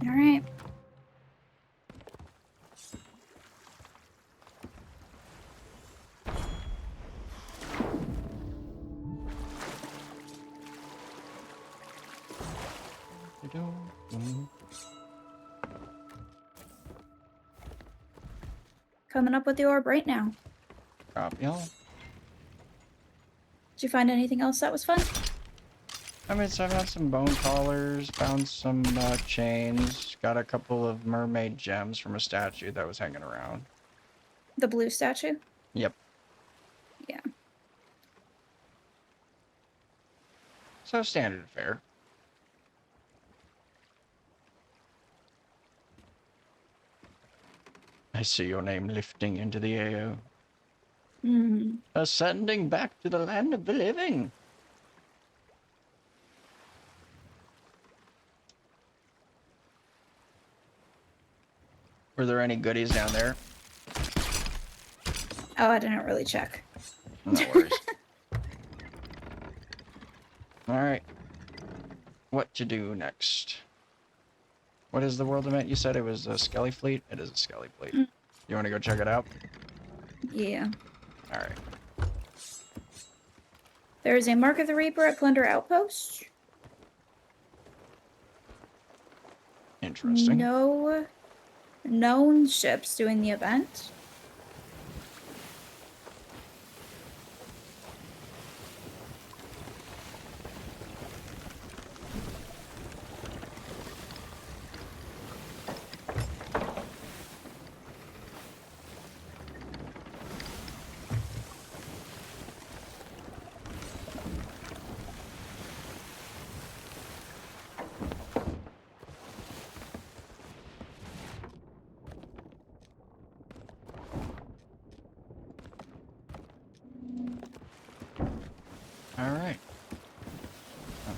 All right. Coming up with the orb right now. Copy all. Did you find anything else that was fun? I mean, so I've had some bone collars, found some chains, got a couple of mermaid gems from a statue that was hanging around. The blue statue? Yep. Yeah. So standard fare. I see your name lifting into the air. Hmm. Ascending back to the land of the living. Were there any goodies down there? Oh, I didn't really check. No worries. Alright. What to do next? What is the world event? You said it was a Skelly Fleet? It is a Skelly Fleet. Mm. You want to go check it out? Yeah. Alright. There is a Mark of the Reaper at Plunder Outpost. Interesting. No known ships doing the event.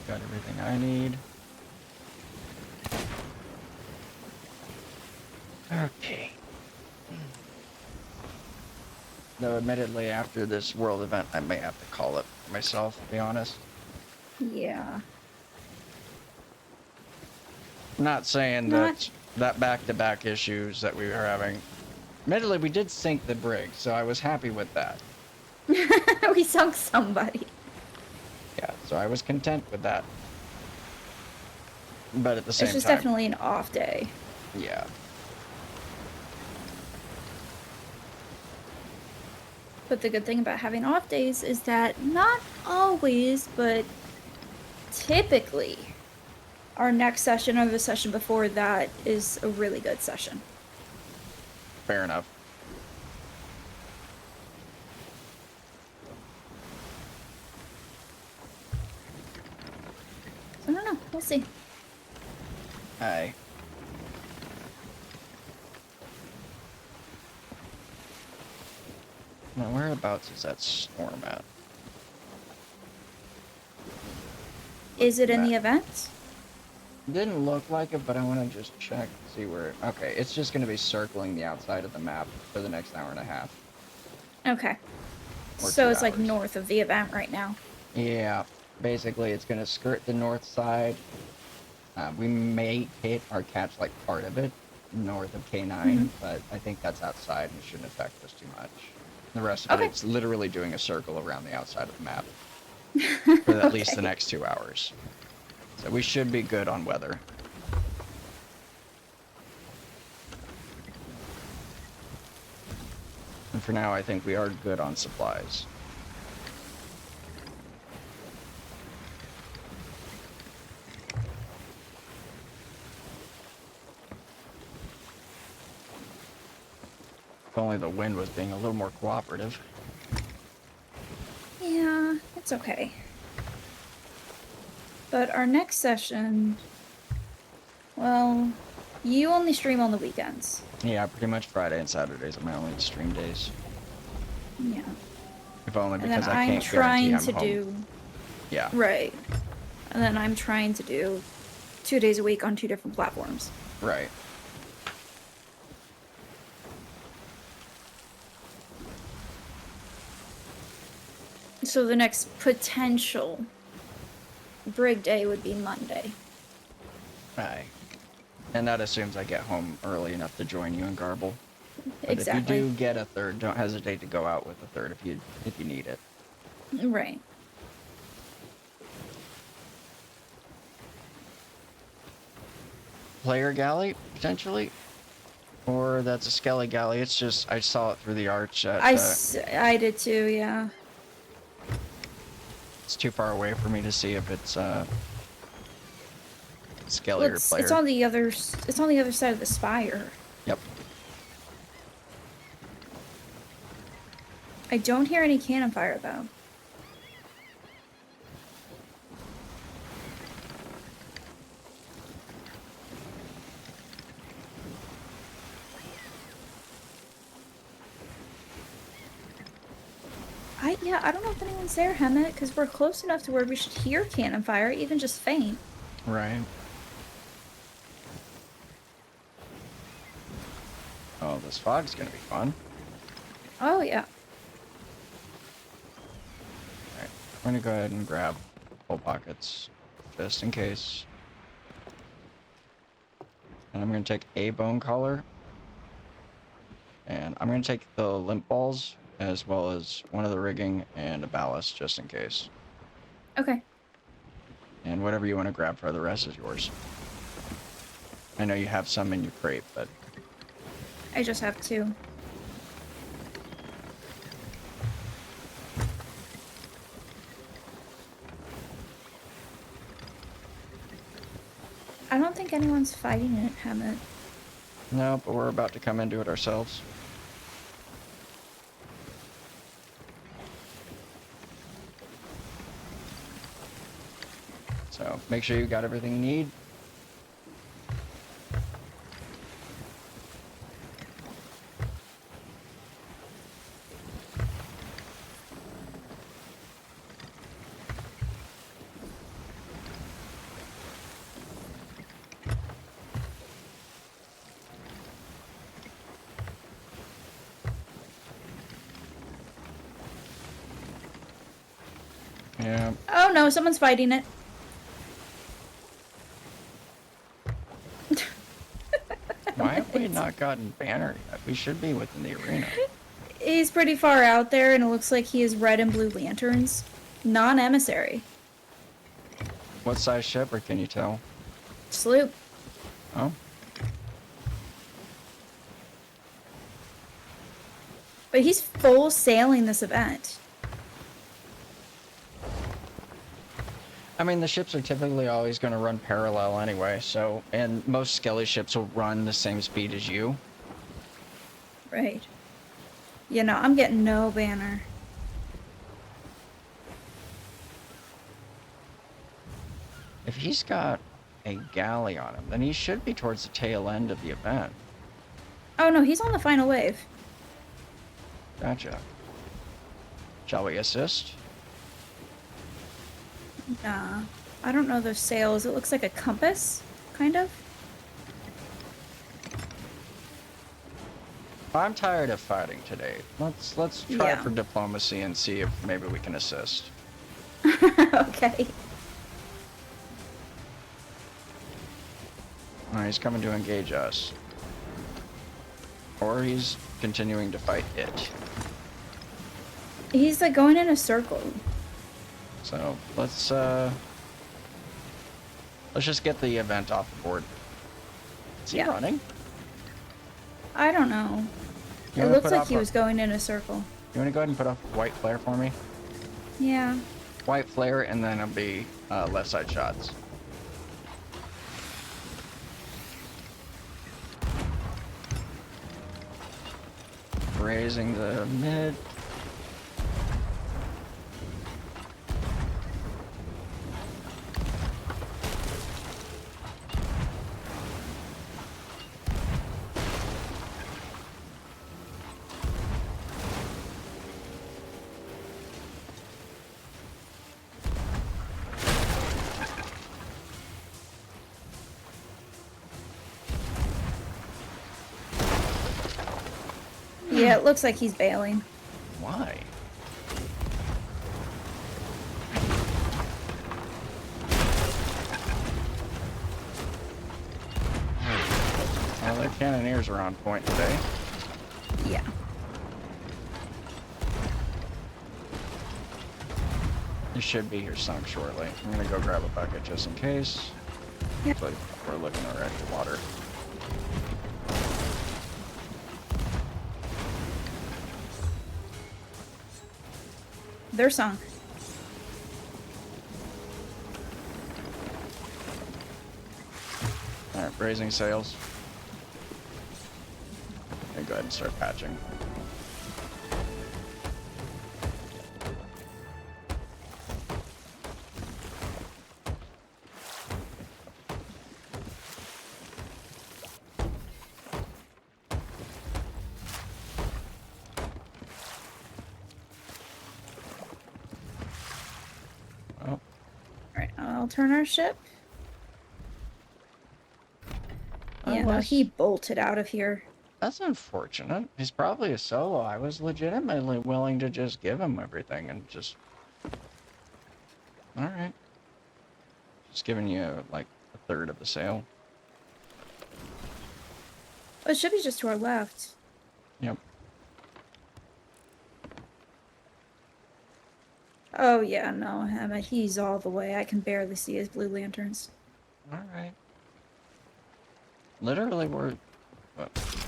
Got everything I need. Okay. Though admittedly, after this world event, I may have to call it myself, to be honest. Yeah. Not saying Not- that back-to-back issues that we were having. Admittedly, we did sink the brig, so I was happy with that. We sunk somebody. Yeah, so I was content with that. But at the same It's just time, definitely an off day. yeah. But the good thing about having off days is that not always, but typically, our next session or the session before that is a really good session. Fair enough. So I don't know. We'll see. Aye. Now, whereabouts is that storm at? Is it in the event? Didn't look like it, but I want to just check to see where... Okay, it's just going to be circling the outside of the map for the next hour and a half. Okay. Or So 2 it's like hours. north of the event right now. Yeah, basically it's going to skirt the north side. We may hit or catch like part of it north of K9, but I think that's outside and shouldn't affect us too much. The rest of Okay. it, it's literally doing a circle around the outside of the map for at least the Okay. next 2 hours. So we should be good on weather. And for now, I think we are good on supplies. If only the wind was being a little more cooperative. Yeah, it's okay. But our next session, well, you only stream on the weekends. Yeah, pretty much Friday and Saturdays are my only stream days. Yeah. If only And then because I I'm can't trying guarantee to I'm home. do Yeah. right. And then I'm trying to do 2 days a week on 2 different platforms. Right. So the next potential brig day would be Monday. Aye. And that assumes I get home early enough to join you and Garble. But Exactly. if you do get a third, don't hesitate to go out with a third if you need it. Right. Player galley, potentially? Or that's a Skelly galley. It's just, I saw it through the arch at, I did too, yeah. it's too far away for me to see if it's, Skelly Well, or it's, player. it's on the other side of the spire. Yep. I don't hear any cannon fire though. I don't know if anyone's there, Hemmet, because we're close enough to where we should hear cannon fire, even just faint. Right. Oh, this fog's gonna be fun. Oh yeah. Alright, I'm gonna go ahead and grab full pockets, just in case. And I'm gonna take a bone collar. And I'm gonna take the limp balls, as well as one of the rigging and a ballast, just in case. Okay. And whatever you want to grab for the rest is yours. I know you have some in your crate, but... I just have 2. I don't think anyone's fighting it, Hemmet. No, but we're about to come into it ourselves. So, make sure you got everything you need. Yeah. Oh no, someone's fighting it. Why have we not gotten Banner yet? We should be within the arena. He's pretty far out there, and it looks like he has red and blue lanterns. Non-emissary. What size ship, or can you tell? Sloop. Oh. But he's full sailing this event. I mean, the ships are typically always going to run parallel anyway, so... And most Skelly ships will run the same speed as you. Right. You know, I'm getting no banner. If he's got a galley on him, then he should be towards the tail end of the event. Oh no, he's on the final wave. Gotcha. Shall we assist? Nah. I don't know those sails. It looks like a compass, kind of. I'm tired of fighting today. Let's try Yeah. for diplomacy and see if maybe we can assist. Okay. He's coming to engage us. Or he's continuing to fight it. He's like going in a circle. So let's just get the event off the board. Is he Yeah. running? I don't know. You It wanna looks put like off he a- was going in a circle. You want to go ahead and put off white flare for me? Yeah. White flare, and then it'll be left side shots. Raising the mid. Yeah, it looks like he's bailing. Why? Well, their cannoneers are on point today. Yeah. They should be here sunk shortly. I'm gonna go grab a bucket just in case. Yep. But we're looking already at water. They're sunk. Alright, raising sails. Okay, go ahead and start patching. Oh, Alright, I'll turn our ship. Yeah, no, was- he bolted out of here. that's unfortunate. He's probably a solo. I was legitimately willing to just give him everything and just... Alright. Just giving you, like, a third of the sail. Oh, it should be just to our left. Yep. Oh yeah, no, Hemmet, he's all the way. I can barely see his blue lanterns. Alright. Literally, well,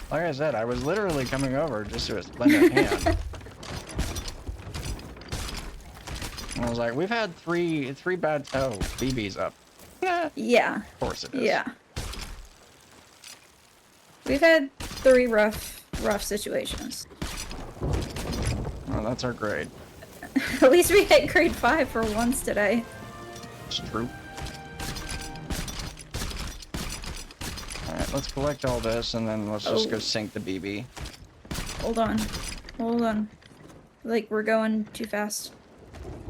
like I said, I was literally coming over just to lend a hand. I was like, we've had three bad, BBs up. Yeah, Yeah, of course it is. yeah. We've had 3 rough situations. Well, that's our grade. At least we hit grade 5 for once today. It's true. Alright, let's collect all this and then let's just go Oh. sink the BB. Hold on. Hold on. Like, we're going too fast.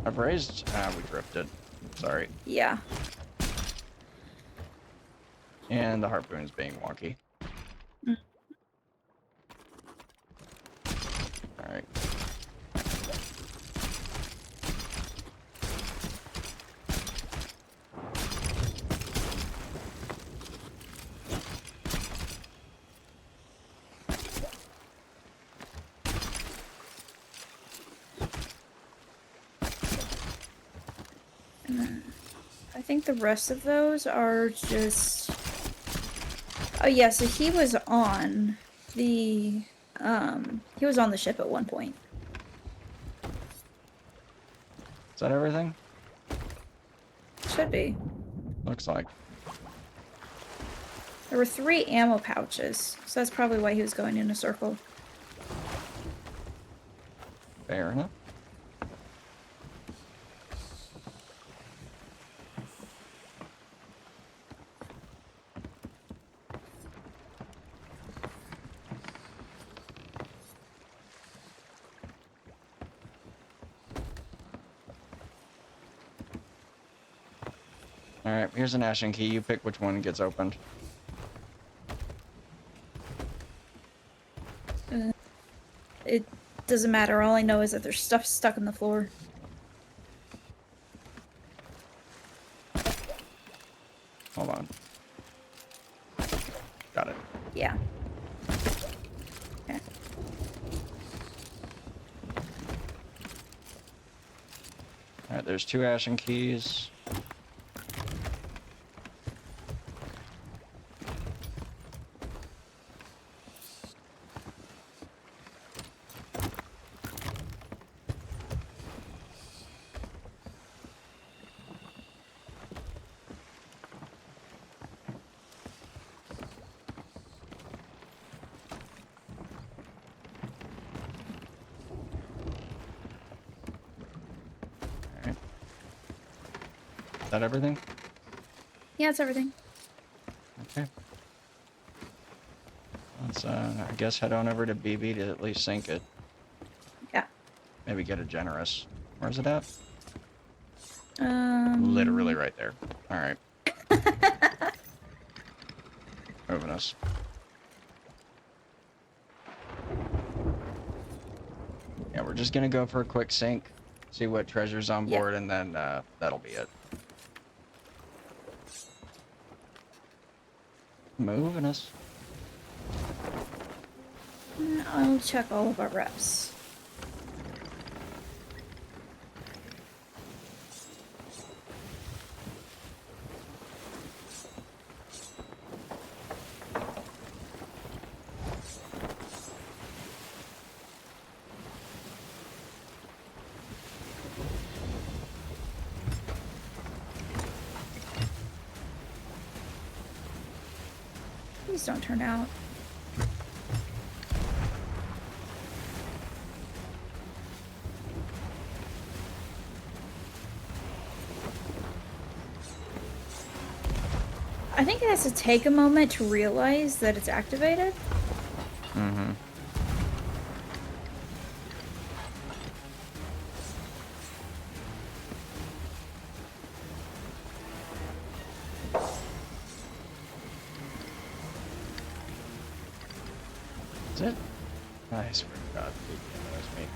I've raised, we drifted. Sorry. Yeah. And the harpoon's being wonky. Mm. Alright. think the rest of those are just... Oh yeah, so he was on the ship at one point. Is that everything? Should be. Looks like. There were 3 ammo pouches, so that's probably why he was going in a circle. Fair enough. Alright, here's an ashen key. You pick which one gets opened. It doesn't matter. All I know is that there's stuff stuck in the floor. Hold on. Got it. Yeah. Okay. Alright, there's 2 ashen keys. Is that everything? Yeah, it's everything. Okay. Let's, I guess head on over to BB to at least sync it. Yeah. Maybe get a generous. Where's it at? Literally. Literally right there. Alright. Moving us. Yeah, we're just gonna go for a quick sync, see what treasure's on board, and then that'll be it. Moving us. I'll check all of our reps. Please don't turn out. I think it has to take a moment to realize that it's activated. Mm-hmm. Is it? I swear to God, that was me.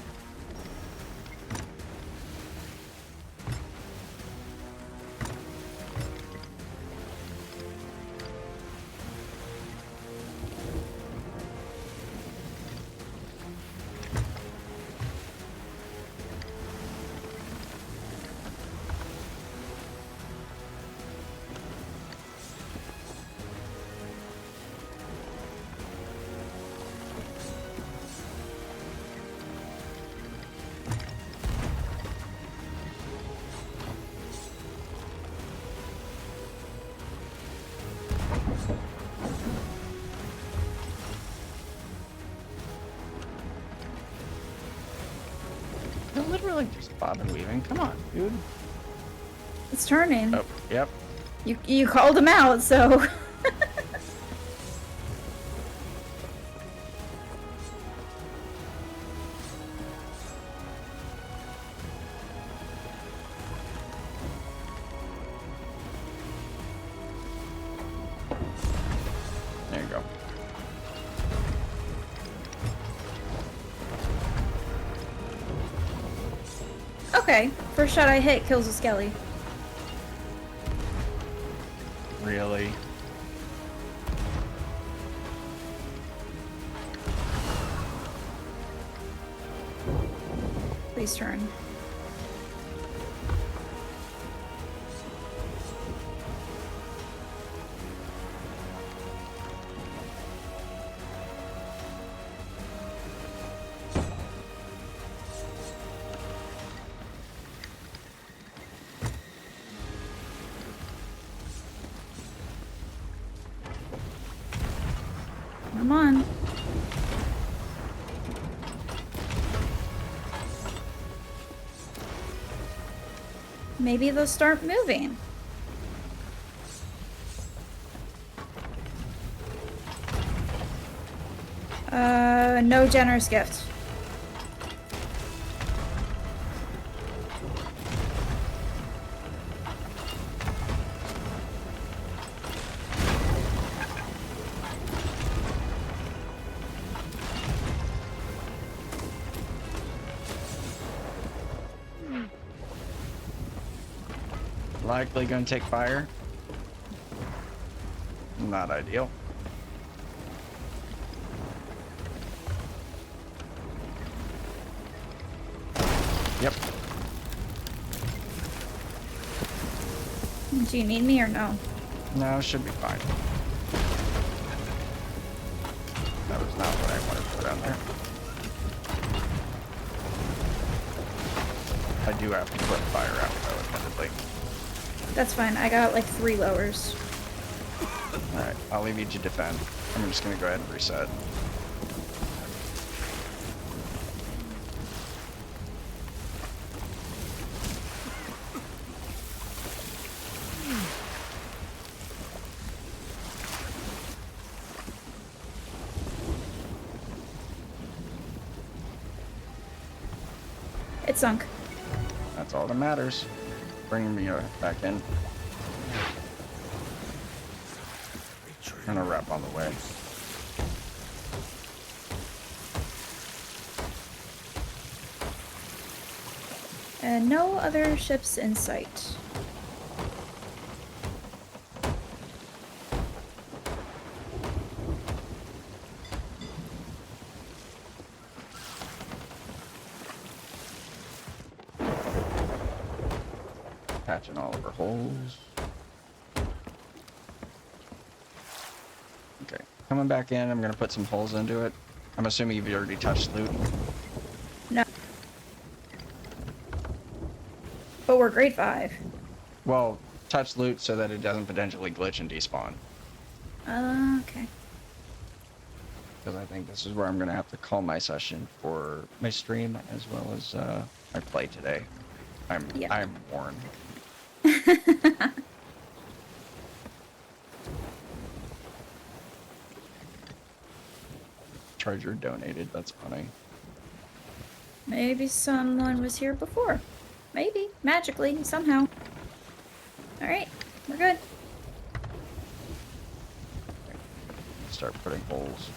They're literally just bobbing weaving. Come on, dude. It's turning. Oh, yep. You called him out, so. There you go. Okay, first shot I hit kills a skelly. Really? Please turn. Come on. Maybe they'll start moving. No generous gift. Likely gonna take fire. Not ideal. Yep. Do you need me or no? No, should be fine. That was not what I wanted to put on there. I do have to put fire out though, admittedly. That's fine. I got like 3 lowers. Alright, I'll leave you to defend. I'm just gonna go ahead and reset. It sunk. That's all that matters. Bringing me back in. And a wrap on the way. And no other ships in sight. Patching all of our holes. Okay, coming back in, I'm gonna put some holes into it. I'm assuming you've already touched loot. No. But we're grade 5. Well, touch loot so that it doesn't potentially glitch and despawn. Okay. Because I think this is where I'm gonna have to call my session for my stream as well as my play today. I'm worn. Charger donated, that's funny. Maybe someone was here before. Maybe. Magically. Somehow. Alright. We're good. Start putting holes.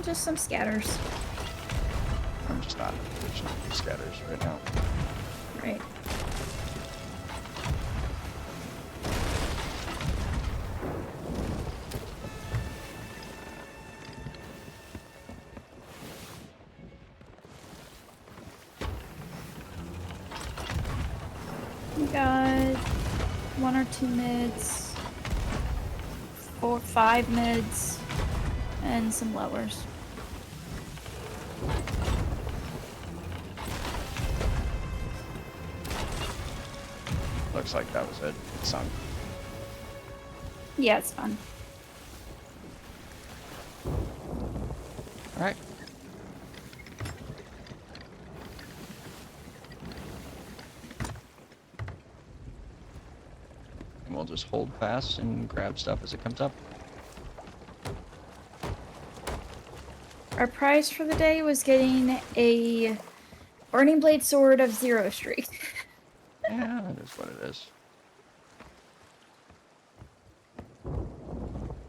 Just some scatters. I'm just not pushing these scatters right now. Right. We got 1 or 2 mids, 4, 5 mids, and some lowers. Looks like that was it. It sunk. Yeah, it's fun. Alright. And we'll just hold fast and grab stuff as it comes up. Our prize for the day was getting a Burning Blade Sword of 0 streak. Yeah, that is what it is.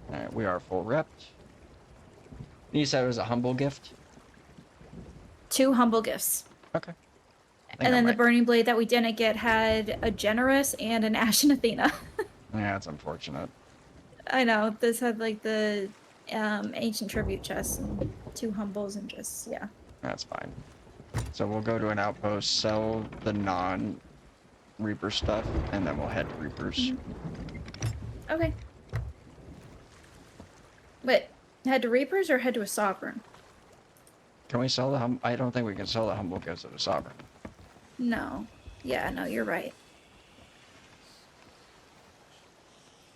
Alright, we are full repped. You said it was a humble gift? 2 humble gifts. Okay. And then the right. Burning Blade that we didn't get had a Generous and an Ashen Athena. Yeah, it's unfortunate. I know. This had like the Ancient Tribute chest and 2 humbles and just, yeah. That's fine. So we'll go to an outpost, sell the non-Reaper stuff, and then we'll head to Reapers. Okay. Wait, head to Reapers or head to a Sovereign? Can we sell the I don't think we can sell the humble gifts at a Sovereign. No. Yeah, no, you're right.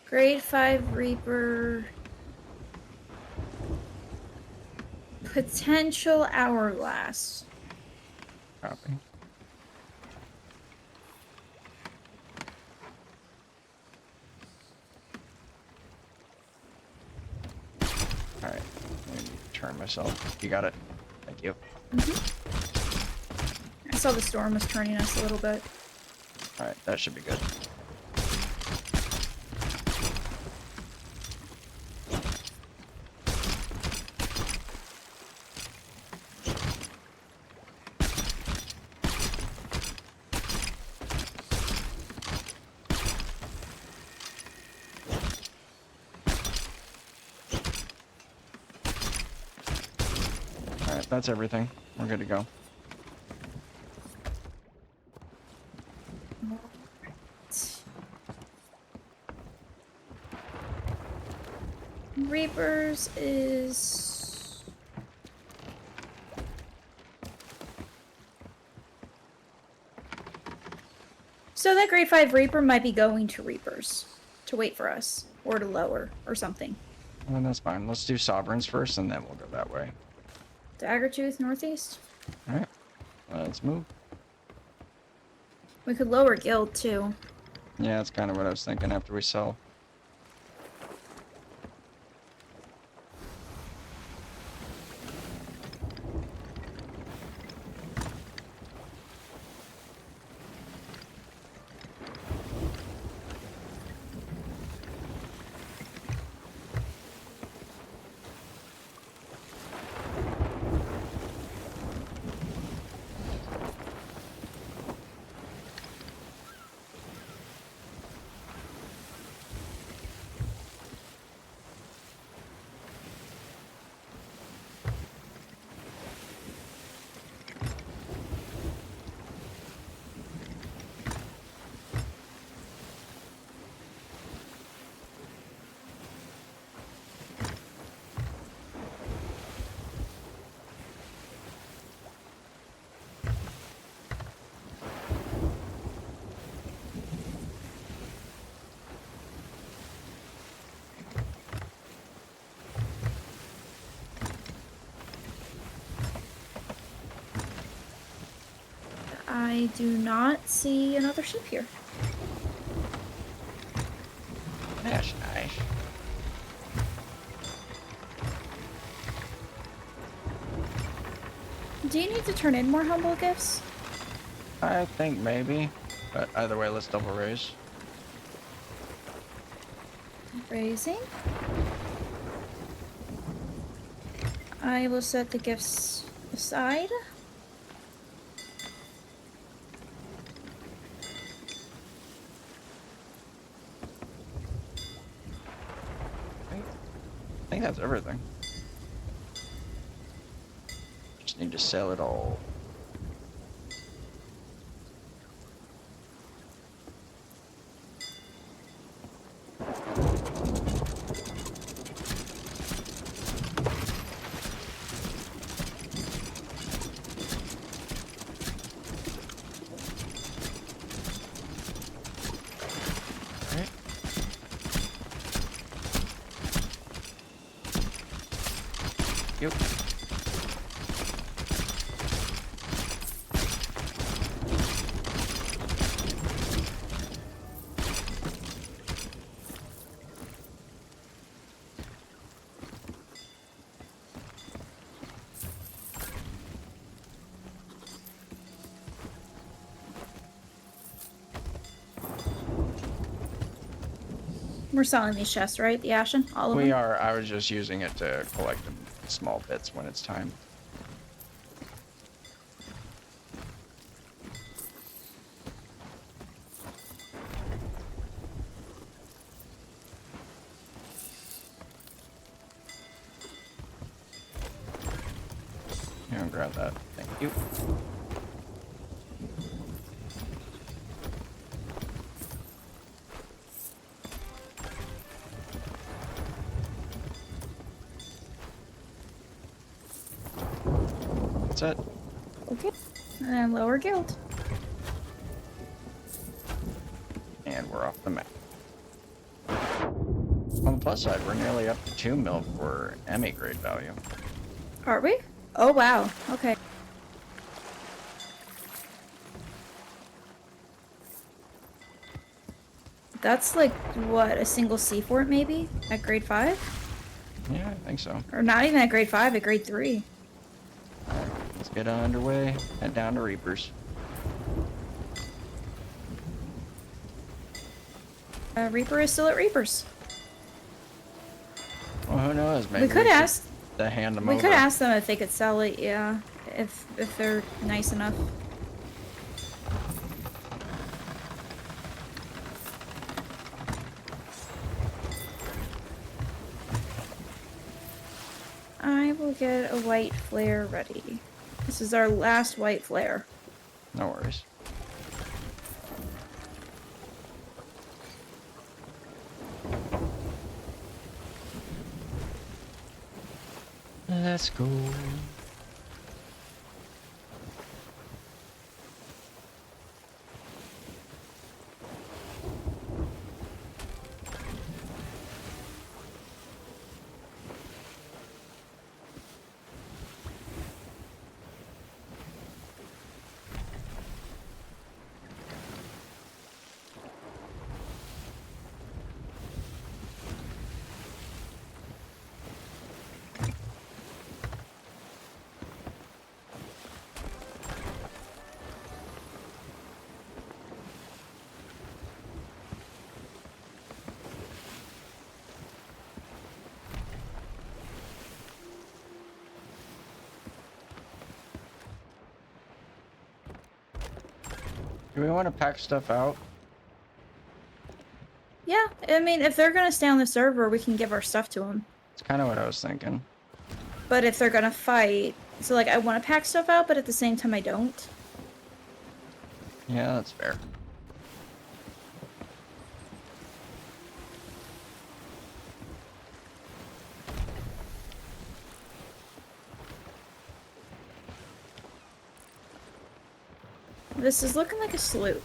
Grade 5 Reaper. Potential hourglass. Copy. Alright, I need to turn myself. You got it. Thank you. I saw the storm was turning us a little bit. Alright, that should be good. Alright, that's everything. We're good to go. Reapers is... So that grade 5 Reaper might be going to Reapers to wait for us, or to lower, or something. Well, that's fine. Let's do Sovereigns first, and then we'll go that way. Daggertooth northeast. Alright, let's move. We could lower guild too. Yeah, that's kind of what I was thinking after we sell. I do not see another ship here. That's nice. Do you need to turn in more humble gifts? I think maybe. But either way, let's double raise. Raising. I will set the gifts aside. I think that's everything. Just need to sell it all. Alright. Yep. We're selling these chests, right? The Ashen? All of them? We are. I was just using it to collect them small bits when it's time. Here, I'll grab that. Thank you. That's it. Okay. And then lower guild. And we're off the map. plus side, we're nearly up to 2 mil for Emmy grade value. Are we? Oh wow. Okay. That's like what, a single C fort maybe at grade 5? Yeah, I think so. Or not even at grade 5, at grade 3. Alright, let's get underway. Head down to Reapers. Reaper is still at Reapers. Well, who knows? Maybe We could ask. to hand them We over. could ask them if they could sell it. Yeah, if they're nice enough. I will get a white flare ready. This is our last white flare. No worries. Let's go. Do we want to pack stuff out? Yeah, I mean, if they're gonna stay on the server, we can give our stuff to them. It's kind of what I was thinking. But if they're gonna fight, so like I want to pack stuff out, but at the same time I don't. Yeah, that's fair. This is looking like a sloop.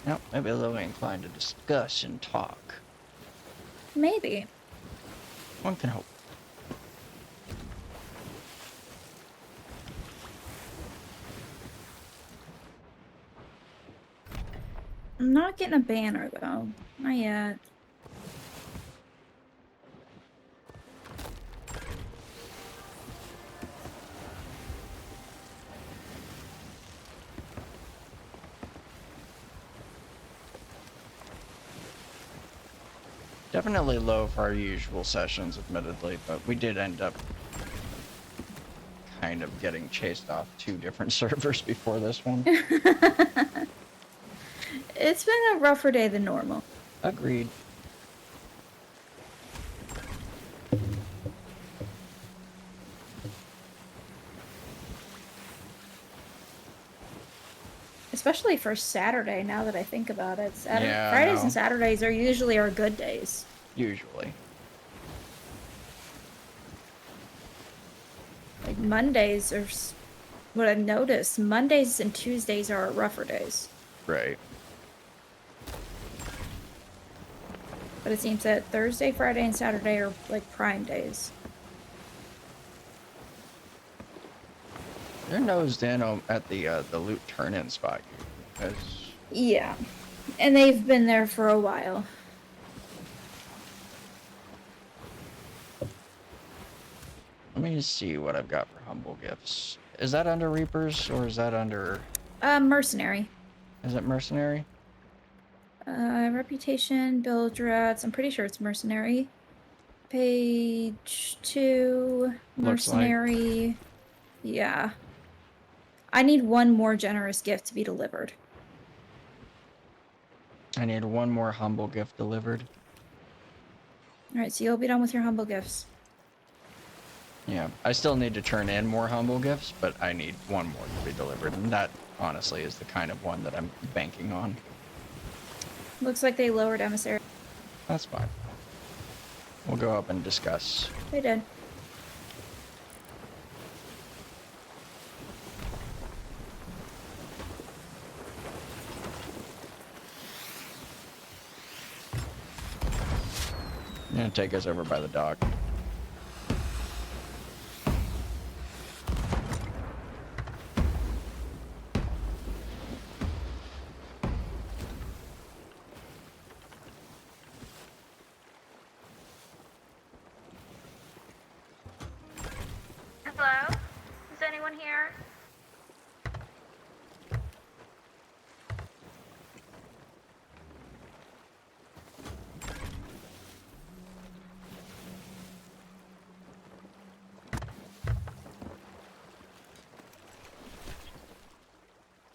Yep, maybe a little inclined to discuss and talk. Maybe. One can hope. I'm not getting a banner though. Not yet. Definitely low for our usual sessions, admittedly, but we did end up kind of getting chased off 2 different servers before this one. It's been a rougher day than normal. Agreed. Especially for Saturday, now that I think about it. Yeah, I Fridays know. and Saturdays are usually our good days. Usually. Like Mondays are what I've noticed. Mondays and Tuesdays are our rougher days. Right. But it seems that Thursday, Friday, and Saturday are like prime days. They're nosed in at the loot turn-in spot. Because Yeah. And they've been there for a while. let me just see what I've got for humble gifts. Is that under Reapers or is that under? Mercenary. Is it mercenary? Reputation, build rats. I'm pretty sure it's mercenary. Page 2, Looks like. mercenary. Yeah. I need one more generous gift to be delivered. I need one more humble gift delivered. Alright, so you'll be done with your humble gifts. Yeah, I still need to turn in more humble gifts, but I need one more to be delivered, and that honestly is the kind of one that I'm banking on. Looks like they lowered emissary. That's fine. We'll go up and discuss. They did. Gonna take us over by the dock. Hello? Is anyone here?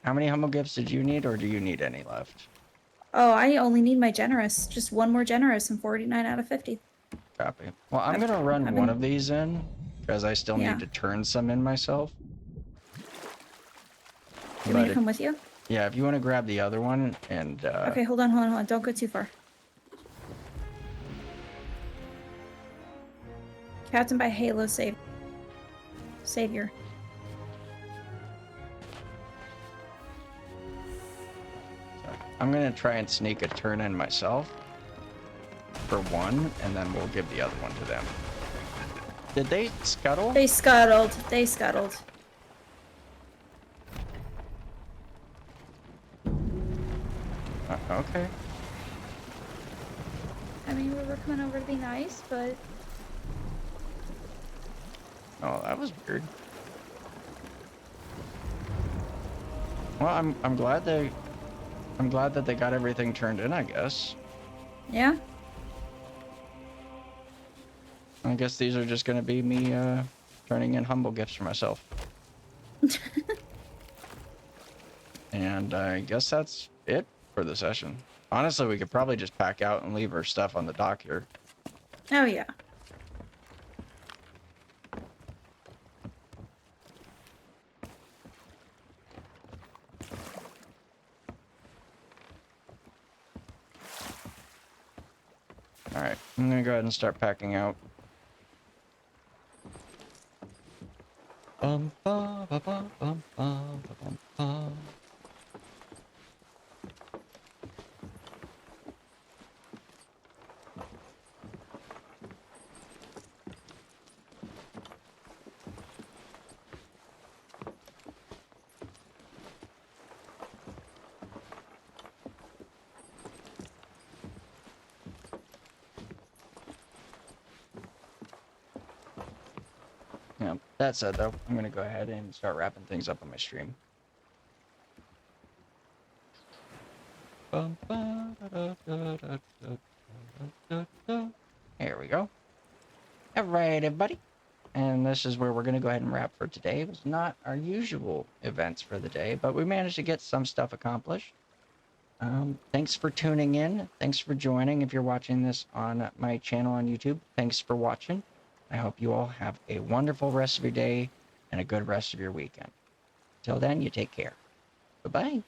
How many humble gifts did you need, or do you need any left? Oh, I only need my generous. Just one more generous and 49 out of 50. Copy. Well, I'm I've- gonna run I've one been- of these in, because I still Yeah. need to turn some in myself. Do you want me But to come with you? yeah, if you want to grab the other one, and Okay, hold on. Don't go too far. Captain by Halo Savior. I'm gonna try and sneak a turn in myself for one, and then we'll give the other one to them. Did they scuttle? They scuttled. Okay. I mean, we were coming over to be nice, but Oh, that was weird. Well, I'm glad that they got everything turned in, I guess. yeah. I guess these are just gonna be me turning in humble gifts for myself. And I guess that's it for the session. Honestly, we could probably just pack out and leave our stuff on the dock here. Oh, yeah. Alright, I'm gonna go ahead and start packing out. Bum, ba, ba, ba, bum, ba, ba, bum, ba. Yeah, that said though, I'm gonna go ahead and start wrapping things up on my stream. Bum, ba, da, da, da, da, da, da. There we go. All right, everybody. And this is where we're going to go ahead and wrap for today. It was not our usual events for the day, but we managed to get some stuff accomplished. Thanks for tuning in. Thanks for joining. If you're watching this on my channel on YouTube, thanks for watching. I hope you all have a wonderful rest of your day and a good rest of your weekend. Till then, you take care. Bye-bye.